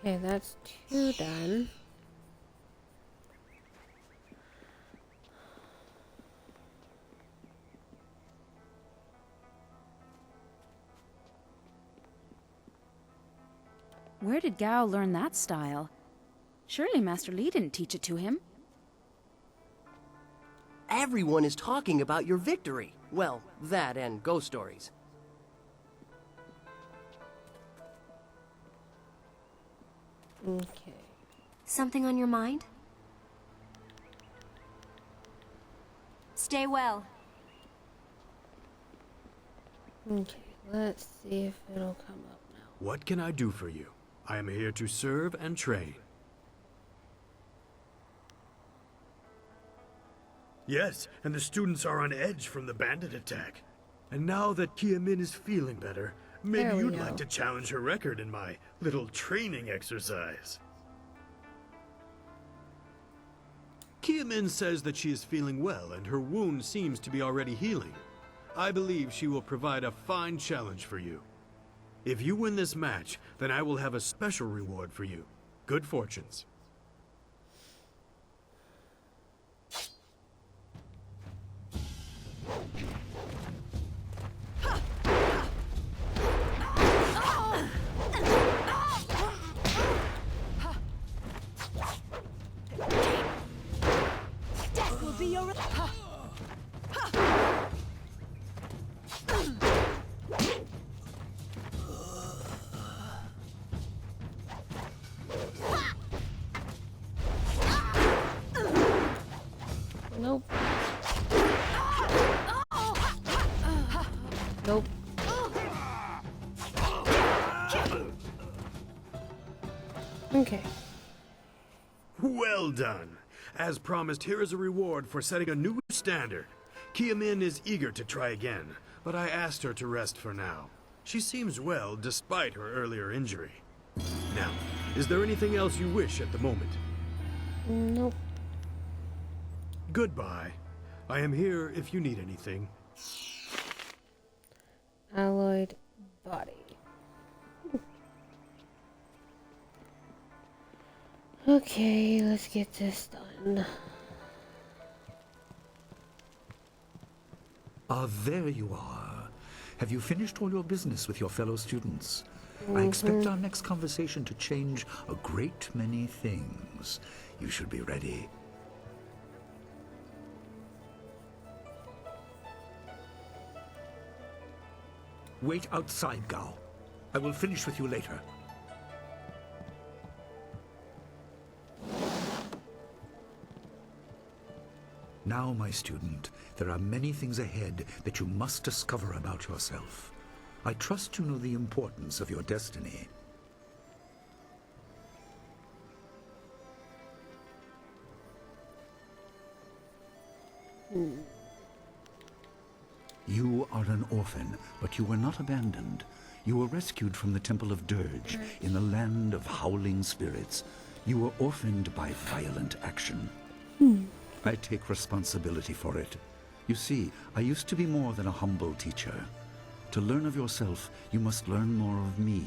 Okay, that's 2 done. Where did Gao learn that style? Surely Master Li didn't teach it to him. Everyone is talking about your victory. Well, that and ghost stories. Okay. Something on your mind? Stay well. Okay, let's see if it'll come up now. What can I do for you? I am here to serve and train. Yes, and the students are on edge from the bandit attack. And now that Kia-Min is feeling better, maybe you'd like to challenge her record in my little training exercise. Kia-Min says that she is feeling well and her wound seems to be already healing. I believe she will provide a fine challenge for you. If you win this match, then I will have a special reward for you. Good fortunes. Death will be your... Nope. Nope. Okay. Well done. As promised, here is a reward for setting a new standard. Kia-Min is eager to try again, but I asked her to rest for now. She seems well despite her earlier injury. Now, is there anything else you wish at the moment? Nope. Goodbye. I am here if you need anything. Alloyed body. Okay, let's get this done. Ah, there you are. Have you finished all your business with your fellow students? I expect our next conversation to change a great many things. You should be ready. Wait outside, Gao. I will finish with you later. Now, my student, there are many things ahead that you must discover about yourself. I trust you know the importance of your destiny. You are an orphan, but you were not abandoned. You were rescued from the Temple of Dirge in the land of howling spirits. You were orphaned by violent action. I take responsibility for it. You see, I used to be more than a humble teacher. To learn of yourself, you must learn more of me.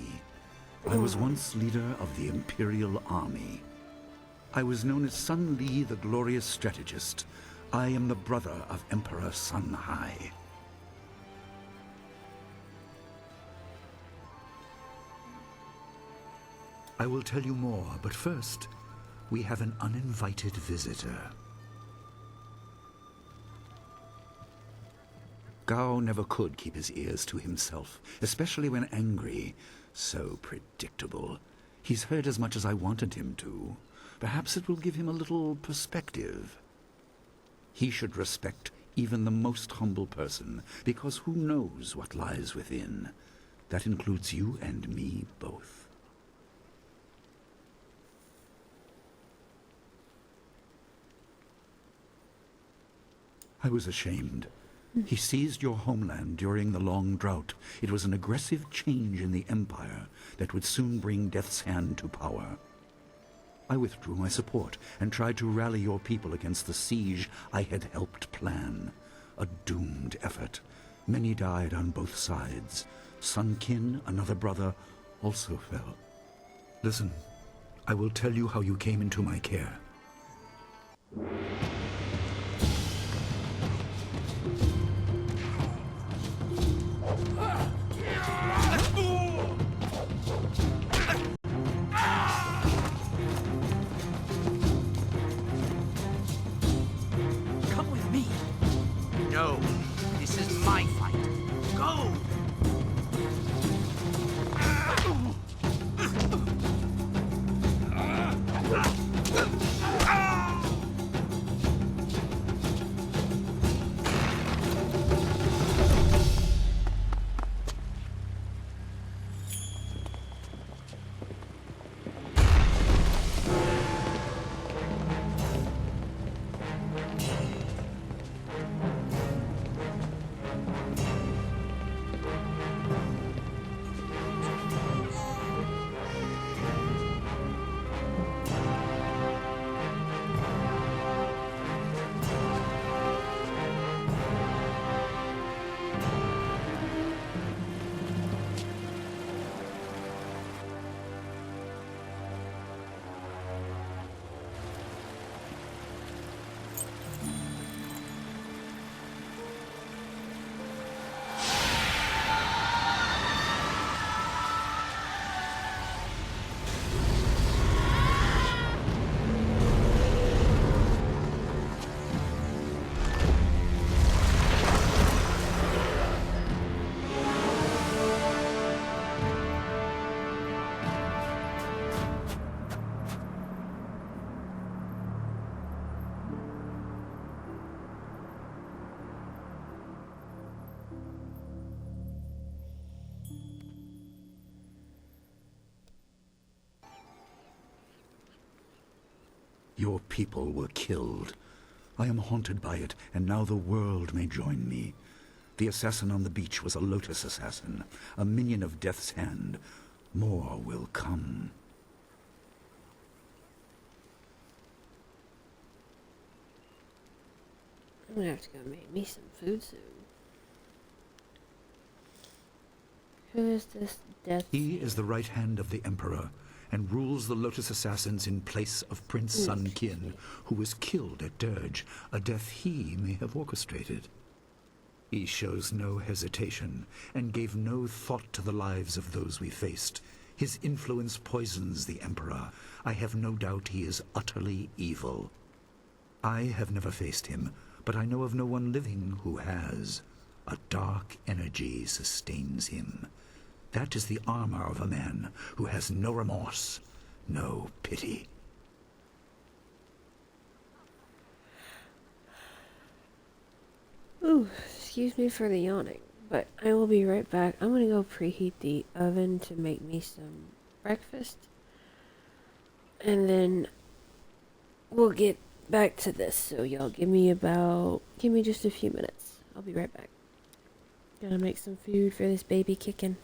I was once leader of the Imperial Army. I was known as Sun Li, the glorious strategist. I am the brother of Emperor Sun Hai. I will tell you more, but first, we have an uninvited visitor. Gao never could keep his ears to himself, especially when angry. So predictable. He's heard as much as I wanted him to. Perhaps it will give him a little perspective. He should respect even the most humble person, because who knows what lies within? That includes you and me both. I was ashamed. He seized your homeland during the long drought. It was an aggressive change in the Empire that would soon bring Death's Hand to power. I withdrew my support and tried to rally your people against the siege I had helped plan. A doomed effort. Many died on both sides. Sun Qin, another brother, also fell. Listen, I will tell you how you came into my care. Come with me. No, this is my fight. Go! Your people were killed. I am haunted by it, and now the world may join me. The assassin on the beach was a Lotus assassin, a minion of Death's Hand. More will come. I'm gonna have to go make me some food soon. Who is this Death? He is the right hand of the Emperor, and rules the Lotus Assassins in place of Prince Sun Qian, who was killed at Dirge, a death he may have orchestrated. He shows no hesitation, and gave no thought to the lives of those we faced. His influence poisons the Emperor. I have no doubt he is utterly evil. I have never faced him, but I know of no one living who has. A dark energy sustains him. That is the armor of a man who has no remorse, no pity. Ooh, excuse me for the yawning, but I will be right back. I'm gonna go preheat the oven to make me some breakfast, and then we'll get back to this. So y'all give me just a few minutes. I'll be right back. Gotta make some food for this baby kicking.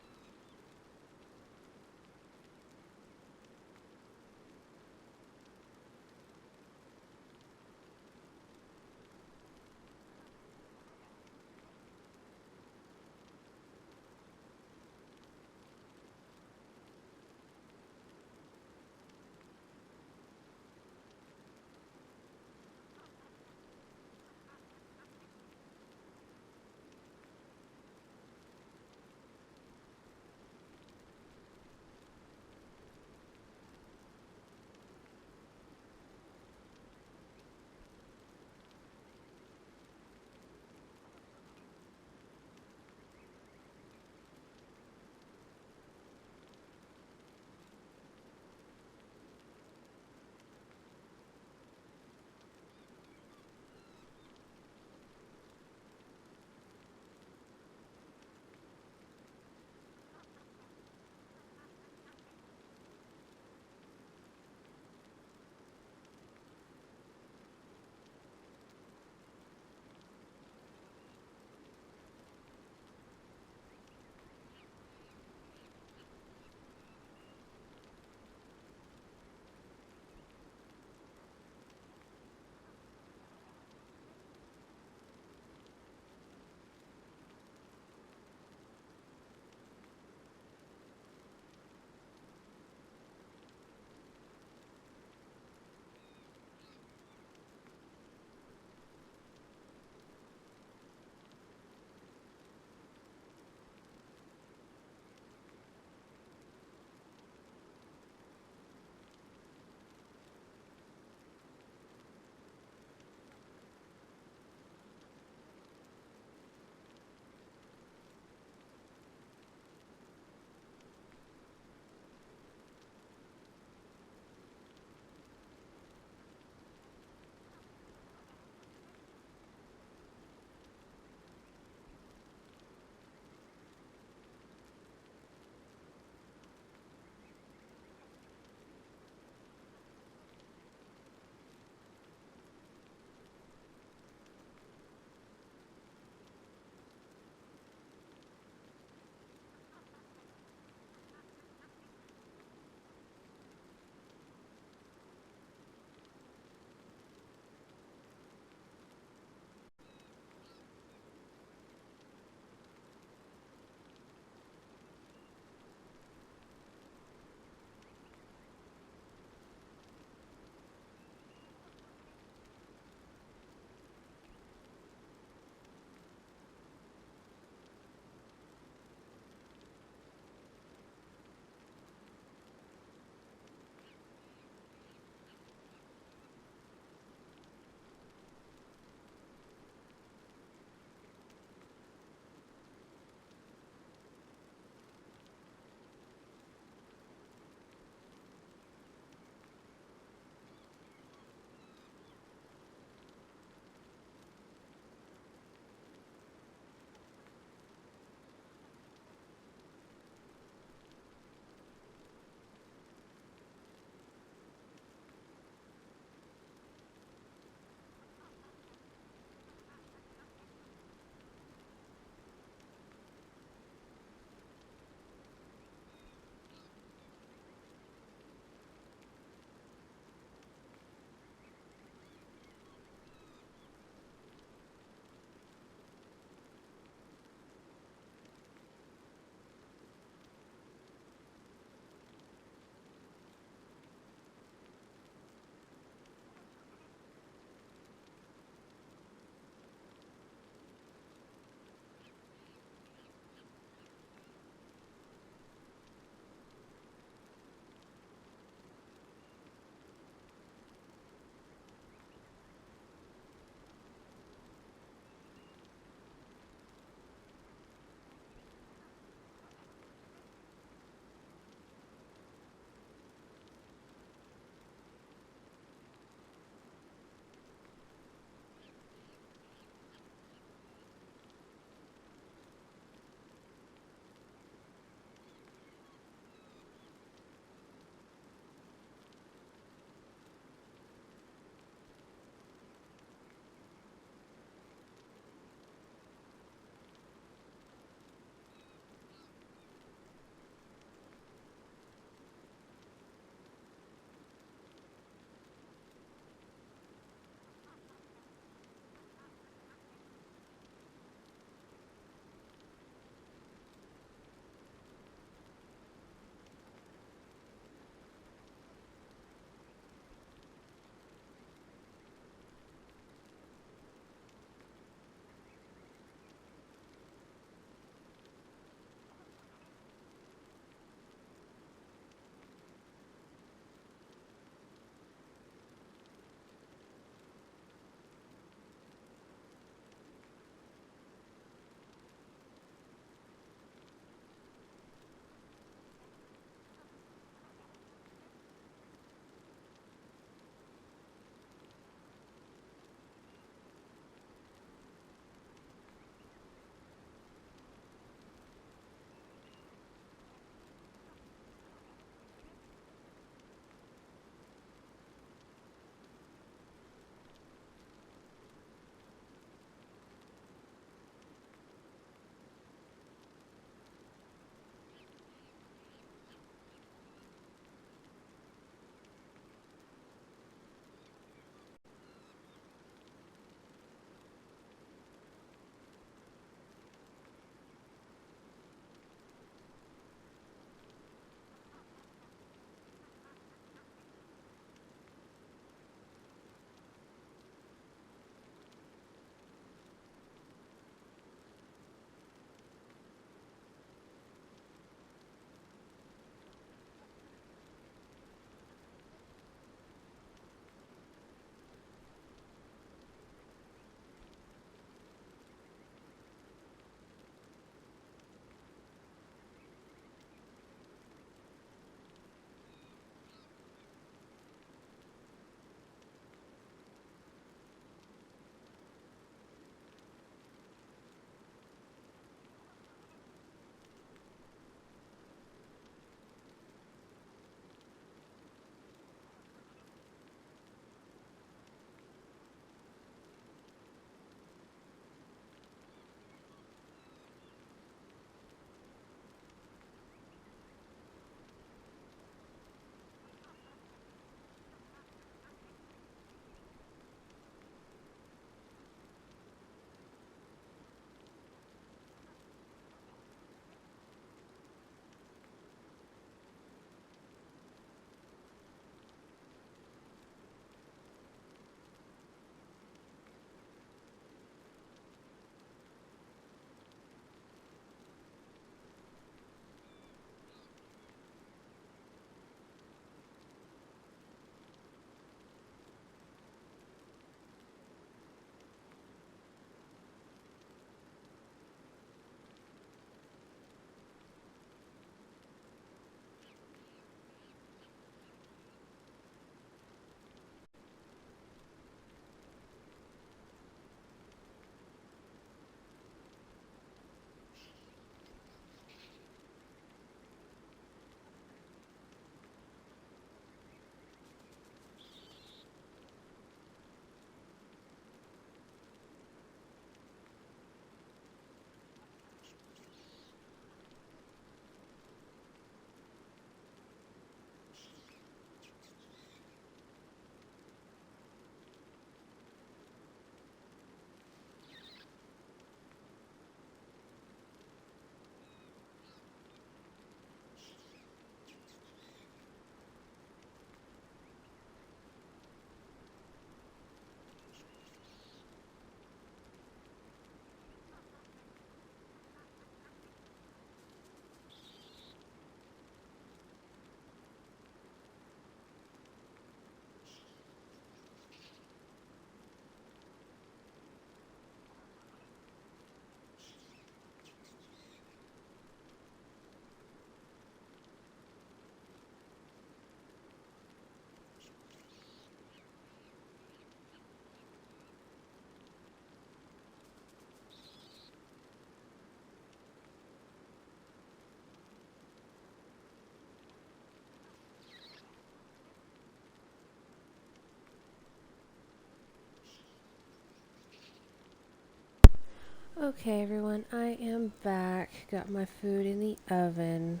Okay, everyone, I am back. Got my food in the oven.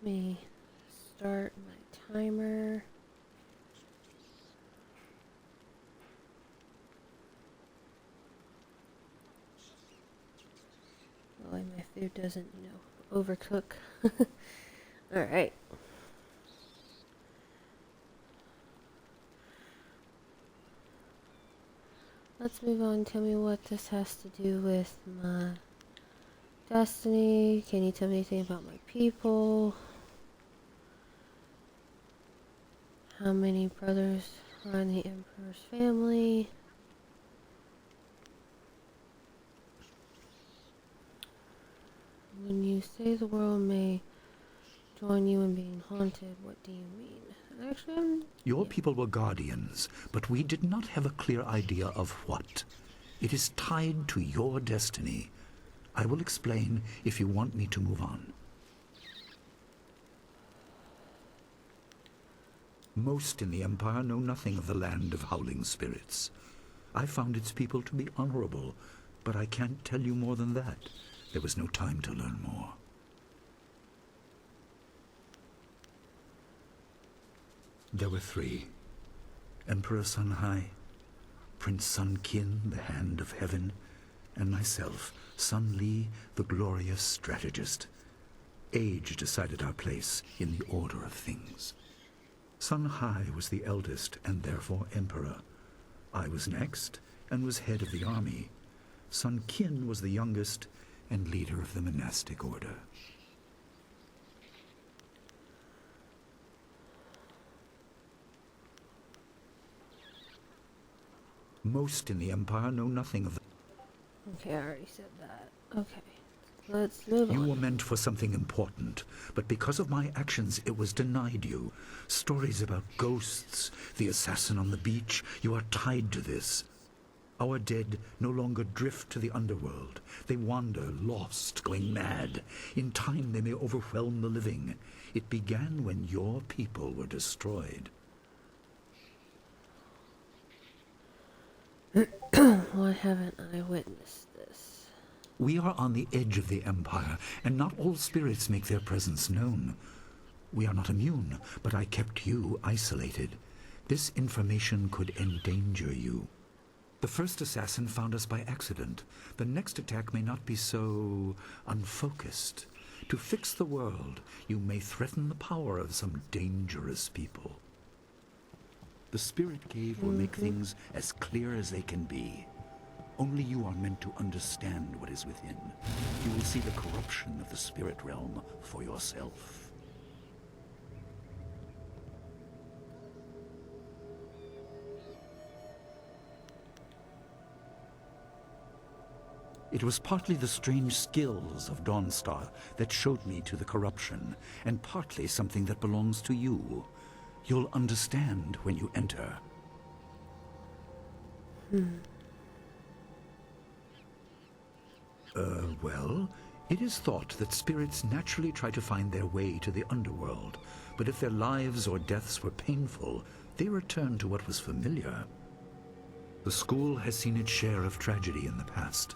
Let me start my timer. That way my food doesn't, overcook. Alright. Let's move on. Tell me what this has to do with my destiny. Can you tell me anything about my people? How many brothers are in the Emperor's family? When you say the world may join you in being haunted, what do you mean? Actually, Your people were guardians, but we did not have a clear idea of what. It is tied to your destiny. I will explain if you want me to move on. Most in the Empire know nothing of the land of howling spirits. I found its people to be honorable, but I can't tell you more than that. There was no time to learn more. There were three. Emperor Sun Hai, Prince Sun Qin, the Hand of Heaven, and myself, Sun Li, the glorious strategist. Age decided our place in the order of things. Sun Hai was the eldest and therefore emperor. I was next and was head of the army. Sun Qin was the youngest and leader of the monastic order. Most in the Empire know nothing of the... Okay, I already said that. Okay, let's move on. You were meant for something important, but because of my actions, it was denied you. Stories about ghosts, the assassin on the beach, you are tied to this. Our dead no longer drift to the underworld. They wander, lost, going mad. In time, they may overwhelm the living. It began when your people were destroyed. Why haven't I witnessed this? We are on the edge of the Empire, and not all spirits make their presence known. We are not immune, but I kept you isolated. This information could endanger you. The first assassin found us by accident. The next attack may not be so unfocused. To fix the world, you may threaten the power of some dangerous people. The Spirit Cave will make things as clear as they can be. Only you are meant to understand what is within. You will see the corruption of the spirit realm for yourself. It was partly the strange skills of Dawnstar that showed me to the corruption, and partly something that belongs to you. You'll understand when you enter. Well, it is thought that spirits naturally try to find their way to the underworld, but if their lives or deaths were painful, they return to what was familiar. The school has seen its share of tragedy in the past.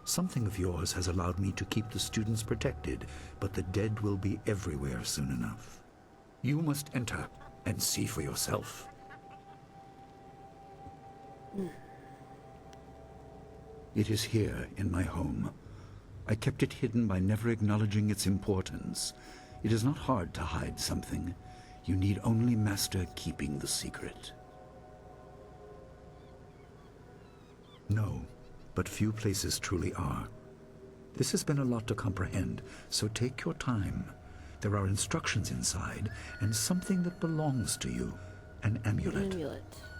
Something of yours has allowed me to keep the students protected, but the dead will be everywhere soon enough. You must enter and see for yourself. It is here in my home. I kept it hidden by never acknowledging its importance. It is not hard to hide something. You need only master keeping the secret. No, but few places truly are. This has been a lot to comprehend, so take your time. There are instructions inside, and something that belongs to you, an amulet.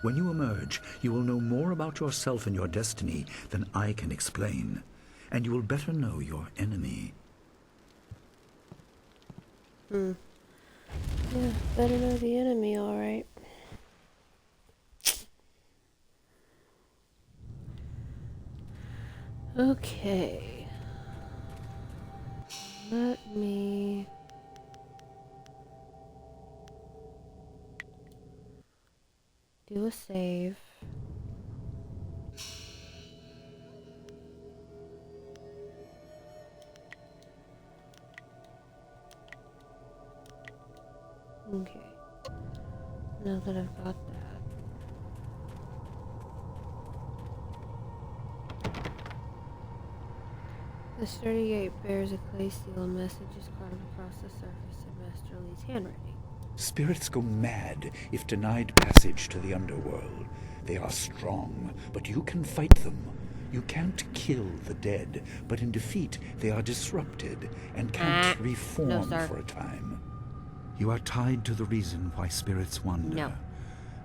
When you emerge, you will know more about yourself and your destiny than I can explain, and you will better know your enemy. Yeah, better know the enemy, alright. Okay. Let me... do a save. Okay. Now that I've got that. The sturdy gate bears a clay seal. A message is carved across the surface in Master Lee's handwriting. Spirits go mad if denied passage to the underworld. They are strong, but you can fight them. You can't kill the dead, but in defeat they are disrupted and can't reform for a time. You are tied to the reason why spirits wander. No.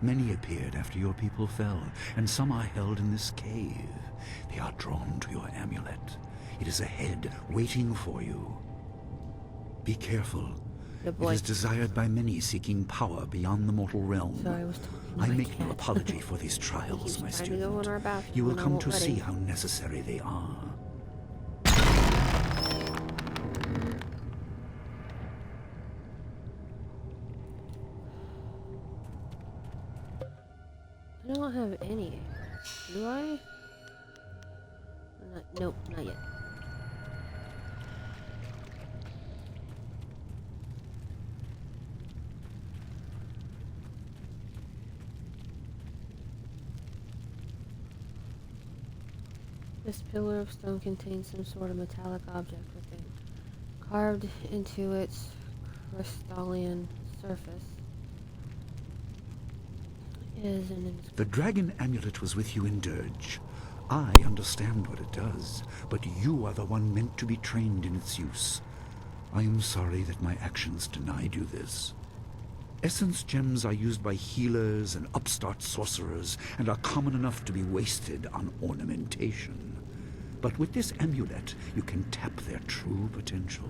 Many appeared after your people fell, and some are held in this cave. They are drawn to your amulet. It is ahead, waiting for you. Be careful. Good It boy. is desired by many seeking power beyond the mortal realm. Sorry, I was talking to I my make no cat. apology for these trials, my trying to go student. in our bathroom You will and I come won't to let see him. how necessary they are. I don't have any. Do I? Nope, not yet. This pillar of stone contains some sort of metallic object within, carved into its crystalline surface. Is an inscription. The dragon amulet was with you in Dirge. I understand what it does, but you are the one meant to be trained in its use. I am sorry that my actions denied you this. Essence gems are used by healers and upstart sorcerers and are common enough to be wasted on ornamentation. But with this amulet, you can tap their true potential.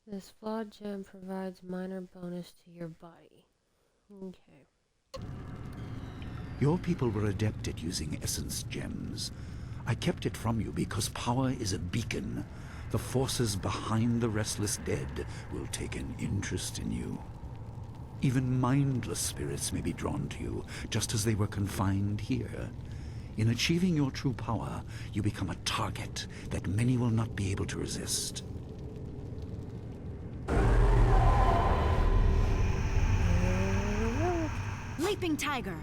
This flawed gem provides minor bonus to your body. Okay. Your people were adept at using essence gems. I kept it from you because power is a beacon. The forces behind the restless dead will take an interest in you. Even mindless spirits may be drawn to you, just as they were confined here. In achieving your true power, you become a target that many will not be able to resist. Leaping Tiger!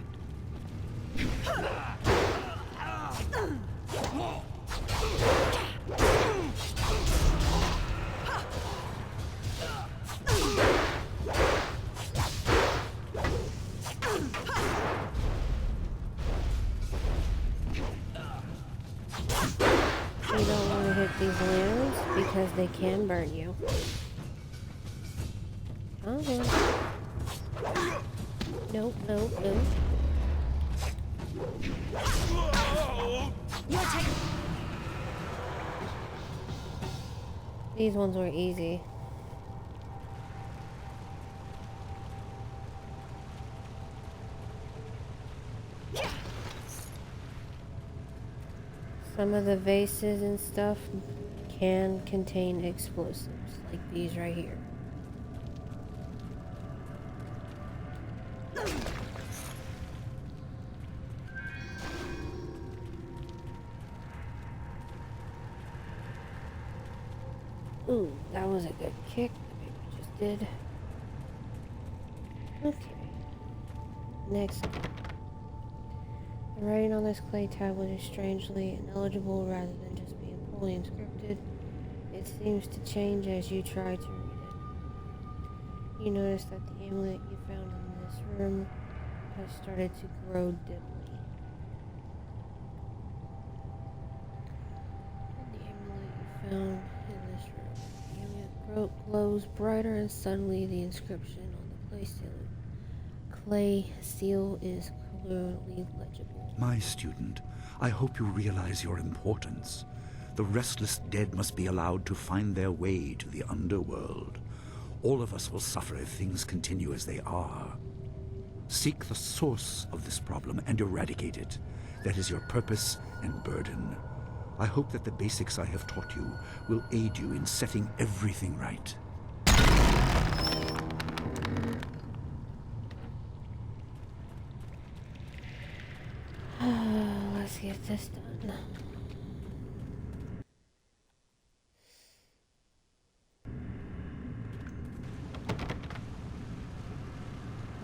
You don't want to hit these lamps because they can burn you. Okay. Nope, nope, nope. These ones were easy. Some of the vases and stuff can contain explosives, like these right here. Ooh, that was a good kick the baby just did. Okay. Next. The writing on this clay tablet is strangely ineligible rather than just being poorly inscripted. It seems to change as you try to read it. You notice that the amulet you found in this room has started to grow dimly. The amulet you found in this room. The amulet glows brighter and suddenly the inscription on the clay seal is clearly legible. My student, I hope you realize your importance. The restless dead must be allowed to find their way to the underworld. All of us will suffer if things continue as they are. Seek the source of this problem and eradicate it. That is your purpose and burden. I hope that the basics I have taught you will aid you in setting everything right. Let's get this done.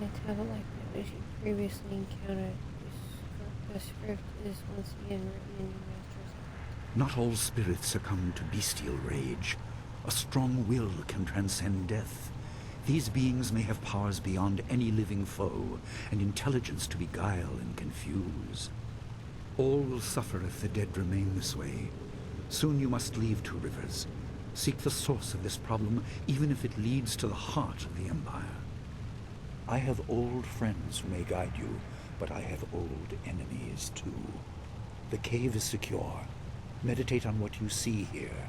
My tablet like that you previously encountered. The script is once again written in your master's hand. Not all spirits succumb to bestial rage. A strong will can transcend death. These beings may have powers beyond any living foe, and intelligence to beguile and confuse. All will suffer if the dead remain this way. Soon you must leave Two Rivers. Seek the source of this problem, even if it leads to the heart of the Empire. I have old friends who may guide you, but I have old enemies too. The cave is secure. Meditate on what you see here.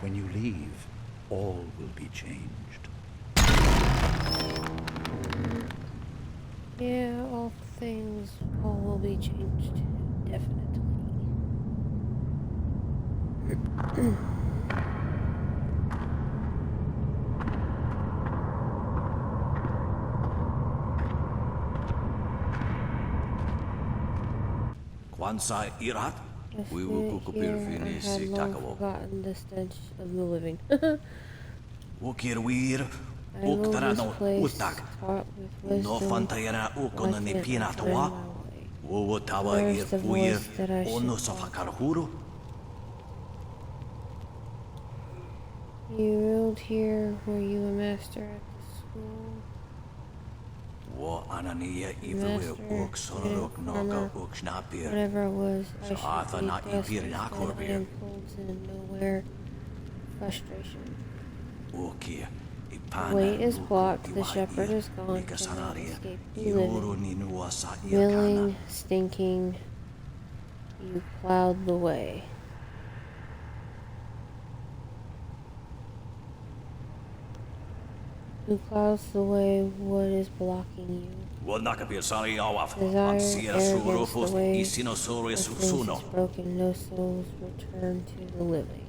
When you leave, all will be changed. Yeah, all will be changed. Definitely. Kwanzaa Irat? We will cook I had long forgotten the stench of the living. Ukirwir, I will this Uktarano, place Utak. taught with No wisdom. Fantayana Ukona Why can't I find Nipinatawa. my way? Uwatawa Where's the Irfuir, voice that I should Ono follow? Safakarhuru. You ruled here. Were you a master at the school? Wo Anania Master, Ifuir Uk Sonaruk Noga Uk Snapir. Whatever it was, I should Saatha be na blessed Ipir instead. I Nakorbir. am pulled to nowhere. Frustration. Ukir. The way is blocked. The shepherd is gone. Cannot escape the living. Milling, stinking. You plowed the way. Who plows the way? What is blocking you? Wadnakapir Sari Awaf. Desire, Ansira arrogance, the Surufus, way Isinosorius of things Suno. is broken. No souls return to the living.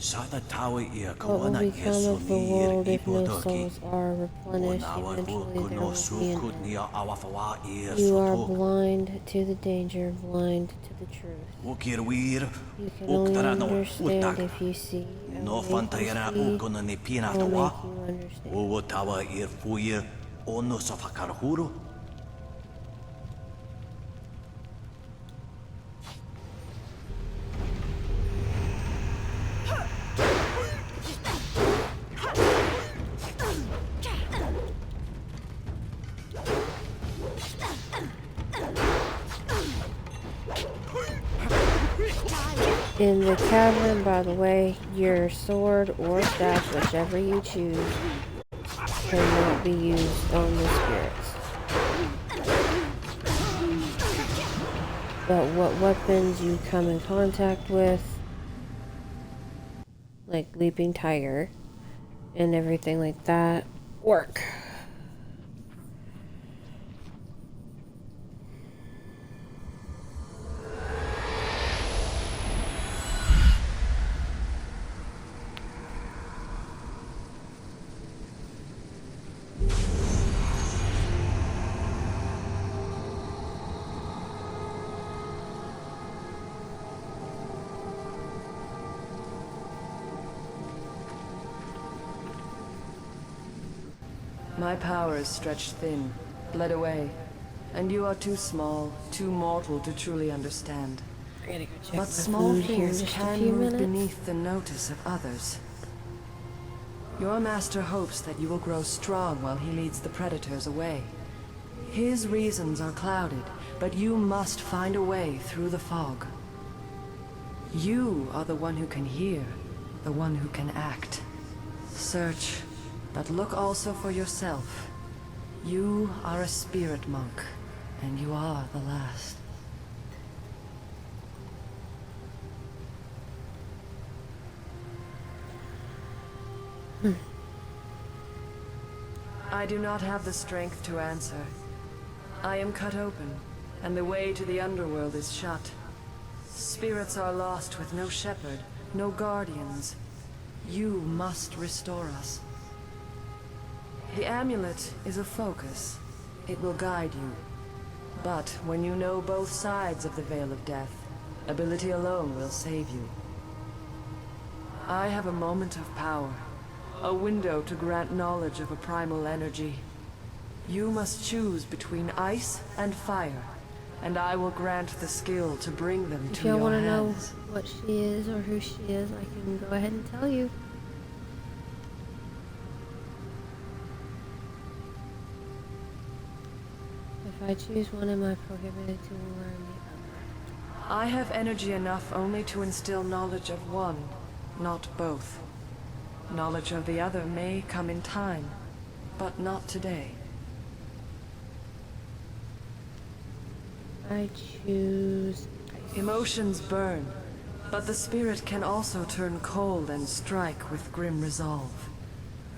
Sata Tawi Ia What will Kawana become of the Yesuni world if no Ipodoki. souls are replenished? Eventually there will be an end. Nia Awafawa Ear You are Sotok. blind to the danger, blind to the truth. Ukirwir, You can only Uktarano, understand Utak. if you see. I No will make you Fantayana see. Ukona I will Nipinatawa. make you understand. Uwatawa Irfuir, Ono Safakarhuru. In the cavern, by the way, your sword or staff, whichever you choose, cannot be used on the spirits. But what weapons you come in contact with, like Leaping Tiger and everything like that, work. My power is stretched thin, bled away, and you are too small, too mortal to truly understand. But small things can move beneath the notice of others. Your master hopes that you will grow strong while he leads the predators away. His reasons are clouded, but you must find a way through the fog. You are the one who can hear, the one who can act. Search, but look also for yourself. You are a spirit monk, and you are the last. I do not have the strength to answer. I am cut open, and the way to the underworld is shut. Spirits are lost with no shepherd, no guardians. You must restore us. The amulet is a focus. It will guide you. But when you know both sides of the Veil of Death, ability alone will save you. I have a moment of power, a window to grant knowledge of a primal energy. You must choose between ice and fire, and I will grant the skill to bring them If to y'all your want to know hands. what she is or who she is, I can go ahead and tell you. If I choose one, am I prohibited to learn the other? I have energy enough only to instill knowledge of one, not both. Knowledge of the other may come in time, but not today. I choose ice. Emotions burn, but the spirit can also turn cold and strike with grim resolve.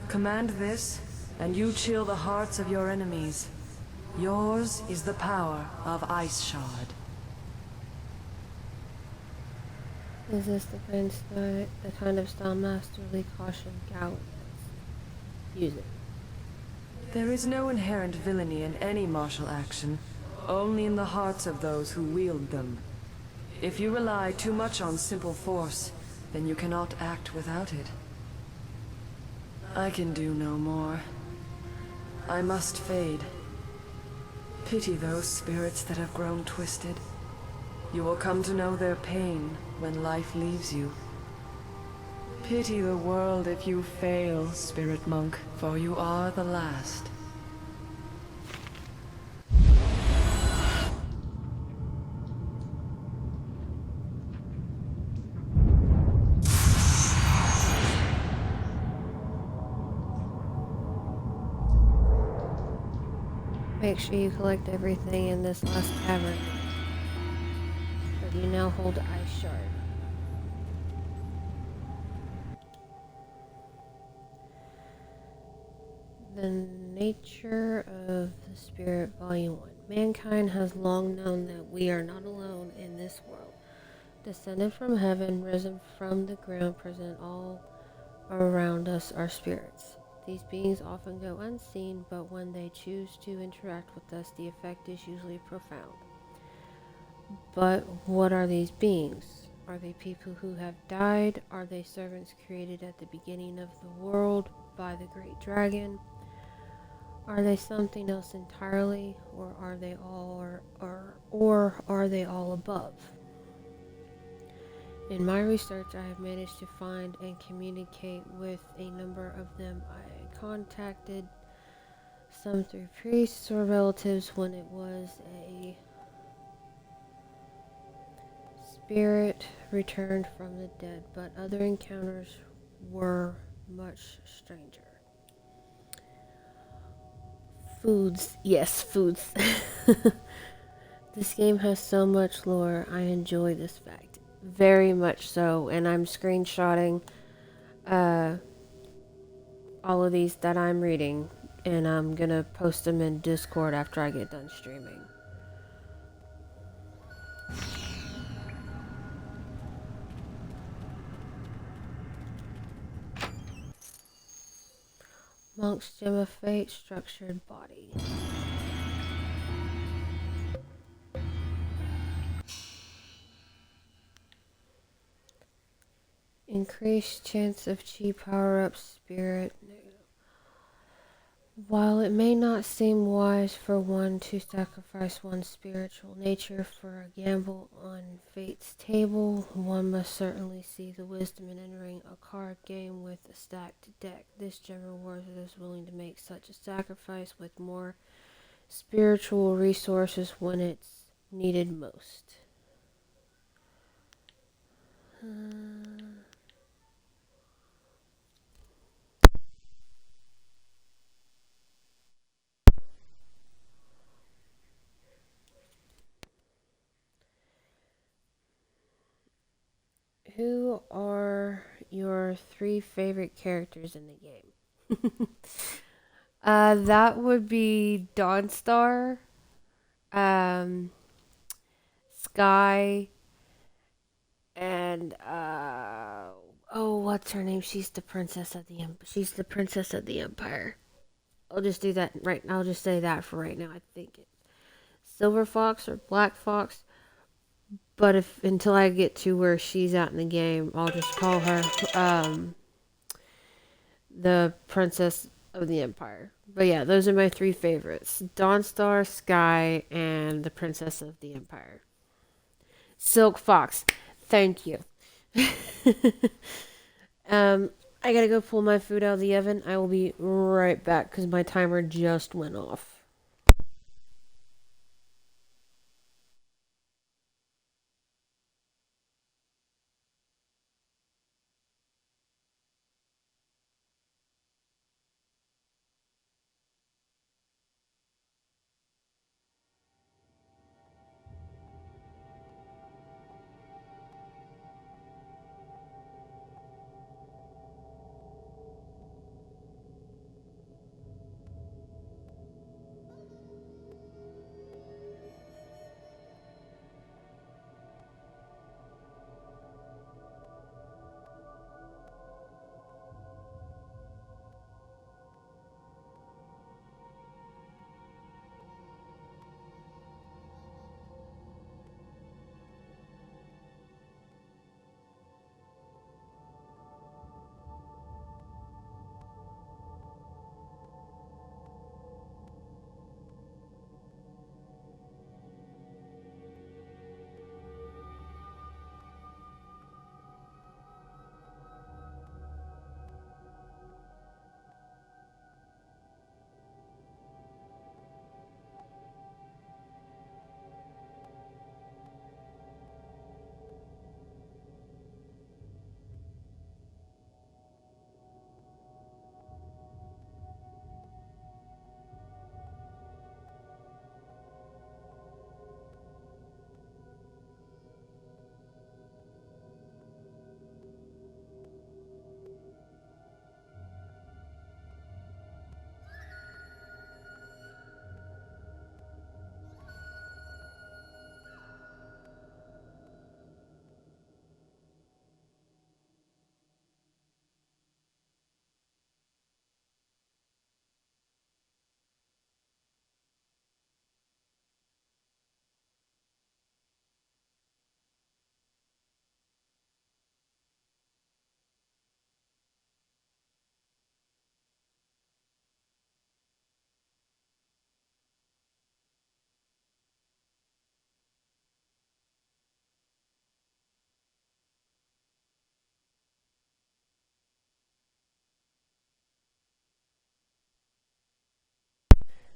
Command this, and you chill the hearts of your enemies. Yours is the power of Ice Shard. Is this the kind of style Master Lee cautioned Gao use it? There is no inherent villainy in any martial action, only in the hearts of those who wield them. If you rely too much on simple force, then you cannot act without it. I can do no more. I must fade. Pity those spirits that have grown twisted. You will come to know their pain when life leaves you. Pity the world if you fail, Spirit Monk, for you are the last. Make sure you collect everything in this last cavern. But you now hold Ice Shard. The nature of the Spirit, Volume 1. Mankind has long known that we are not alone in this world. Descended from heaven, risen from the ground, present all around us are spirits. These beings often go unseen, but when they choose to interact with us, the effect is usually profound. But what are these beings? Are they people who have died? Are they servants created at the beginning of the world by the great dragon? Are they something else entirely, or are they all above? In my research, I have managed to find and communicate with a number of them. I contacted some through priests or relatives when it was a spirit returned from the dead, but other encounters were much stranger. Foods. Yes, foods. This game has so much lore. I enjoy this fact. Very much so. And I'm screenshotting all of these that I'm reading. And I'm gonna post them in Discord after I get done streaming. Monk's Gem of Fate, Structured Body. Increased chance of chi power-up, spirit. While it may not seem wise for one to sacrifice one's spiritual nature for a gamble on fate's table, one must certainly see the wisdom in entering a card game with a stacked deck. This gem rewards those willing to make such a sacrifice with more spiritual resources when it's needed most. Who are your 3 favorite characters in the game? That would be Dawnstar, Sky, and oh, what's her name? She's the princess of the Empire. I'll just do that right. I'll just say that for right now. I think it's Silver Fox or Black Fox. But if until I get to where she's at in the game, I'll just call her the Princess of the Empire. But yeah, those are my 3 favorites: Dawnstar, Sky, and the Princess of the Empire. Silk Fox, thank you. I gotta go pull my food out of the oven. I will be right back because my timer just went off.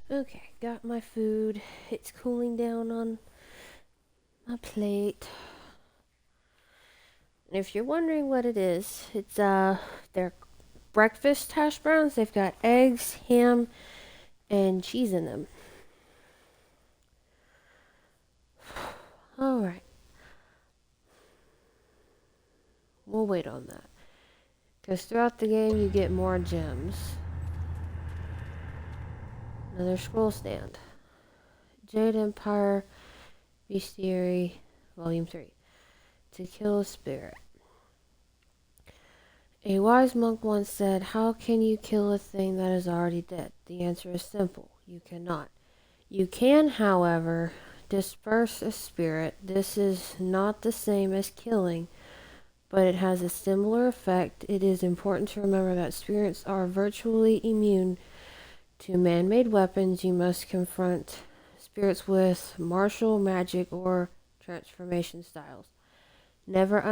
Okay, got my food. It's cooling down on my plate. And if you're wondering what it is, it's their breakfast hash browns. They've got eggs, ham, and cheese in them. Alright. We'll wait on that. Because throughout the game you get more gems. Another scroll stand. Jade Empire, Bestiary, Volume 3. To kill a spirit. A wise monk once said, "How can you kill a thing that is already dead?" The answer is simple. You cannot. You can, however, disperse a spirit. This is not the same as killing, but it has a similar effect. It is important to remember that spirits are virtually immune to man-made weapons. You must confront spirits with martial magic or transformation styles. Never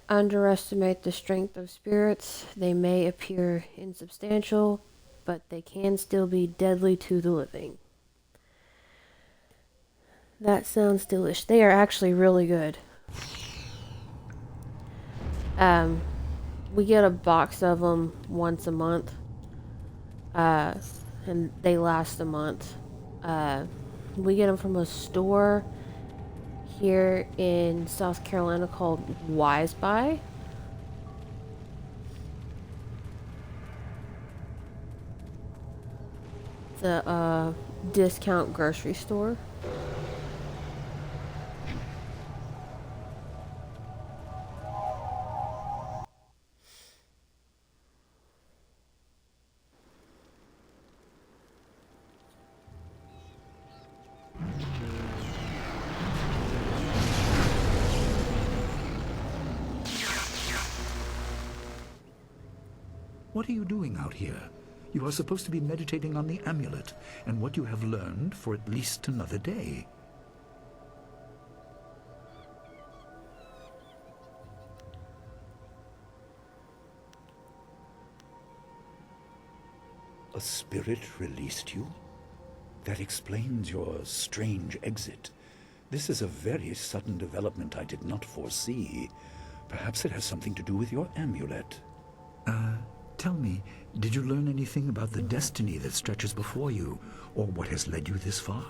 underestimate the strength of spirits. They may appear insubstantial, but they can still be deadly to the living. That sounds delicious. They are actually really good. We get a box of them once a month. And they last a month. We get them from a store here in South Carolina called Wise Buy. the discount grocery store. What are you doing out here? You are supposed to be meditating on the amulet and what you have learned for at least another day. A spirit released you? That explains your strange exit. This is a very sudden development I did not foresee. Perhaps it has something to do with your amulet. Tell me, did you learn anything about the destiny that stretches before you, or what has led you this far?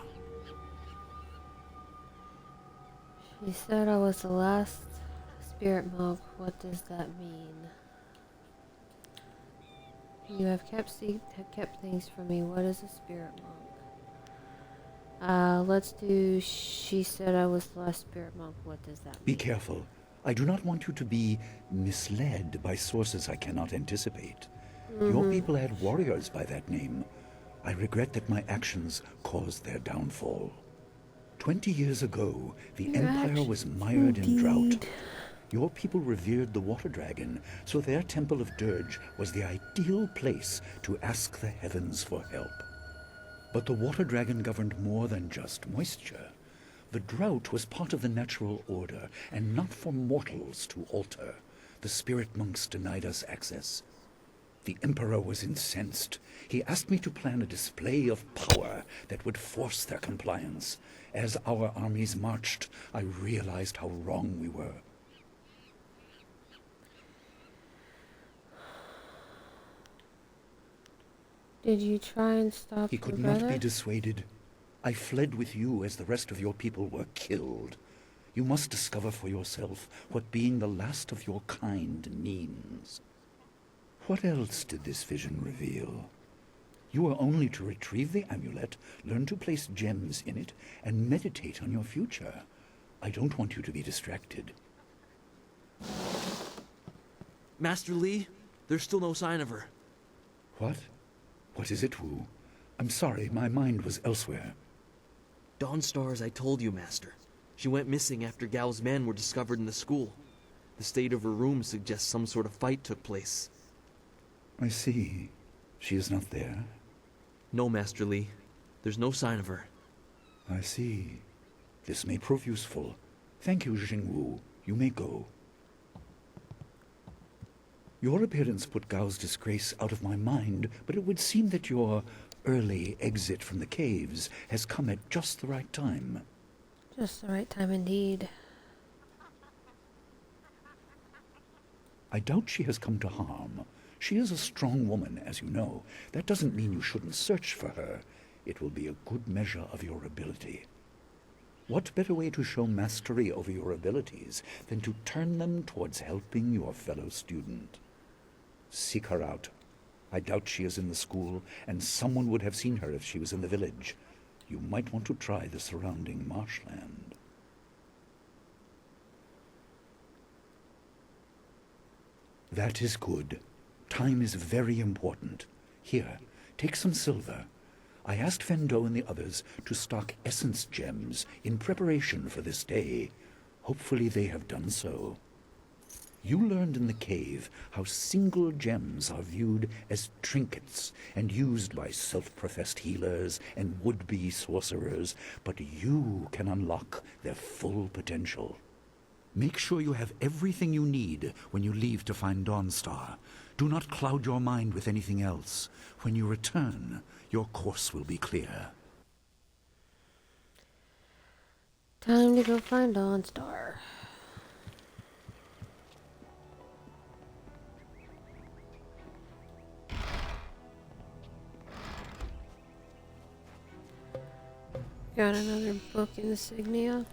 She said I was the last spirit monk. What does that mean? You have kept things from me. What is a spirit monk? Let's do. She said I was the last spirit monk. What does that mean? Be careful. I do not want you to be misled by sources I cannot anticipate. Your people had warriors by that name. I regret that my actions caused their downfall. 20 years ago, the Empire was mired in drought. Your people revered the water dragon, so their temple of Dirge was the ideal place to ask the heavens for help. But the water dragon governed more than just moisture. The drought was part of the natural order, and not for mortals to alter. The spirit monks denied us access. The Emperor was incensed. He asked me to plan a display of power that would force their compliance. As our armies marched, I realized how wrong we were. Did you try and stop He could not be dissuaded. I fled with you as the rest of your people were killed. You must discover for yourself what being the last of your kind means. What else did this vision reveal? You are only to retrieve the amulet, learn to place gems in it, and meditate on your future. I don't want you to be distracted. Master Li, there's still no sign of her. What? What is it, Wu? I'm sorry, my mind was elsewhere. Dawnstar, as I told you, Master. She went missing after Gao's men were discovered in the school. The state of her room suggests some sort of fight took place. I see. She is not there? No, Master Li. There's no sign of her. I see. This may prove useful. Thank you, Jingwu. You may go. Your appearance put Gao's disgrace out of my mind, but it would seem that your early exit from the caves has come at just the right time. Just the right time indeed. I doubt she has come to harm. She is a strong woman, as you know. That doesn't mean you shouldn't search for her. It will be a good measure of your ability. What better way to show mastery over your abilities than to turn them towards helping your fellow student? Seek her out. I doubt she is in the school, and someone would have seen her if she was in the village. You might want to try the surrounding marshland. That is good. Time is very important. Here, take some silver. I asked Fendo and the others to stock essence gems in preparation for this day. Hopefully they have done so. You learned in the cave how single gems are viewed as trinkets and used by self-professed healers and would-be sorcerers, but you can unlock their full potential. Make sure you have everything you need when you leave to find Dawnstar. Do not cloud your mind with anything else. When you return, your course will be clear. Time to go find Dawnstar. Got another book insignia.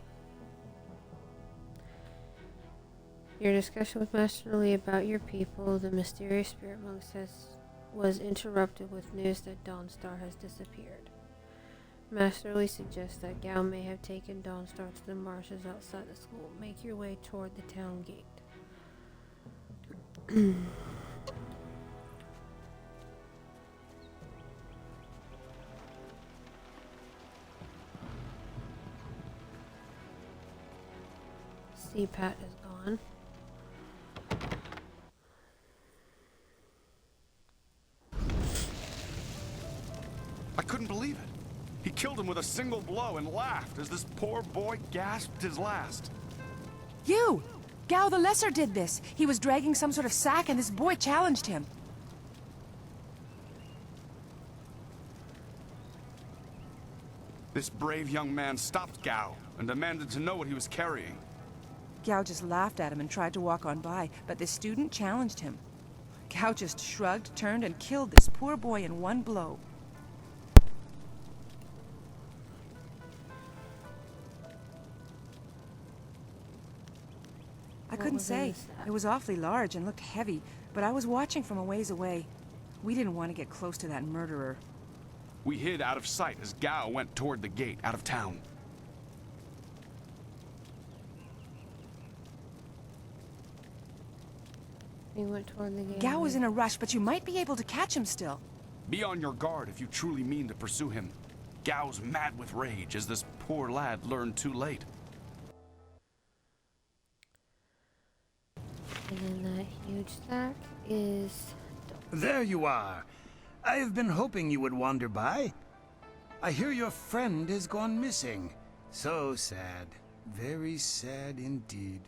Your discussion with Master Li about your people, the mysterious spirit monk says was interrupted with news that Dawnstar has disappeared. Master Li suggests that Gao may have taken Dawnstar to the marshes outside the school. Make your way toward the town gate. CPAT is gone. I couldn't believe it. He killed him with a single blow and laughed as this poor boy gasped his last. You! Gao the Lesser did this. He was dragging some sort of sack and this boy challenged him. This brave young man stopped Gao and demanded to know what he was carrying. Gao just laughed at him and tried to walk on by, but the student challenged him. Gao just shrugged, turned, and killed this poor boy in one blow. I couldn't say. It was awfully large and looked heavy, but I was watching from a ways away. We didn't want to get close to that murderer. We hid out of sight as Gao went toward the gate out of town. He went toward the gate. Gao was in a rush, but you might be able to catch him still. Be on your guard if you truly mean to pursue him. Gao's mad with rage as this poor lad learned too late. And then that huge sack is... There you are. I have been hoping you would wander by. I hear your friend has gone missing. So sad. Very sad indeed.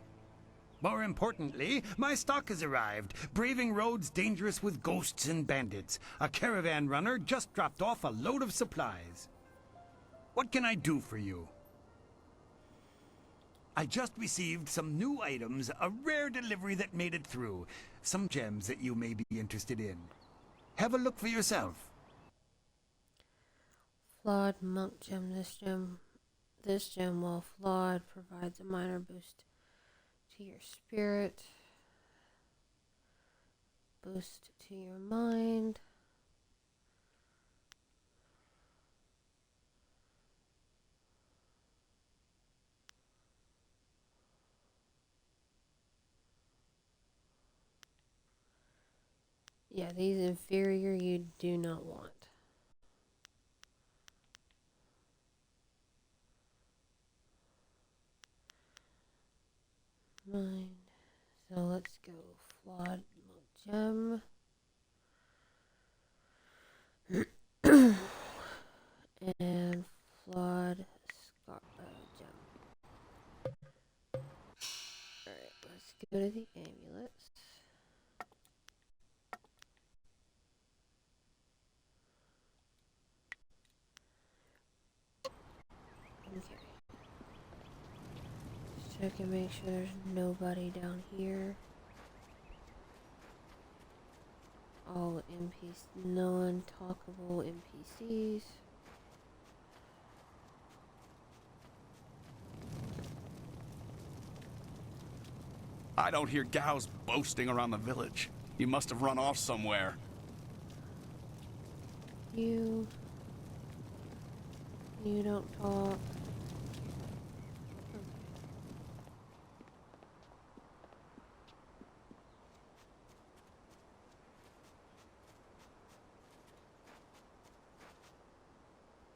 More importantly, my stock has arrived, braving roads dangerous with ghosts and bandits. A caravan runner just dropped off a load of supplies. What can I do for you? I just received some new items, a rare delivery that made it through. Some gems that you may be interested in. Have a look for yourself. Flawed monk gem. This gem, while flawed, provides a minor boost to your spirit, boost to your mind. Yeah, these inferior you do not want. Mind. So let's go flawed gem. And flawed gem. Alright, let's go to the amulets. Okay. Just check and make sure there's nobody down here. All NPCs, non-talkable NPCs. I don't hear Gao's boasting around the village. He must have run off somewhere. You don't talk.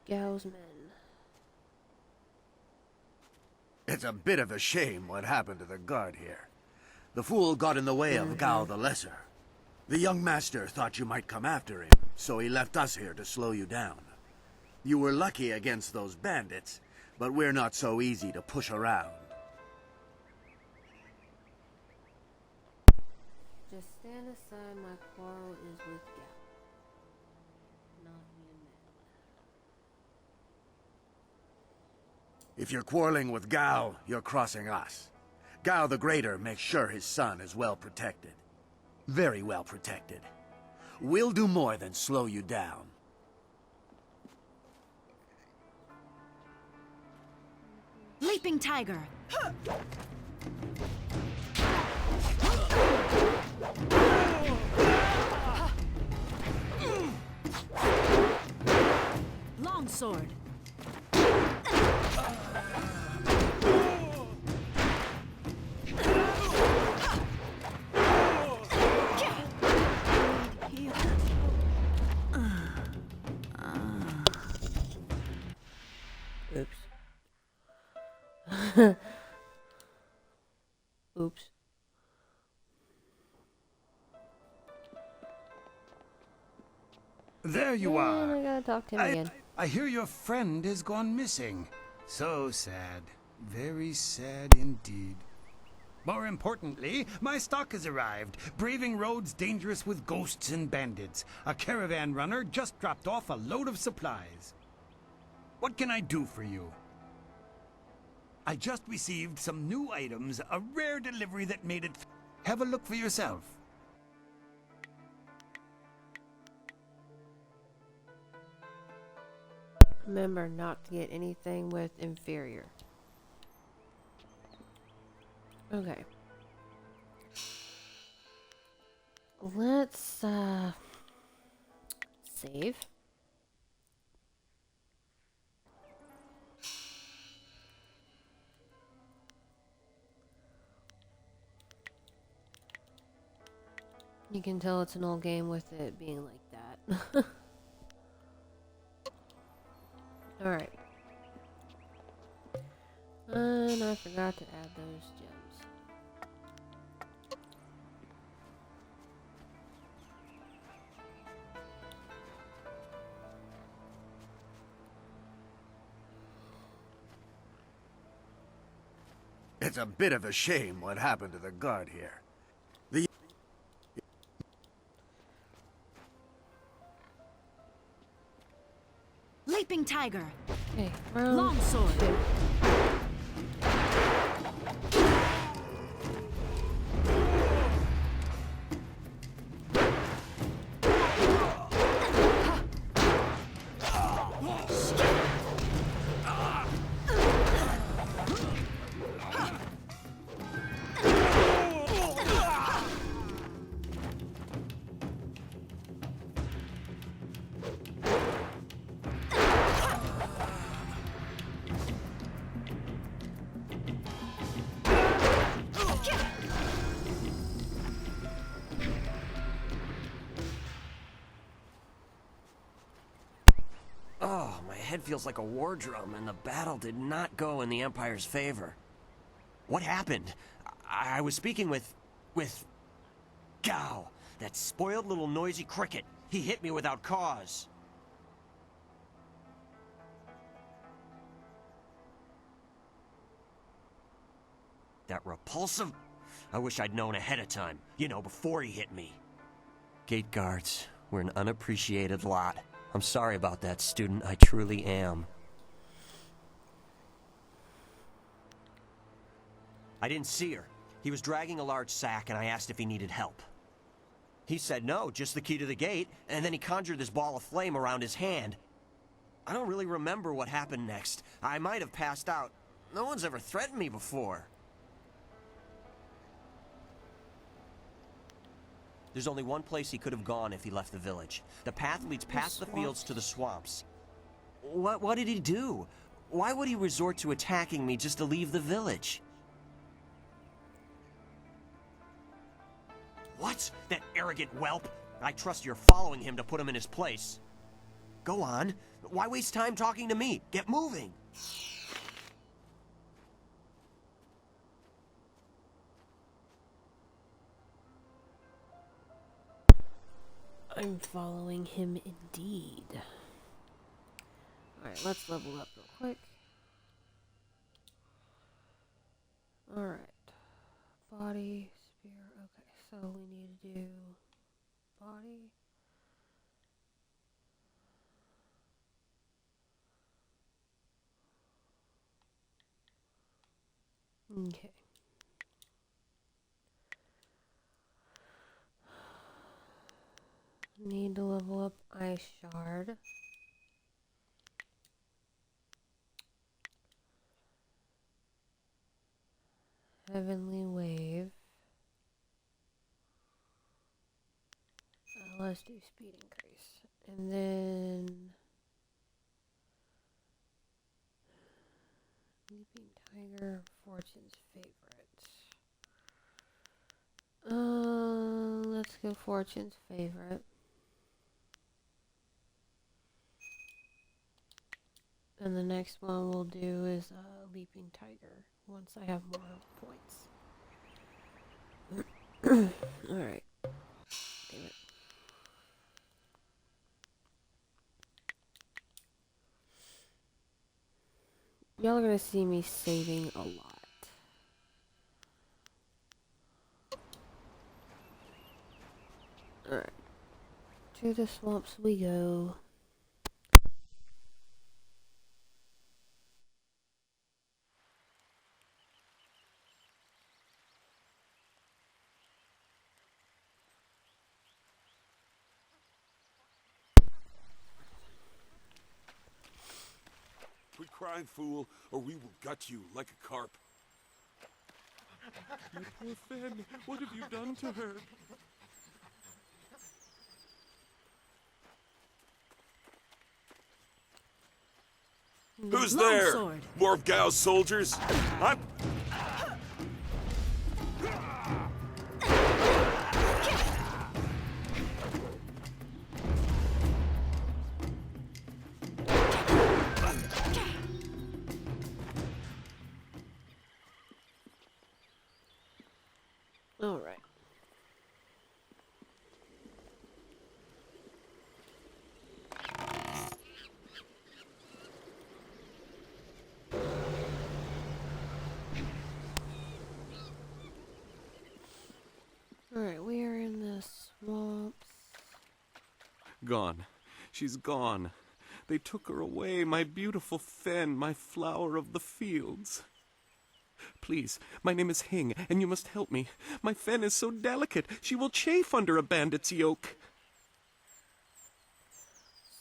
Gao's men. It's a bit of a shame what happened to the guard here. The fool got in the way of Gao the Lesser. The young master thought you might come after him, so he left us here to slow you down. You were lucky against those bandits, but we're not so easy to push around. Just stand aside, my quarrel is with Gao. Not me and If you're quarreling with Gao, you're crossing us. Gao the Greater makes sure his son is well protected. Very well protected. We'll do more than slow you down. Leaping Tiger! Longsword. Oops. Oops. There you And are. I gotta talk to him again. I hear your friend has gone missing. So sad. Very sad indeed. More importantly, my stock has arrived, braving roads dangerous with ghosts and bandits. A caravan runner just dropped off a load of supplies. What can I do for you? I just received some new items, a rare delivery that made it... Have a look for yourself. Remember not to get anything with inferior. Okay. Let's, save. You can tell it's an old game with it being like that. Alright. And I forgot to add those gems. It's a bit of a shame what happened to the guard here. Leaping Tiger. Okay, round Longsword. 2. Oh, my head feels like a war drum, and the battle did not go in the Empire's favor. What happened? I was speaking with Gao, that spoiled little noisy cricket. He hit me without cause. That repulsive... I wish I'd known ahead of time. You know, before he hit me. Gate guards, we're an unappreciated lot. I'm sorry about that, student. I truly am. I didn't see her. He was dragging a large sack, and I asked if he needed help. He said no, just the key to the gate, and then he conjured this ball of flame around his hand. I don't really remember what happened next. I might have passed out. No one's ever threatened me before. There's only one place he could have gone if he left the village. The path leads past the fields to the swamps. What did he do? Why would he resort to attacking me just to leave the village? What? That arrogant whelp? I trust you're following him to put him in his place. Go on. Why waste time talking to me? Get moving! I'm following him indeed. Alright, let's level up real quick. Alright. Body, spear. Okay, so we need to do body. Okay. Need to level up Ice Shard. Heavenly Wave. Let's do speed increase. And then Sleeping Tiger, Fortune's favorite. Let's go Fortune's favorite. And the next one we'll do is Leaping Tiger once I have more points. Alright. Damn it. Y'all are gonna see me saving a lot. Alright. To the swamps we go. Quit crying, fool, or we will gut you like a carp. My poor Fen, what have you done to her? Who's there? Longsword. More of Gao's soldiers? I'm... All right. Alright, we are in the swamps. Gone. She's gone. They took her away, my beautiful Fen, my flower of the fields. Please, my name is Hing, and you must help me. My Fen is so delicate, she will chafe under a bandit's yoke.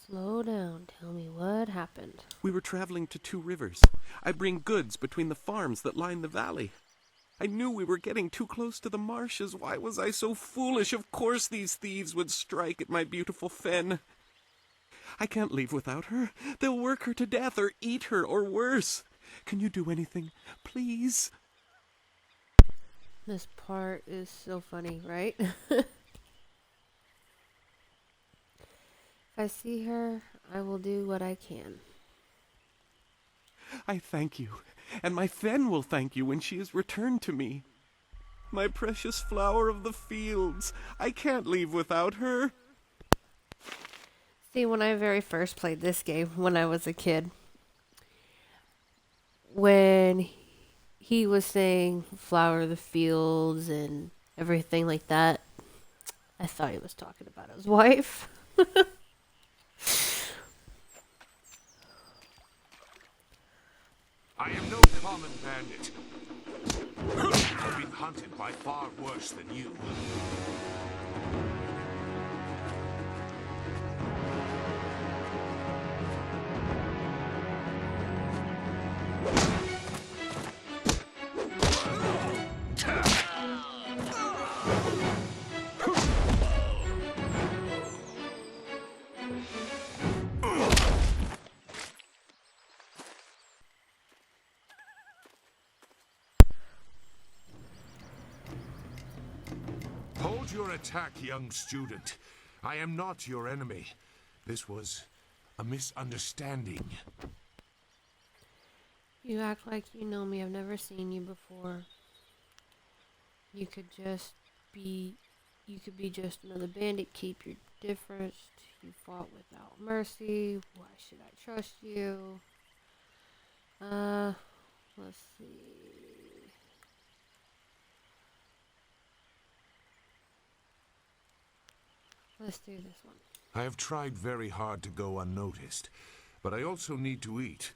Slow down. Tell me what happened. We were traveling to 2 rivers. I bring goods between the farms that line the valley. I knew we were getting too close to the marshes. Why was I so foolish? Of course these thieves would strike at my beautiful Fen. I can't leave without her. They'll work her to death or eat her or worse. Can you do anything? Please? This part is so funny, right? If I see her, I will do what I can. I thank you, and my Fen will thank you when she is returned to me. My precious flower of the fields. I can't leave without her. See, when I very first played this game, when I was a kid, when he was saying flower of the fields and everything like that, I thought he was talking about his wife. I am no common bandit. I've been hunted by far worse than you. Hold your attack, young student. I am not your enemy. This was a misunderstanding. You act like you know me. I've never seen you before. You could be just another bandit. Keep your difference. You fought without mercy. Why should I trust you? Let's see. Let's do this one. I have tried very hard to go unnoticed, but I also need to eat.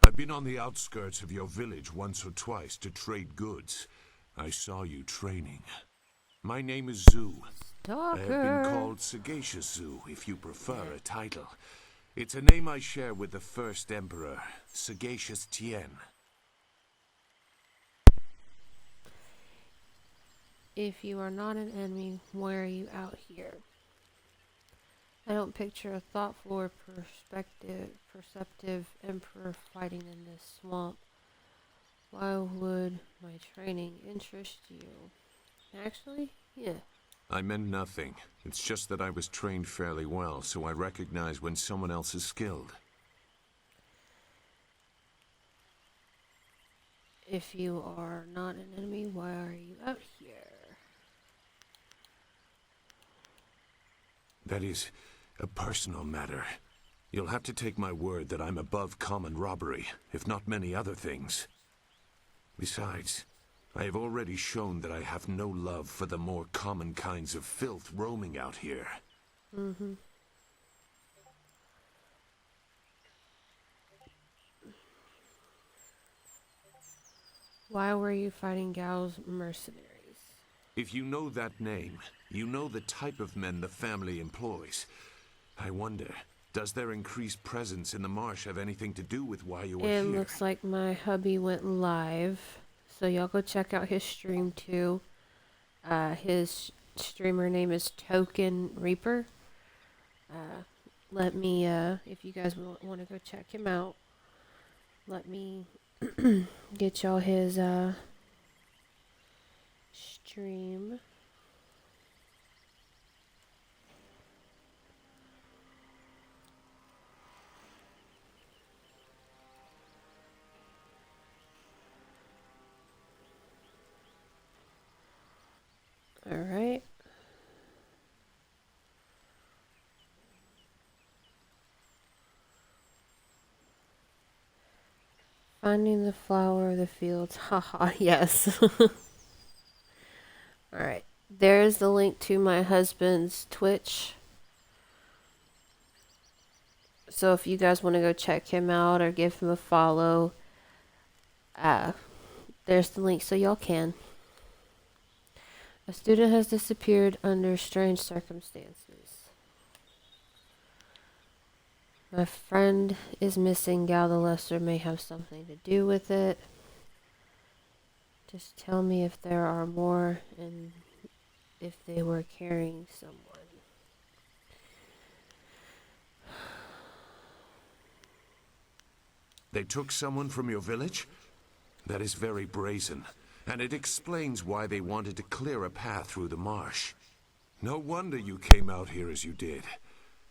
I've been on the outskirts of your village once or twice to trade goods. I saw you training. My name is Zhu. I have been called Sagacious Zhu, if you prefer a title. It's a name I share with the first emperor, Sagacious Tien. If you are not an enemy, why are you out here? I don't picture a thoughtful or perceptive emperor fighting in this swamp. Why would my training interest you? Actually, yeah. I meant nothing. It's just that I was trained fairly well, so I recognize when someone else is skilled. If you are not an enemy, why are you out here? That is a personal matter. You'll have to take my word that I'm above common robbery, if not many other things. Besides, I have already shown that I have no love for the more common kinds of filth roaming out here. Mm-hmm. Why were you fighting Gao's mercenaries? If you know that name, you know the type of men the family employs. I wonder, does their increased presence in the marsh have anything to do with why you are It here? looks like my hubby went live, so y'all go check out his stream too. His streamer name is Token Reaper. Let me, if you guys want to go check him out, let me get y'all his stream. All right. Finding the flower of the fields. Haha, yes. Alright. There's the link to my husband's Twitch. So if you guys want to go check him out or give him a follow, there's the link so y'all can. A student has disappeared under strange circumstances. My friend is missing. Gao the Lesser may have something to do with it. Just tell me if there are more and if they were carrying someone. They took someone from your village? That is very brazen, and it explains why they wanted to clear a path through the marsh. No wonder you came out here as you did.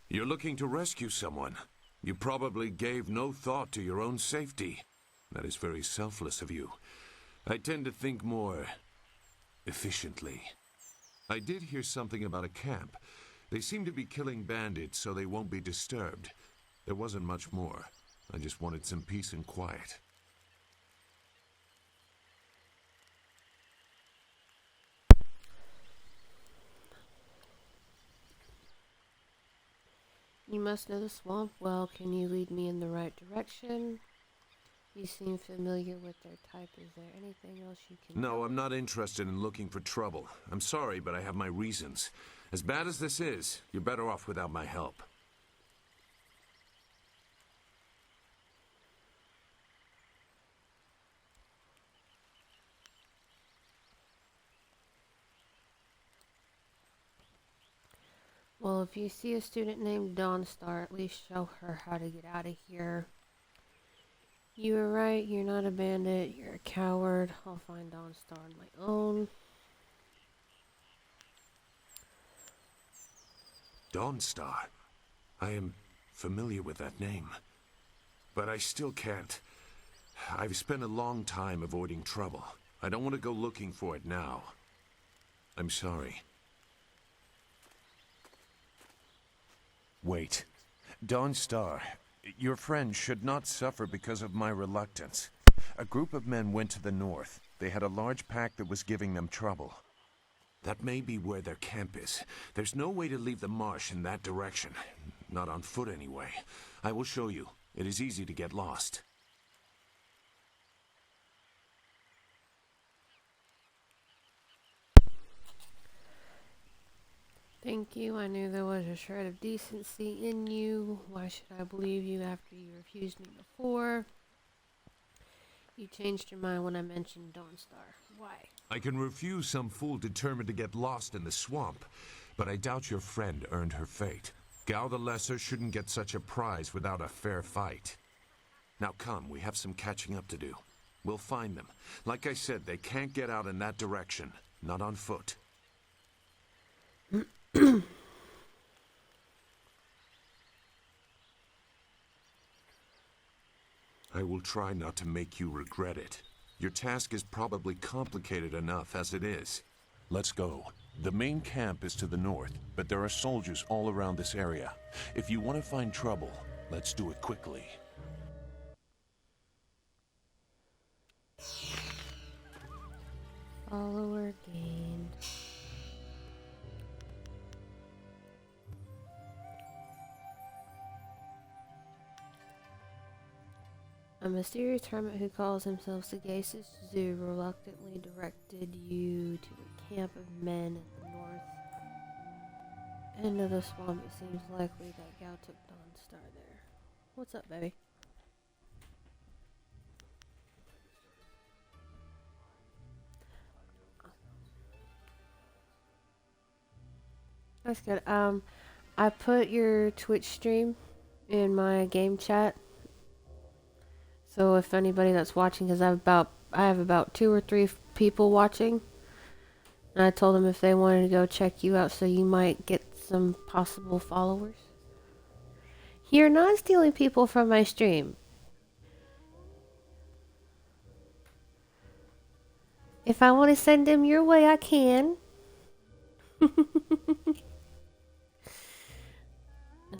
You're looking to rescue someone. You probably gave no thought to your own safety. That is very selfless of you. I tend to think more efficiently. I did hear something about a camp. They seem to be killing bandits so they won't be disturbed. There wasn't much more. I just wanted some peace and quiet. You must know the swamp well. Can you lead me in the right direction? You seem familiar with their type. Is there anything else you can... No, I'm not interested in looking for trouble. I'm sorry, but I have my reasons. As bad as this is, you're better off without my help. Well, if you see a student named Dawnstar, at least show her how to get out of here. You were right, you're not a bandit, you're a coward. I'll find Dawnstar on my own. Dawnstar? I am familiar with that name. But I still can't. I've spent a long time avoiding trouble. I don't want to go looking for it now. I'm sorry. Wait. Dawnstar, your friend should not suffer because of my reluctance. A group of men went to the north. They had a large pack that was giving them trouble. That may be where their camp is. There's no way to leave the marsh in that direction. Not on foot, anyway. I will show you. It is easy to get lost. Thank you. I knew there was a shred of decency in you. Why should I believe you after you refused me before? You changed your mind when I mentioned Dawnstar. Why? I can refuse some fool determined to get lost in the swamp, but I doubt your friend earned her fate. Gao the Lesser shouldn't get such a prize without a fair fight. Now come, we have some catching up to do. We'll find them. Like I said, they can't get out in that direction. Not on foot. I will try not to make you regret it. Your task is probably complicated enough as it is. Let's go. The main camp is to the north, but there are soldiers all around this area. If you want to find trouble, let's do it quickly. Follower gained. A mysterious hermit who calls himself Sagacious Zoo reluctantly directed you to a camp of men at the north end of the swamp. It seems likely that Gao took Dawn's Star there. What's up, baby? That's good. I put your Twitch stream in my game chat. So if anybody that's watching, because I have about 2 or 3 people watching, and I told them if they wanted to go check you out, so you might get some possible followers. You're not stealing people from my stream. If I want to send them your way, I can.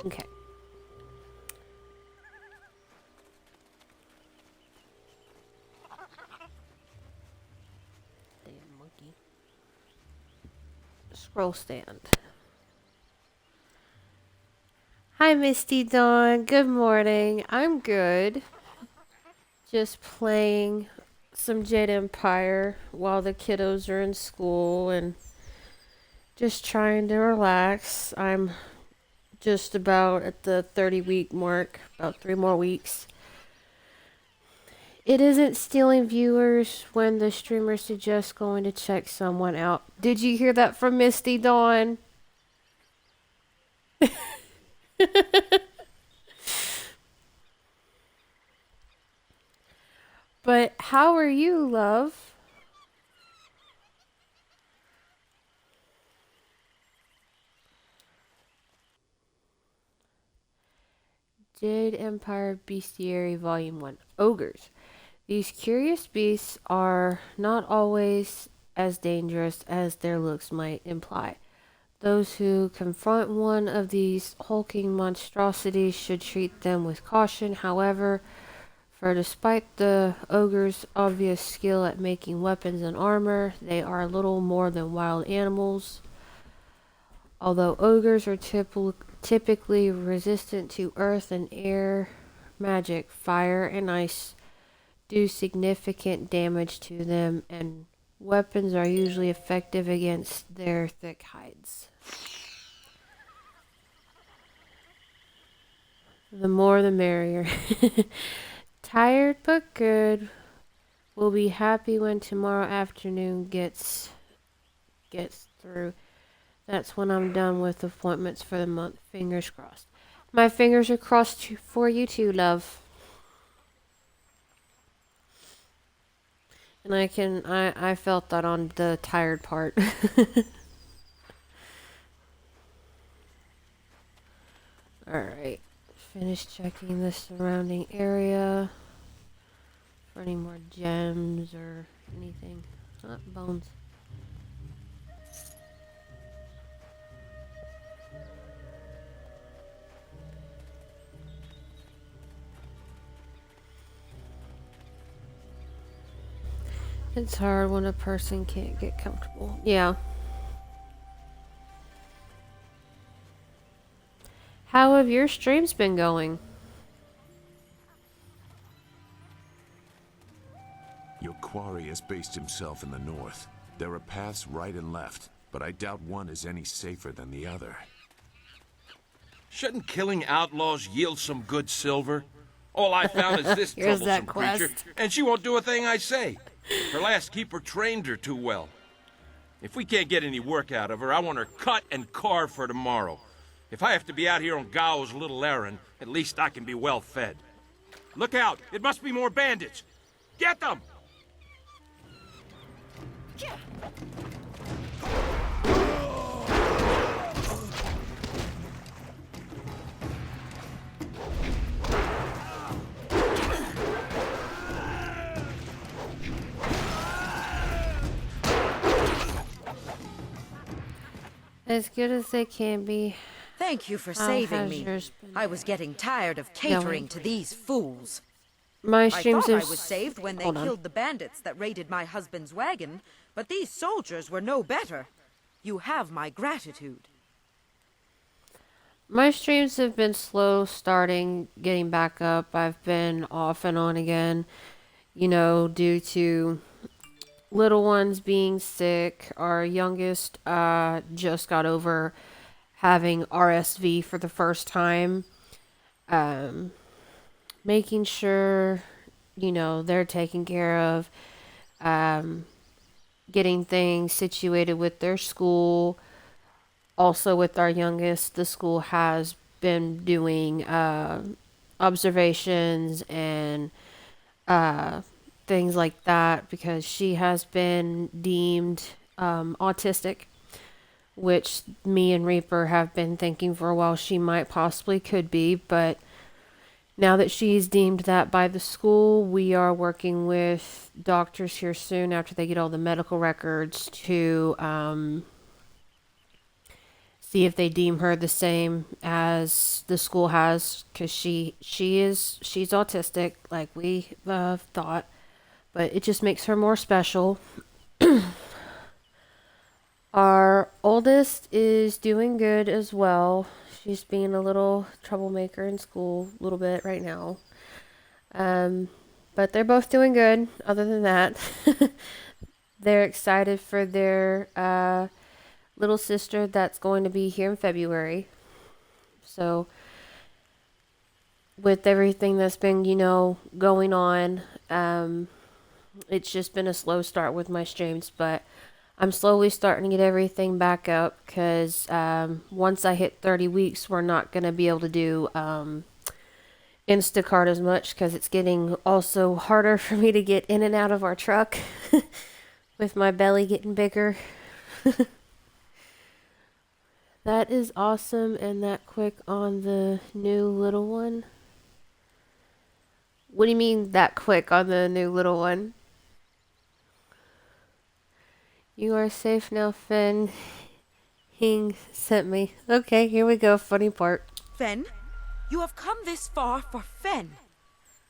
Okay. Scroll stand. Hi, Misty Dawn. Good morning. I'm good. Just playing some Jade Empire while the kiddos are in school and just trying to relax. I'm just about at the 30-week mark, about 3 more weeks. It isn't stealing viewers when the streamer suggests going to check someone out. Did you hear that from Misty Dawn? But how are you, love? Jade Empire Bestiary Volume 1. Ogres. These curious beasts are not always as dangerous as their looks might imply. Those who confront one of these hulking monstrosities should treat them with caution. However, for despite the ogre's obvious skill at making weapons and armor, they are little more than wild animals. Although ogres are typically resistant to earth and air magic, fire and ice do significant damage to them, and weapons are usually effective against their thick hides. The more the merrier. Tired but good. We'll be happy when tomorrow afternoon gets through. That's when I'm done with appointments for the month. Fingers crossed. My fingers are crossed for you too, love. And I felt that on the tired part. Alright. Finish checking the surrounding area for any more gems or anything. Bones. It's hard when a person can't get comfortable. Yeah. How have your streams been going? Your quarry has based himself in the north. There are paths right and left, but I doubt one is any safer than the other. Shouldn't killing outlaws yield some good silver? All I found is this troublesome creature, and she won't do a thing I say. Her last keeper trained her too well. If we can't get any work out of her, I want her cut and carved for tomorrow. If I have to be out here on Gao's little errand, at least I can be well fed. Look out! It must be more bandits! Get them! As good as they can be. Thank you for How saving has me. yours been I was getting tired of catering going? to these fools. My I streams thought I have was saved when they hold on. killed the bandits that raided my husband's wagon, but these soldiers were no better. You have my gratitude. My streams have been slow starting, getting back up. I've been off and on again, you know, due to little ones being sick. Our youngest just got over having RSV for the first time. Making sure, you know, they're taken care of. Getting things situated with their school. Also with our youngest, the school has been doing observations and things like that because she has been deemed autistic, which me and Reaper have been thinking for a while she might possibly could be, but now that she's deemed that by the school, we are working with doctors here soon after they get all the medical records to see if they deem her the same as the school has, because she's autistic like we thought, but it just makes her more special. Our oldest is doing good as well. She's being a little troublemaker in school a little bit right now. But they're both doing good other than that. They're excited for their little sister that's going to be here in February. So with everything that's been, you know, going on, it's just been a slow start with my streams, but I'm slowly starting to get everything back up because once I hit 30 weeks, we're not going to be able to do Instacart as much because it's getting also harder for me to get in and out of our truck with my belly getting bigger. That is awesome and that quick on the new little one. What do you mean that quick on the new little one? You are safe now, Fen. Hing sent me. Okay, here we go. Funny part. Fen, you have come this far for Fen.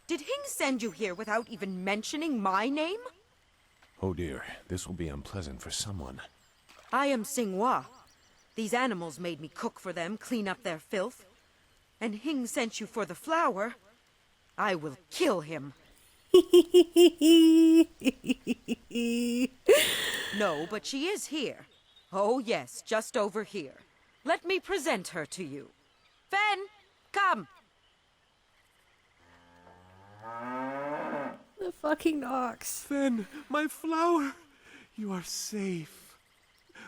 Did Hing send you here without even mentioning my name? Oh dear, this will be unpleasant for someone. I am Xinghua. These animals made me cook for them, clean up their filth. And Hing sent you for the flower. I will kill him. No, but she is here. Oh yes, just over here. Let me present her to you. Fen, come. The fucking ox. Fen, my flower. You are safe.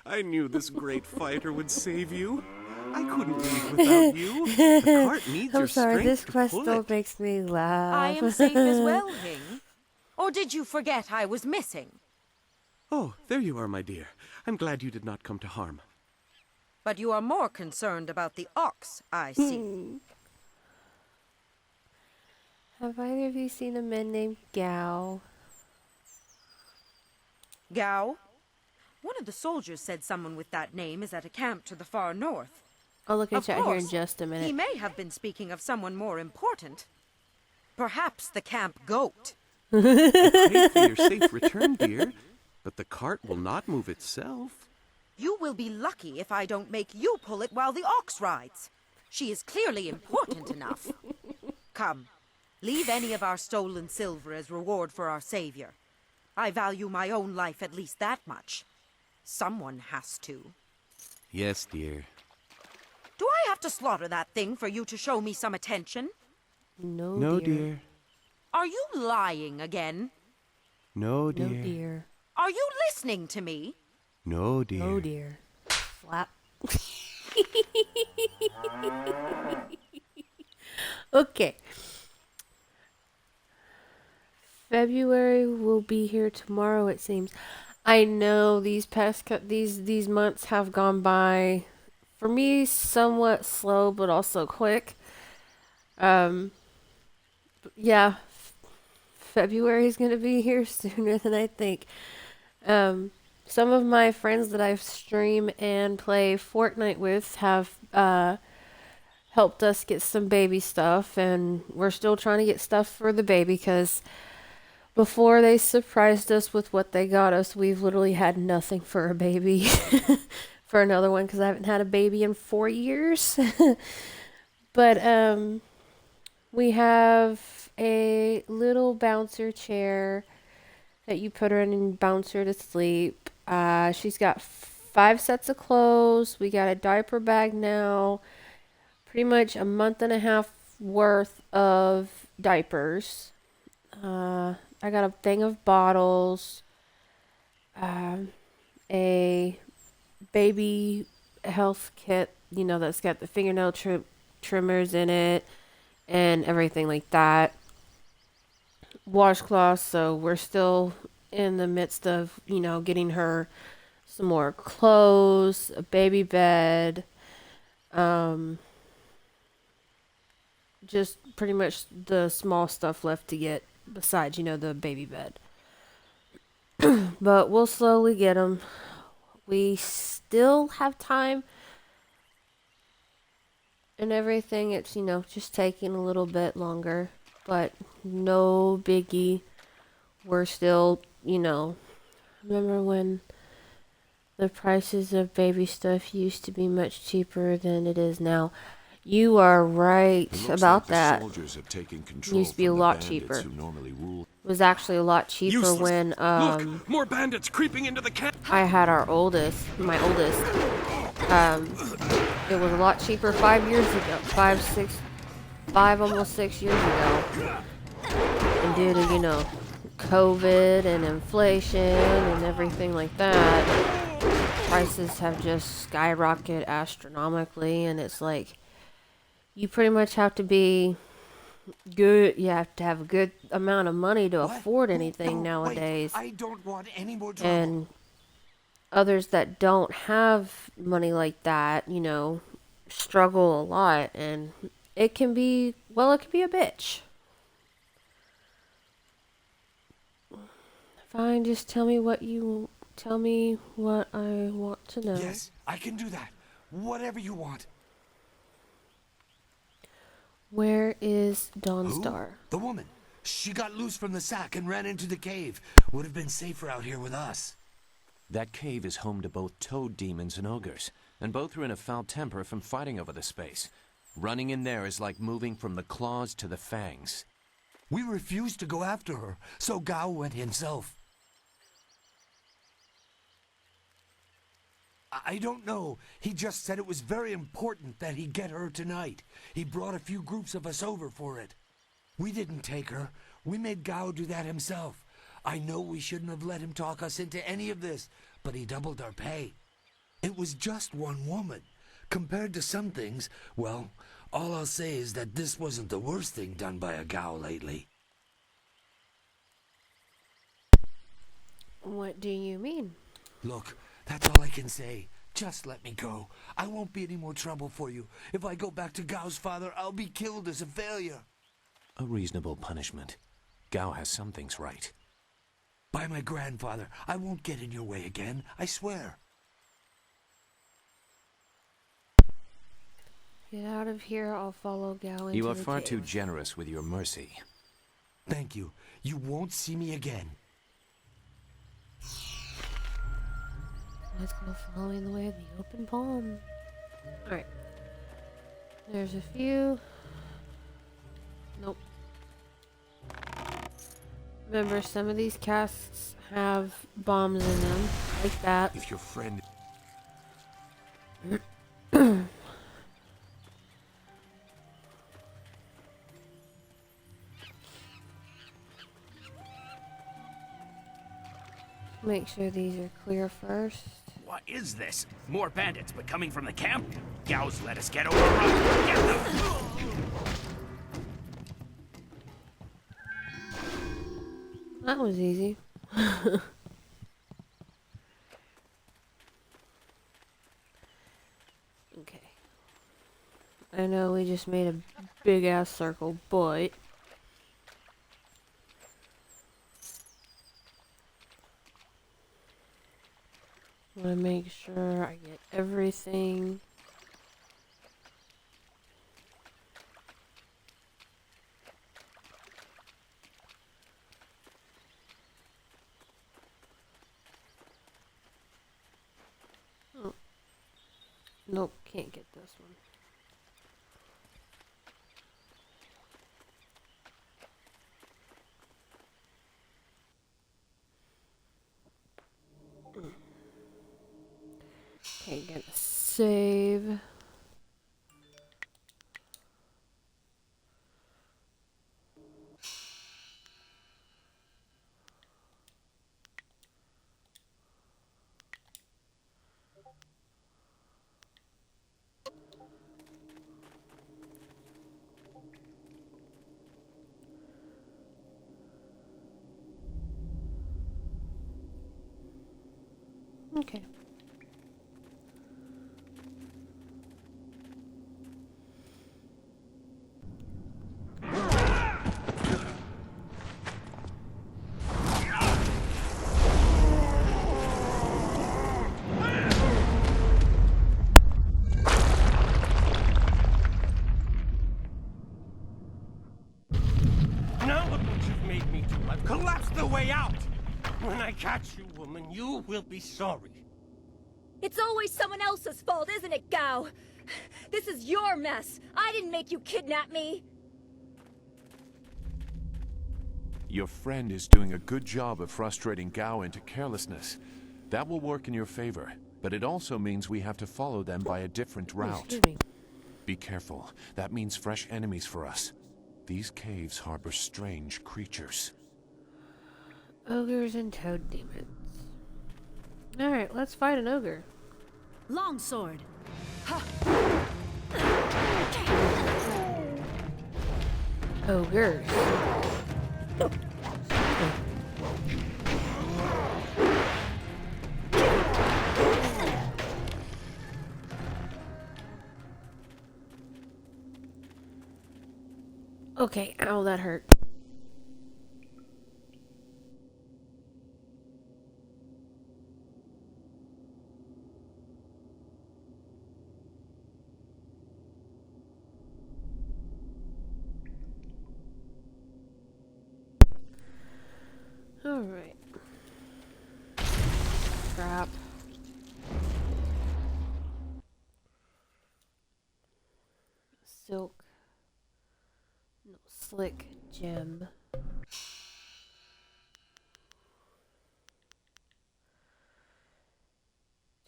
I knew this great fighter would save you. I couldn't leave without you. The cart needs your I'm sorry, strength this to quest pull still it. makes me laugh. I am safe as well, Hing. Or did you forget I was missing? Oh, there you are, my dear. I'm glad you did not come to harm. But you are more concerned about the ox, I see. Have either of you seen a man named Gao? Gao? One of the soldiers said someone with that name is at a camp to the far north. I'll look at Of chat here in course, just a minute. He may have been speaking of someone more important. Perhaps the camp goat. I pray for your safe return, dear, but the cart will not move itself. You will be lucky if I don't make you pull it while the ox rides. She is clearly important enough. Come, leave any of our stolen silver as reward for our savior. I value my own life at least that much. Someone has to. Yes, dear. Do I have to slaughter that thing for you to show me some attention? No, dear. Are you lying again? No, dear. No, dear. Are you listening to me? No, dear. No, dear. Slap. Okay. February will be here tomorrow, it seems. I know these these months have gone by for me somewhat slow, but also quick. Yeah, February is gonna be here sooner than I think. Some of my friends that I stream and play Fortnite with have helped us get some baby stuff, and we're still trying to get stuff for the baby because before they surprised us with what they got us, we've literally had nothing for a baby for another one because I haven't had a baby in 4 years. But we have a little bouncer chair that you put her in and bounce her to sleep. She's got 5 sets of clothes. We got a diaper bag now. Pretty much a month and a half worth of diapers. I got a thing of bottles. A baby health kit, you know, that's got the fingernail trimmers in it and everything like that. Washcloths, so we're still in the midst of, you know, getting her some more clothes, a baby bed, just pretty much the small stuff left to get besides, you know, the baby bed. But we'll slowly get them. We still have time and everything. It's, you know, just taking a little bit longer, but no biggie. We're still, you know, remember when the prices of baby stuff used to be much cheaper than it is now? You are right about that. It used to be a lot cheaper. It was actually a lot cheaper when Look, more bandits creeping into the camp. I had my oldest. It was a lot cheaper 5 years ago. 5, almost 6 years ago. And due to, you know, COVID and inflation and everything like that, prices have just skyrocketed astronomically, and it's like you pretty much have to be good. You have to have a good amount of money to afford anything nowadays. I don't want any more trouble. And others that don't have money like that, you know, struggle a lot, and it can be, well, it can be a bitch. Fine, just tell me what I want to know. Yes, I can do that. Whatever you want. Where is Dawnstar? The woman. She got loose from the sack and ran into the cave. Would have been safer out here with us. That cave is home to both toad demons and ogres, and both are in a foul temper from fighting over the space. Running in there is like moving from the claws to the fangs. We refused to go after her, so Gao went himself. I don't know. He just said it was very important that he get her tonight. He brought a few groups of us over for it. We didn't take her. We made Gao do that himself. I know we shouldn't have let him talk us into any of this, but he doubled our pay. It was just one woman. Compared to some things, well, all I'll say is that this wasn't the worst thing done by a Gao lately. What do you mean? Look, that's all I can say. Just let me go. I won't be any more trouble for you. If I go back to Gao's father, I'll be killed as a failure. A reasonable punishment. Gao has some things right. By my grandfather, I won't get in your way again, I swear. Get out of here, I'll follow Gao into You are the far cave. too generous with your mercy. Thank you. You won't see me again. Let's go following the way of the open palm. Alright. There's a few. Nope. Remember, some of these casks have bombs in them, like that. If your friend... Make sure these are clear first. What is this? More bandits, but coming from the camp? Gao's let us get overrun. Get them! That was easy. Okay. I know we just made a big ass circle, but I want to make sure I get everything. Oh. Nope, can't get this one. Okay, gonna save. Okay. Now look what you've made me do. I've collapsed the way out. When I catch you, woman, you will be sorry. It's always someone else's fault, isn't it, Gao? This is your mess. I didn't make you kidnap me. Your friend is doing a good job of frustrating Gao into carelessness. That will work in your favor, but it also means we have to follow them by a different route. Excuse me. Be careful. That means fresh enemies for us. These caves harbor strange creatures. Ogres and toad demons. Alright, let's fight an ogre. Longsword. Ogres. Okay, ow, that hurt. Alright. Crap. Silk. No, slick gem.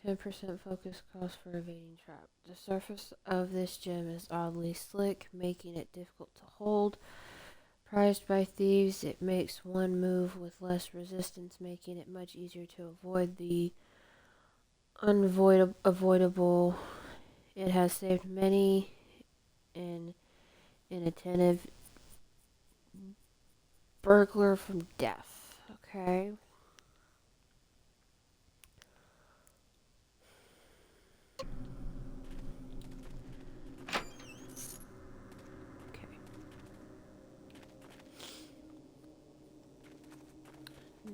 %% focus cost for evading trap. The surface of this gem is oddly slick, making it difficult to hold. Prized by thieves, it makes one move with less resistance, making it much easier to avoid the unavoidable. It has saved many an inattentive burglar from death. Okay.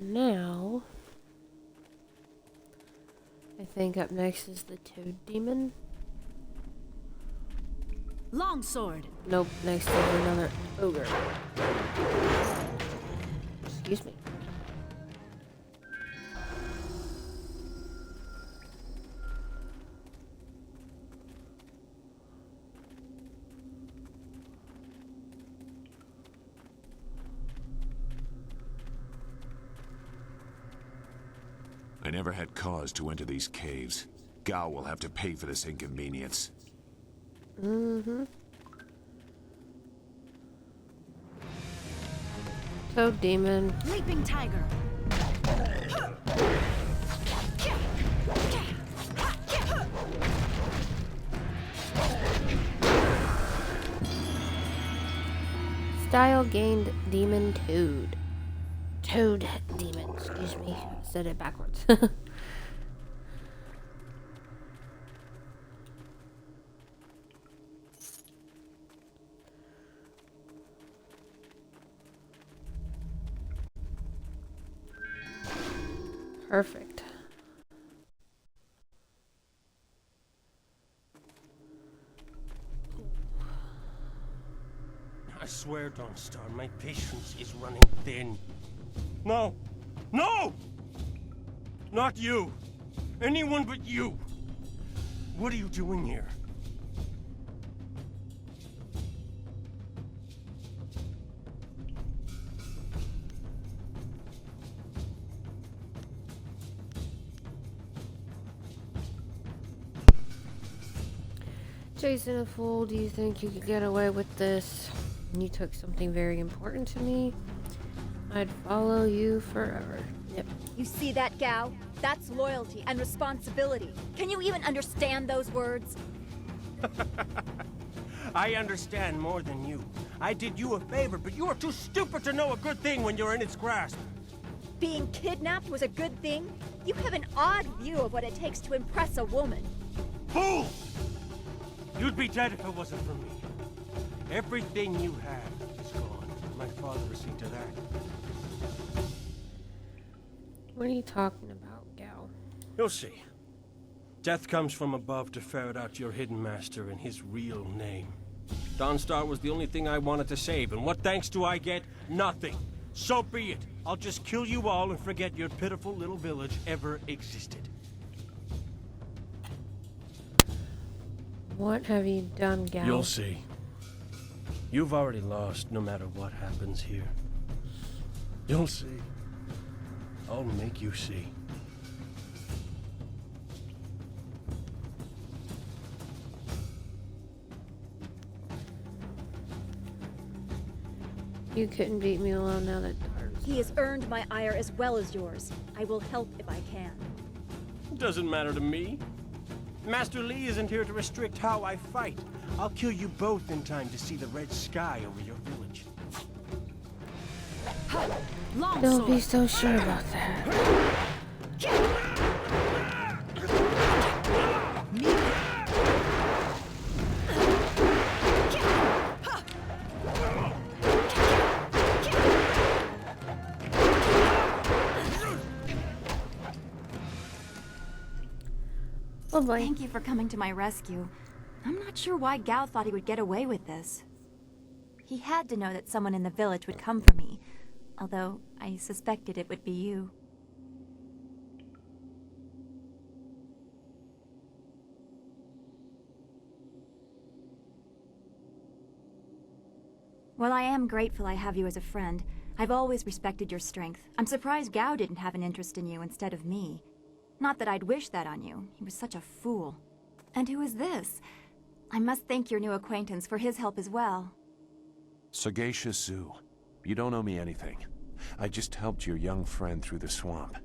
Now, I think up next is the toad demon. Longsword. Nope, next is another ogre. Excuse me. I never had cause to enter these caves. Gao will have to pay for this inconvenience. Mm-hmm. Toad demon. Leaping tiger. Style gained demon toad. Toad demon, excuse me. I said it backwards. Perfect. I swear, Dawnstar, my patience is running thin. No! No! Not you! Anyone but you! What are you doing here? Jason, a fool, do you think you could get away with this? You took something very important to me. I'd follow you forever. Yep. You see that, Gao? That's loyalty and responsibility. Can you even understand those words? I understand more than you. I did you a favor, but you are too stupid to know a good thing when you're in its grasp. Being kidnapped was a good thing? You have an odd view of what it takes to impress a woman. Fool! You'd be dead if it wasn't for me. Everything you have is gone. My father will see to that. What are you talking about, Gao? You'll see. Death comes from above to ferret out your hidden master and his real name. Dawnstar was the only thing I wanted to save, and what thanks do I get? Nothing. So be it. I'll just kill you all and forget your pitiful little village ever existed. What have you done, Gao? You'll see. You've already lost no matter what happens here. You'll see. I'll make you see. You couldn't beat me alone now that He has earned my ire as well as yours. I will help if I can. Doesn't matter to me. Master Li isn't here to restrict how I fight. I'll kill you both in time to see the red sky over your village. Don't be so sure about that. Oh boy. Thank you for coming to my rescue. I'm not sure why Gao thought he would get away with this. He had to know that someone in the village would come for me, although I suspected it would be you. Well, I am grateful I have you as a friend. I've always respected your strength. I'm surprised Gao didn't have an interest in you instead of me. Not that I'd wish that on you. He was such a fool. And who is this? I must thank your new acquaintance for his help as well. Sagacious Zoo. You don't owe me anything. I just helped your young friend through the swamp.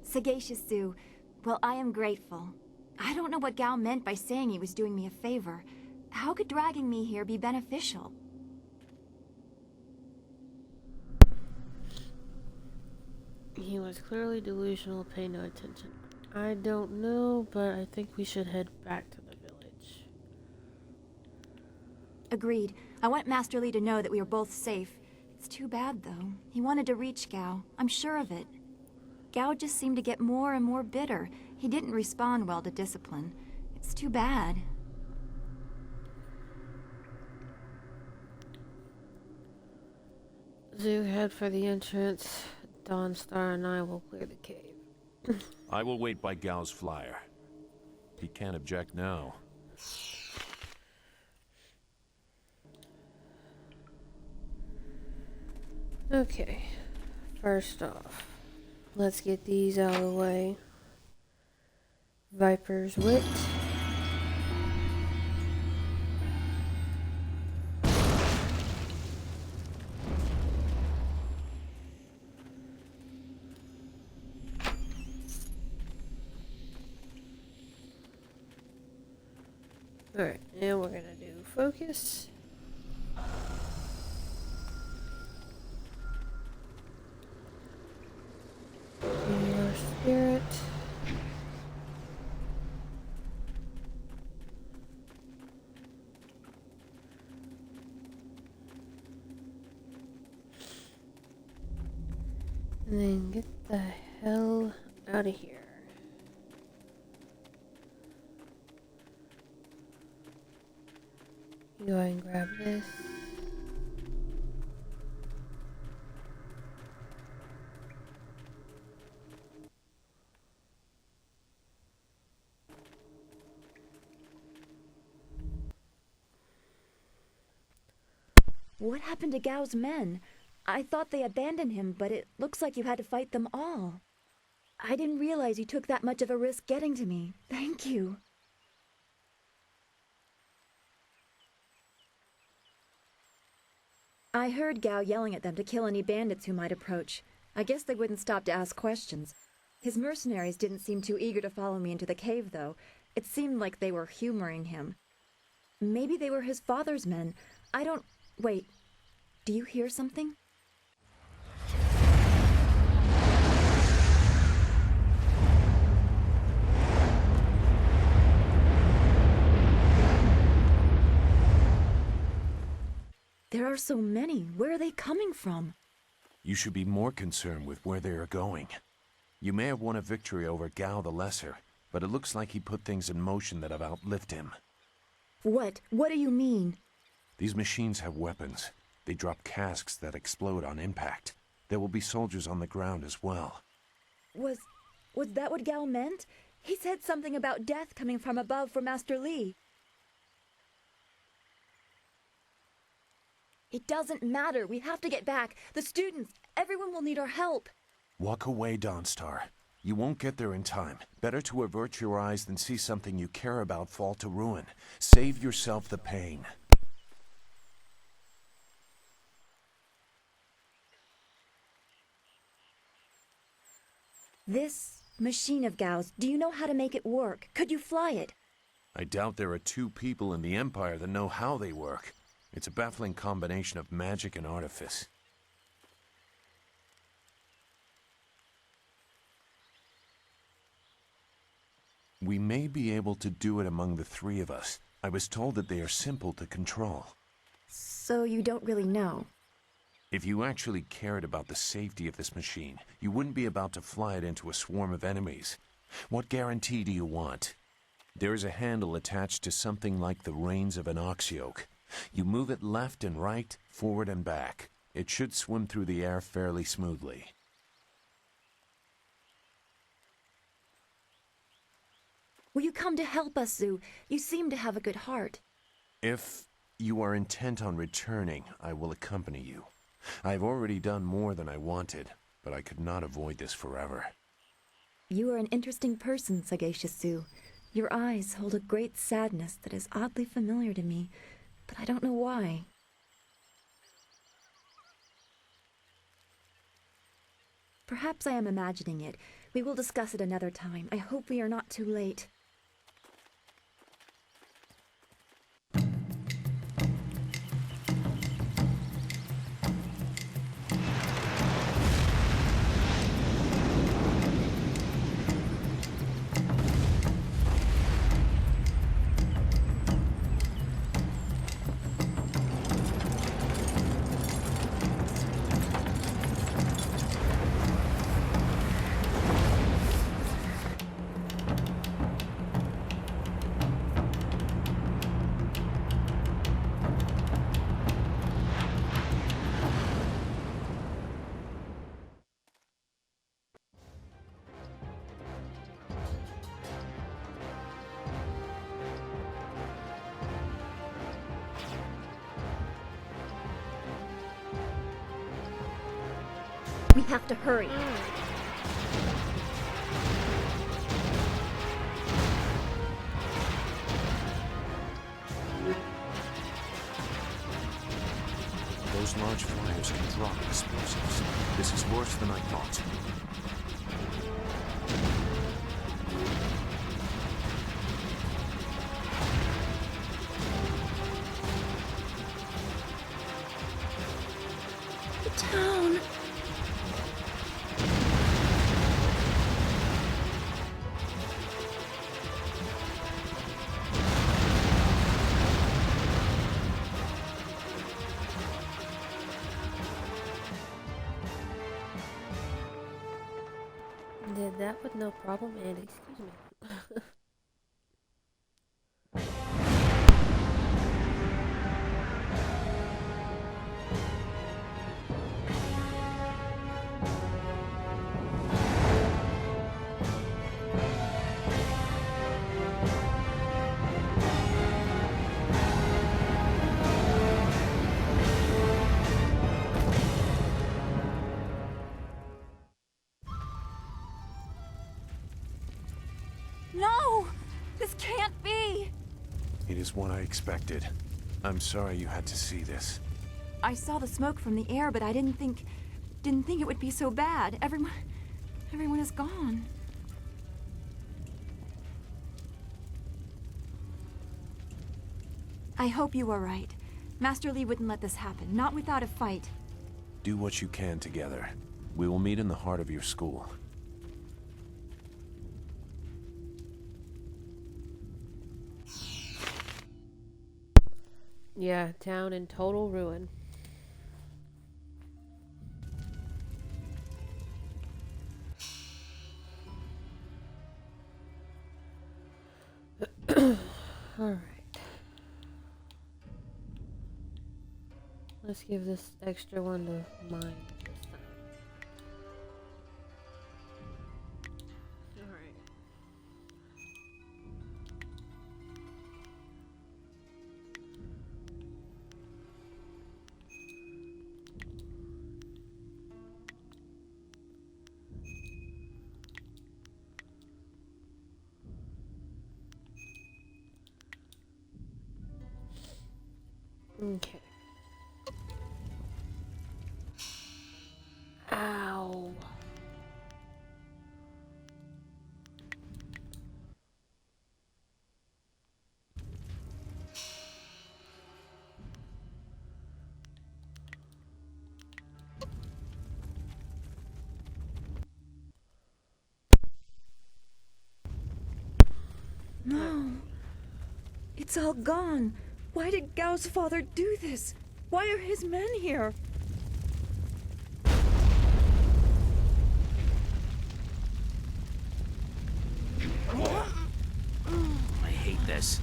Sagacious Zoo. Well, I am grateful. I don't know what Gao meant by saying he was doing me a favor. How could dragging me here be beneficial? He was clearly delusional. Pay no attention. I don't know, but I think we should head back to the village. Agreed. I want Master Li to know that we are both safe. It's too bad, though. He wanted to reach Gao. I'm sure of it. Gao just seemed to get more and more bitter. He didn't respond well to discipline. It's too bad. Zoo, head for the entrance. Dawnstar and I will clear the cave. I will wait by Gao's flyer. He can't object now. Okay, first off, let's get these out of the way. Viper's Wit. Alright, now we're gonna do focus. And then get the hell out of here. Go ahead and grab this. What happened to Gao's men? I thought they abandoned him, but it looks like you had to fight them all. I didn't realize you took that much of a risk getting to me. Thank you. I heard Gao yelling at them to kill any bandits who might approach. I guess they wouldn't stop to ask questions. His mercenaries didn't seem too eager to follow me into the cave, though. It seemed like they were humoring him. Maybe they were his father's men. I don't... Wait. Do you hear something? There are so many. Where are they coming from? You should be more concerned with where they are going. You may have won a victory over Gao the Lesser, but it looks like he put things in motion that have outlived him. What? What do you mean? These machines have weapons. They drop casks that explode on impact. There will be soldiers on the ground as well. Was that what Gao meant? He said something about death coming from above for Master Li. It doesn't matter. We have to get back. The students, everyone will need our help. Walk away, Dawnstar. You won't get there in time. Better to avert your eyes than see something you care about fall to ruin. Save yourself the pain. This machine of Gao's, do you know how to make it work? Could you fly it? I doubt there are two people in the Empire that know how they work. It's a baffling combination of magic and artifice. We may be able to do it among the three of us. I was told that they are simple to control. So you don't really know? If you actually cared about the safety of this machine, you wouldn't be about to fly it into a swarm of enemies. What guarantee do you want? There is a handle attached to something like the reins of an ox yoke. You move it left and right, forward and back. It should swim through the air fairly smoothly. Will you come to help us, Zhu? You seem to have a good heart. If you are intent on returning, I will accompany you. I've already done more than I wanted, but I could not avoid this forever. You are an interesting person, Sagacious Zhu. Your eyes hold a great sadness that is oddly familiar to me, but I don't know why. Perhaps I am imagining it. We will discuss it another time. I hope we are not too late. We have to hurry. Those large flyers can drop explosives. This is worse than I thought. The town. Did that with no problem, and excuse me. No! This can't be! It is what I expected. I'm sorry you had to see this. I saw the smoke from the air, but I didn't think it would be so bad. Everyone is gone. I hope you are right. Master Li wouldn't let this happen, not without a fight. Do what you can together. We will meet in the heart of your school. Yeah, town in total ruin. Alright. Let's give this extra one to mine this time. Alright. Okay. Ow. No. It's all gone. Why did Gao's father do this? Why are his men here? I hate this.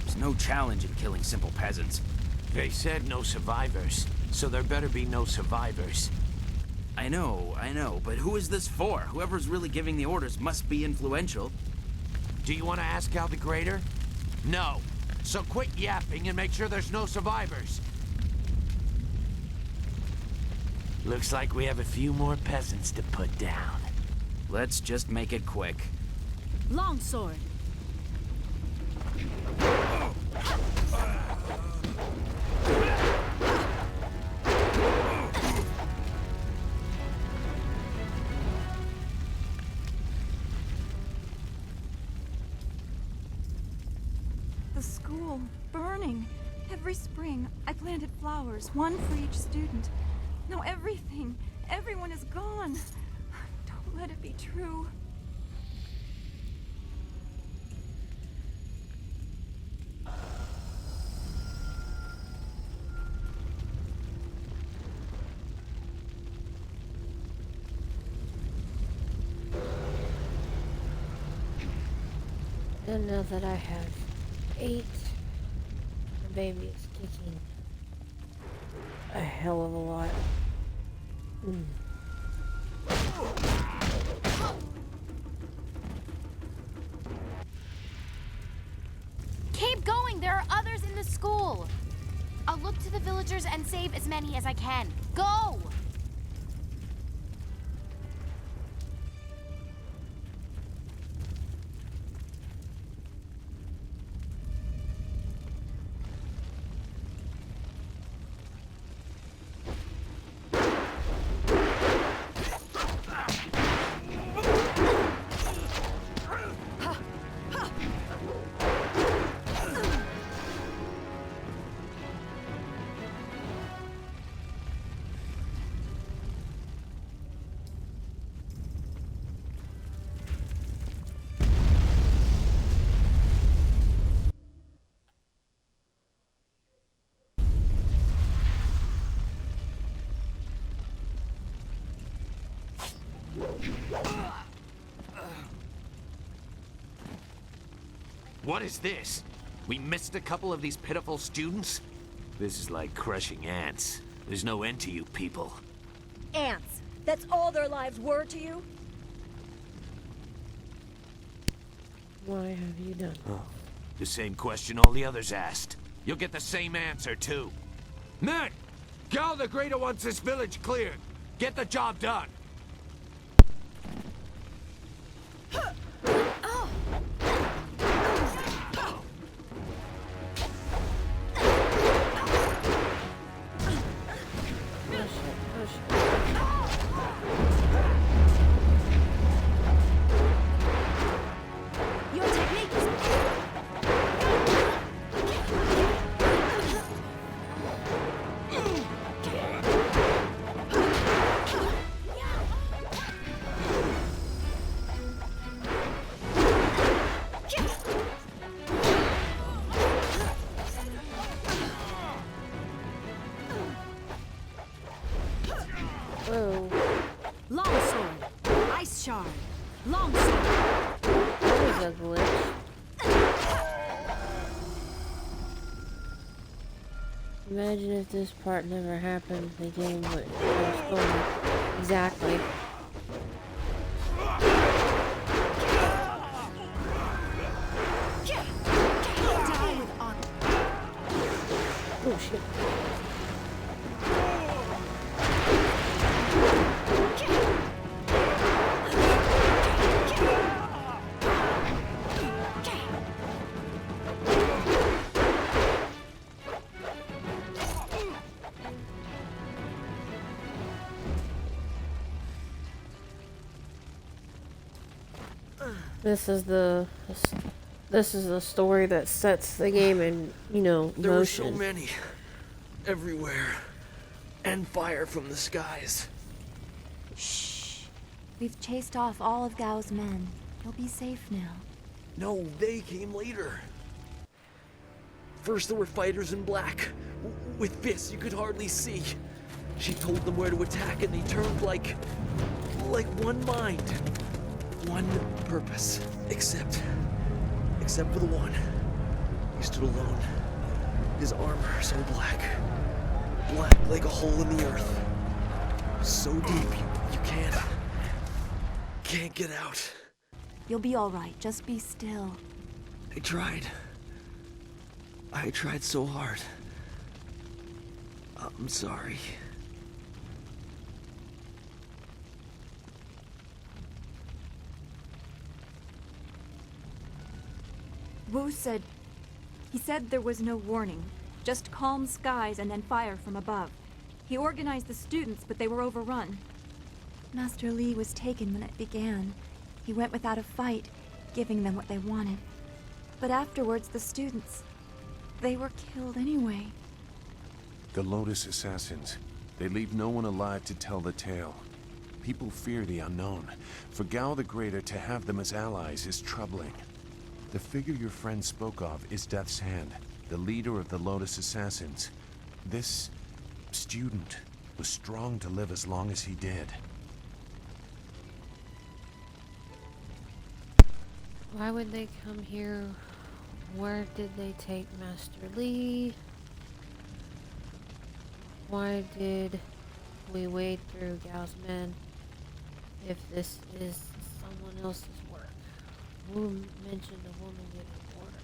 There's no challenge in killing simple peasants. They said no survivors, so there better be no survivors. I know, but who is this for? Whoever's really giving the orders must be influential. Do you want to ask Gal the Greater? No. So quit yapping and make sure there's no survivors. Looks like we have a few more peasants to put down. Let's just make it quick. Longsword. The school, burning. Every spring, I planted flowers, one for each student. Now everyone is gone. Don't let it be true. And now that I have 8, the baby is kicking a hell of a lot. Keep going! There are others in the school! I'll look to the villagers and save as many as I can. Go! What is this? We missed a couple of these pitiful students? This is like crushing ants. There's no end to you people. Ants. That's all their lives were to you? Why have you done? The same question all the others asked. You'll get the same answer, too. Men! Gal the Greater wants this village cleared. Get the job done. Your technique is... Whoa. Longsword. Ice shard. Longsword. That was a glitch. Imagine if this part never happened, the game would have stolen. Exactly. Oh shit. This is the story that sets the game in, you know, There were motion. so many. Everywhere. And fire from the skies. Shh. We've chased off all of Gao's men. You'll be safe now. No, they came later. First there were fighters in black. With fists you could hardly see. She told them where to attack and they turned like one mind. One purpose. Except for the one. He stood alone. His armor so black. Black like a hole in the earth. So deep you can't get out. You'll be all right. Just be still. I tried so hard. I'm sorry. Wu said... He said there was no warning. Just calm skies and then fire from above. He organized the students, but they were overrun. Master Li was taken when it began. He went without a fight, giving them what they wanted. But afterwards, the students... they were killed anyway. The Lotus Assassins. They leave no one alive to tell the tale. People fear the unknown. For Gao the Greater to have them as allies is troubling. The figure your friend spoke of is Death's Hand, the leader of the Lotus Assassins. This student was strong to live as long as he did. Why would they come here? Where did they take Master Li? Why did we wade through Gao's men if this is someone else's work? Who mentioned a woman giving orders?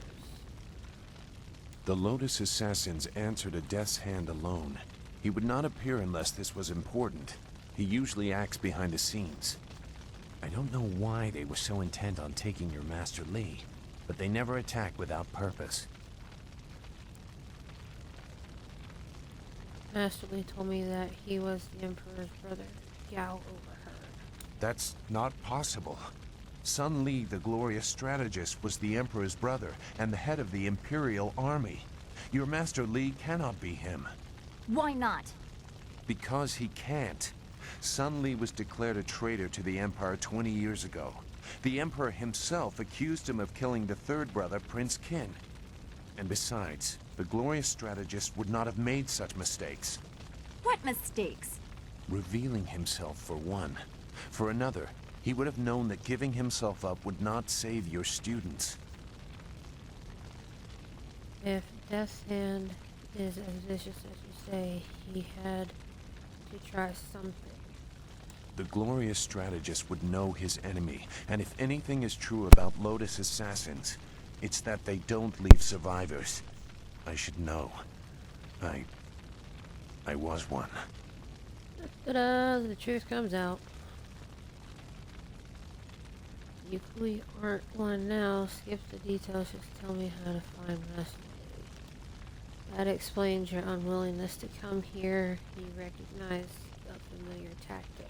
The Lotus Assassins answered to Death's Hand alone. He would not appear unless this was important. He usually acts behind the scenes. I don't know why they were so intent on taking your Master Li, but they never attack without purpose. Master Li told me that he was the Emperor's brother. Gao overheard. That's not possible. Sun Li, the glorious strategist, was the Emperor's brother and the head of the Imperial Army. Your Master Li cannot be him. Why not? Because he can't. Sun Li was declared a traitor to the Empire 20 years ago. The Emperor himself accused him of killing the third brother, Prince Qin. And besides, the glorious strategist would not have made such mistakes. What mistakes? Revealing himself, for one. For another, he would have known that giving himself up would not save your students. If Death's Hand is as vicious as you say, he had to try something. The glorious strategist would know his enemy, and if anything is true about Lotus assassins, it's that they don't leave survivors. I should know. I was one. Ta-da! The truth comes out. You clearly aren't one now. Skip the details. Just tell me how to find Master Lee. That explains your unwillingness to come here. You recognize a familiar tactic.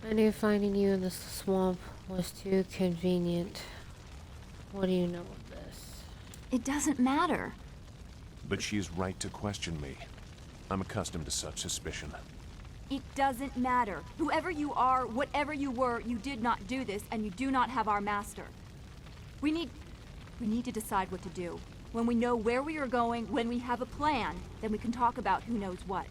I knew finding you in the swamp was too convenient. What do you know of this? It doesn't matter. But she is right to question me. I'm accustomed to such suspicion. It doesn't matter. Whoever you are, whatever you were, you did not do this, and you do not have our master. We need to decide what to do. When we know where we are going, when we have a plan, then we can talk about who knows what.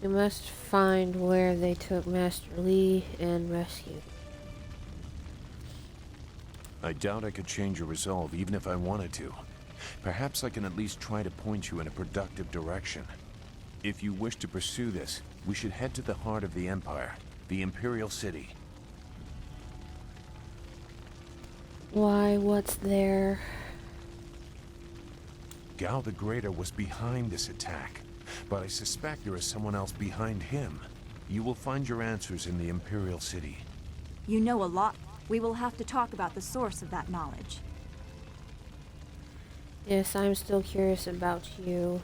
We must find where they took Master Lee and rescue him. I doubt I could change your resolve even if I wanted to. Perhaps I can at least try to point you in a productive direction. If you wish to pursue this, we should head to the heart of the Empire, the Imperial City. Why? What's there? Gao the Greater was behind this attack, but I suspect there is someone else behind him. You will find your answers in the Imperial City. You know a lot. We will have to talk about the source of that knowledge. Yes, I'm still curious about you.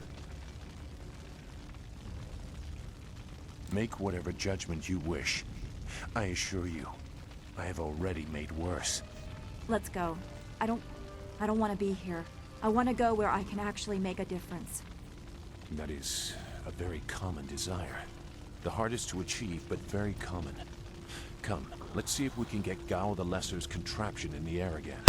Make whatever judgment you wish. I assure you, I have already made worse. Let's go. I don't want to be here. I want to go where I can actually make a difference. That is a very common desire. The hardest to achieve, but very common. Come, let's see if we can get Gao the Lesser's contraption in the air again.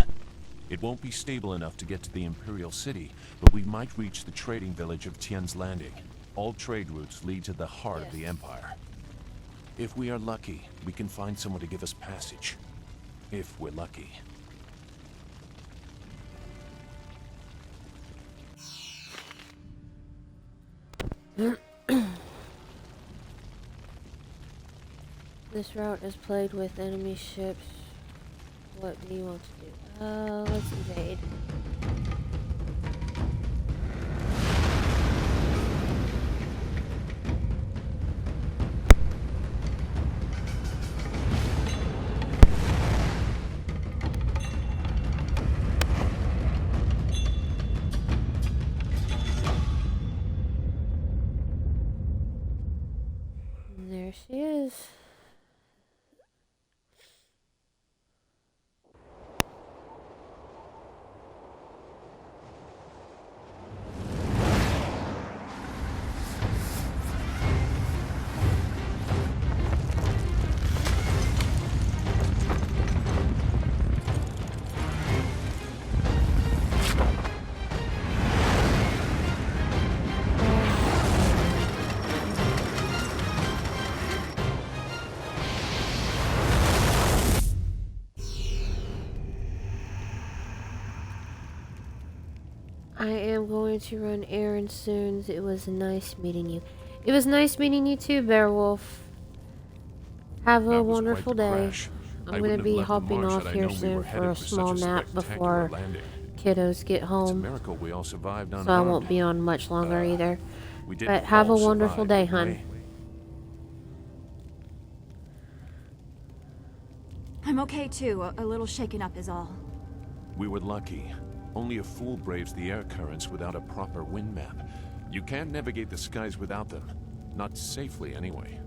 It won't be stable enough to get to the Imperial City, but we might reach the trading village of Tien's Landing. All trade routes lead to the heart of the Empire. If we are lucky, we can find someone to give us passage. If we're lucky. This route is plagued with enemy ships. What do you want to do? Let's invade. And there she is. I am going to run errands soon. It was nice meeting you. It was nice meeting you too, Beowulf. Have a wonderful day. I'm going to be hopping off here soon for a small nap before kiddos get home. We all survived So I won't be on much longer either. But have a wonderful day, hun. I'm okay too. A little shaken up is all. We were lucky. Only a fool braves the air currents without a proper wind map. You can't navigate the skies without them. Not safely, anyway.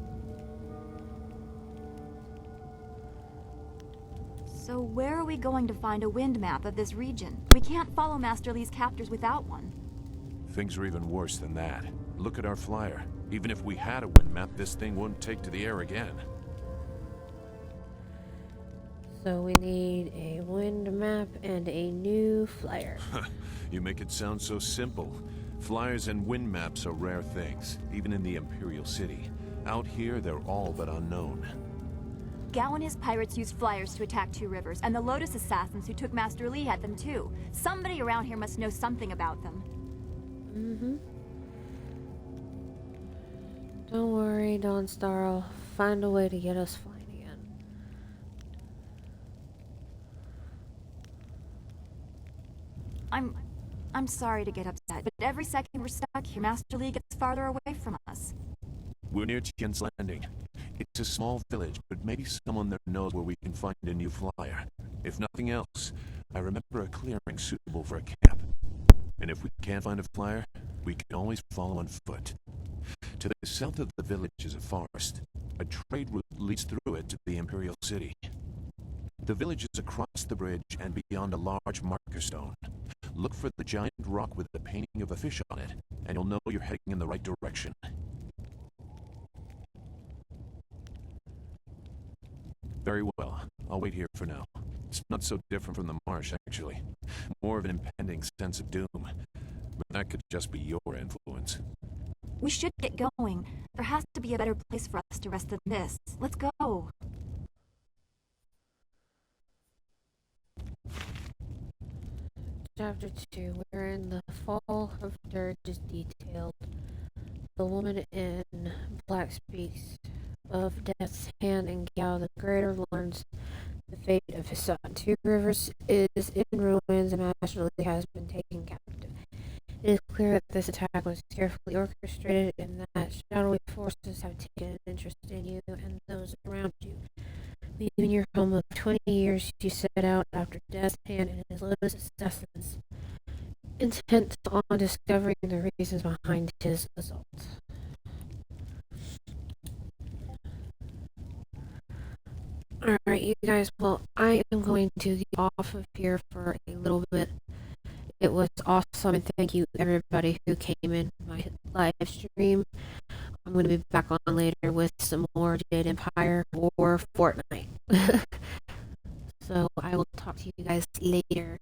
So where are we going to find a wind map of this region? We can't follow Master Lee's captors without one. Things are even worse than that. Look at our flyer. Even if we had a wind map, this thing wouldn't take to the air again. So we need a wind map and a new flyer. You make it sound so simple. Flyers and wind maps are rare things, even in the Imperial City. Out here, they're all but unknown. Gao and his pirates used flyers to attack Two Rivers, and the Lotus Assassins who took Master Li had them too. Somebody around here must know something about them. Don't worry, Dawnstar. I'll find a way to get us flying again. I'm sorry to get upset, but every second we're stuck here, Master Li gets farther away from us. We're near Tian's Landing. It's a small village, but maybe someone there knows where we can find a new flyer. If nothing else, I remember a clearing suitable for a camp. And if we can't find a flyer, we can always follow on foot. To the south of the village is a forest. A trade route leads through it to the Imperial City. The village is across the bridge and beyond a large marker stone. Look for the giant rock with the painting of a fish on it, and you'll know you're heading in the right direction. Very well. I'll wait here for now. It's not so different from the marsh, actually. More of an impending sense of doom. But that could just be your influence. We should get going. There has to be a better place for us to rest than this. Let's go. Chapter 2, wherein the fall of Dirge is detailed. The woman in black speaks of Death's Hand, and Gao the Greater learns the fate of his son. Two Rivers is in ruins, and Master Li has been taken captive. It is clear that this attack was carefully orchestrated, and that shadowy forces have taken an interest in you and those around you. Leaving your home of 20 years, you set out after Death's Hand and his Lotus Assassins, intent on discovering the reasons behind his assault. Alright, you guys, well, I am going to get off of here for a little bit. It was awesome, and thank you everybody who came in my live stream. I'm going to be back on later with some more Jade Empire or Fortnite. So I will talk to you guys later.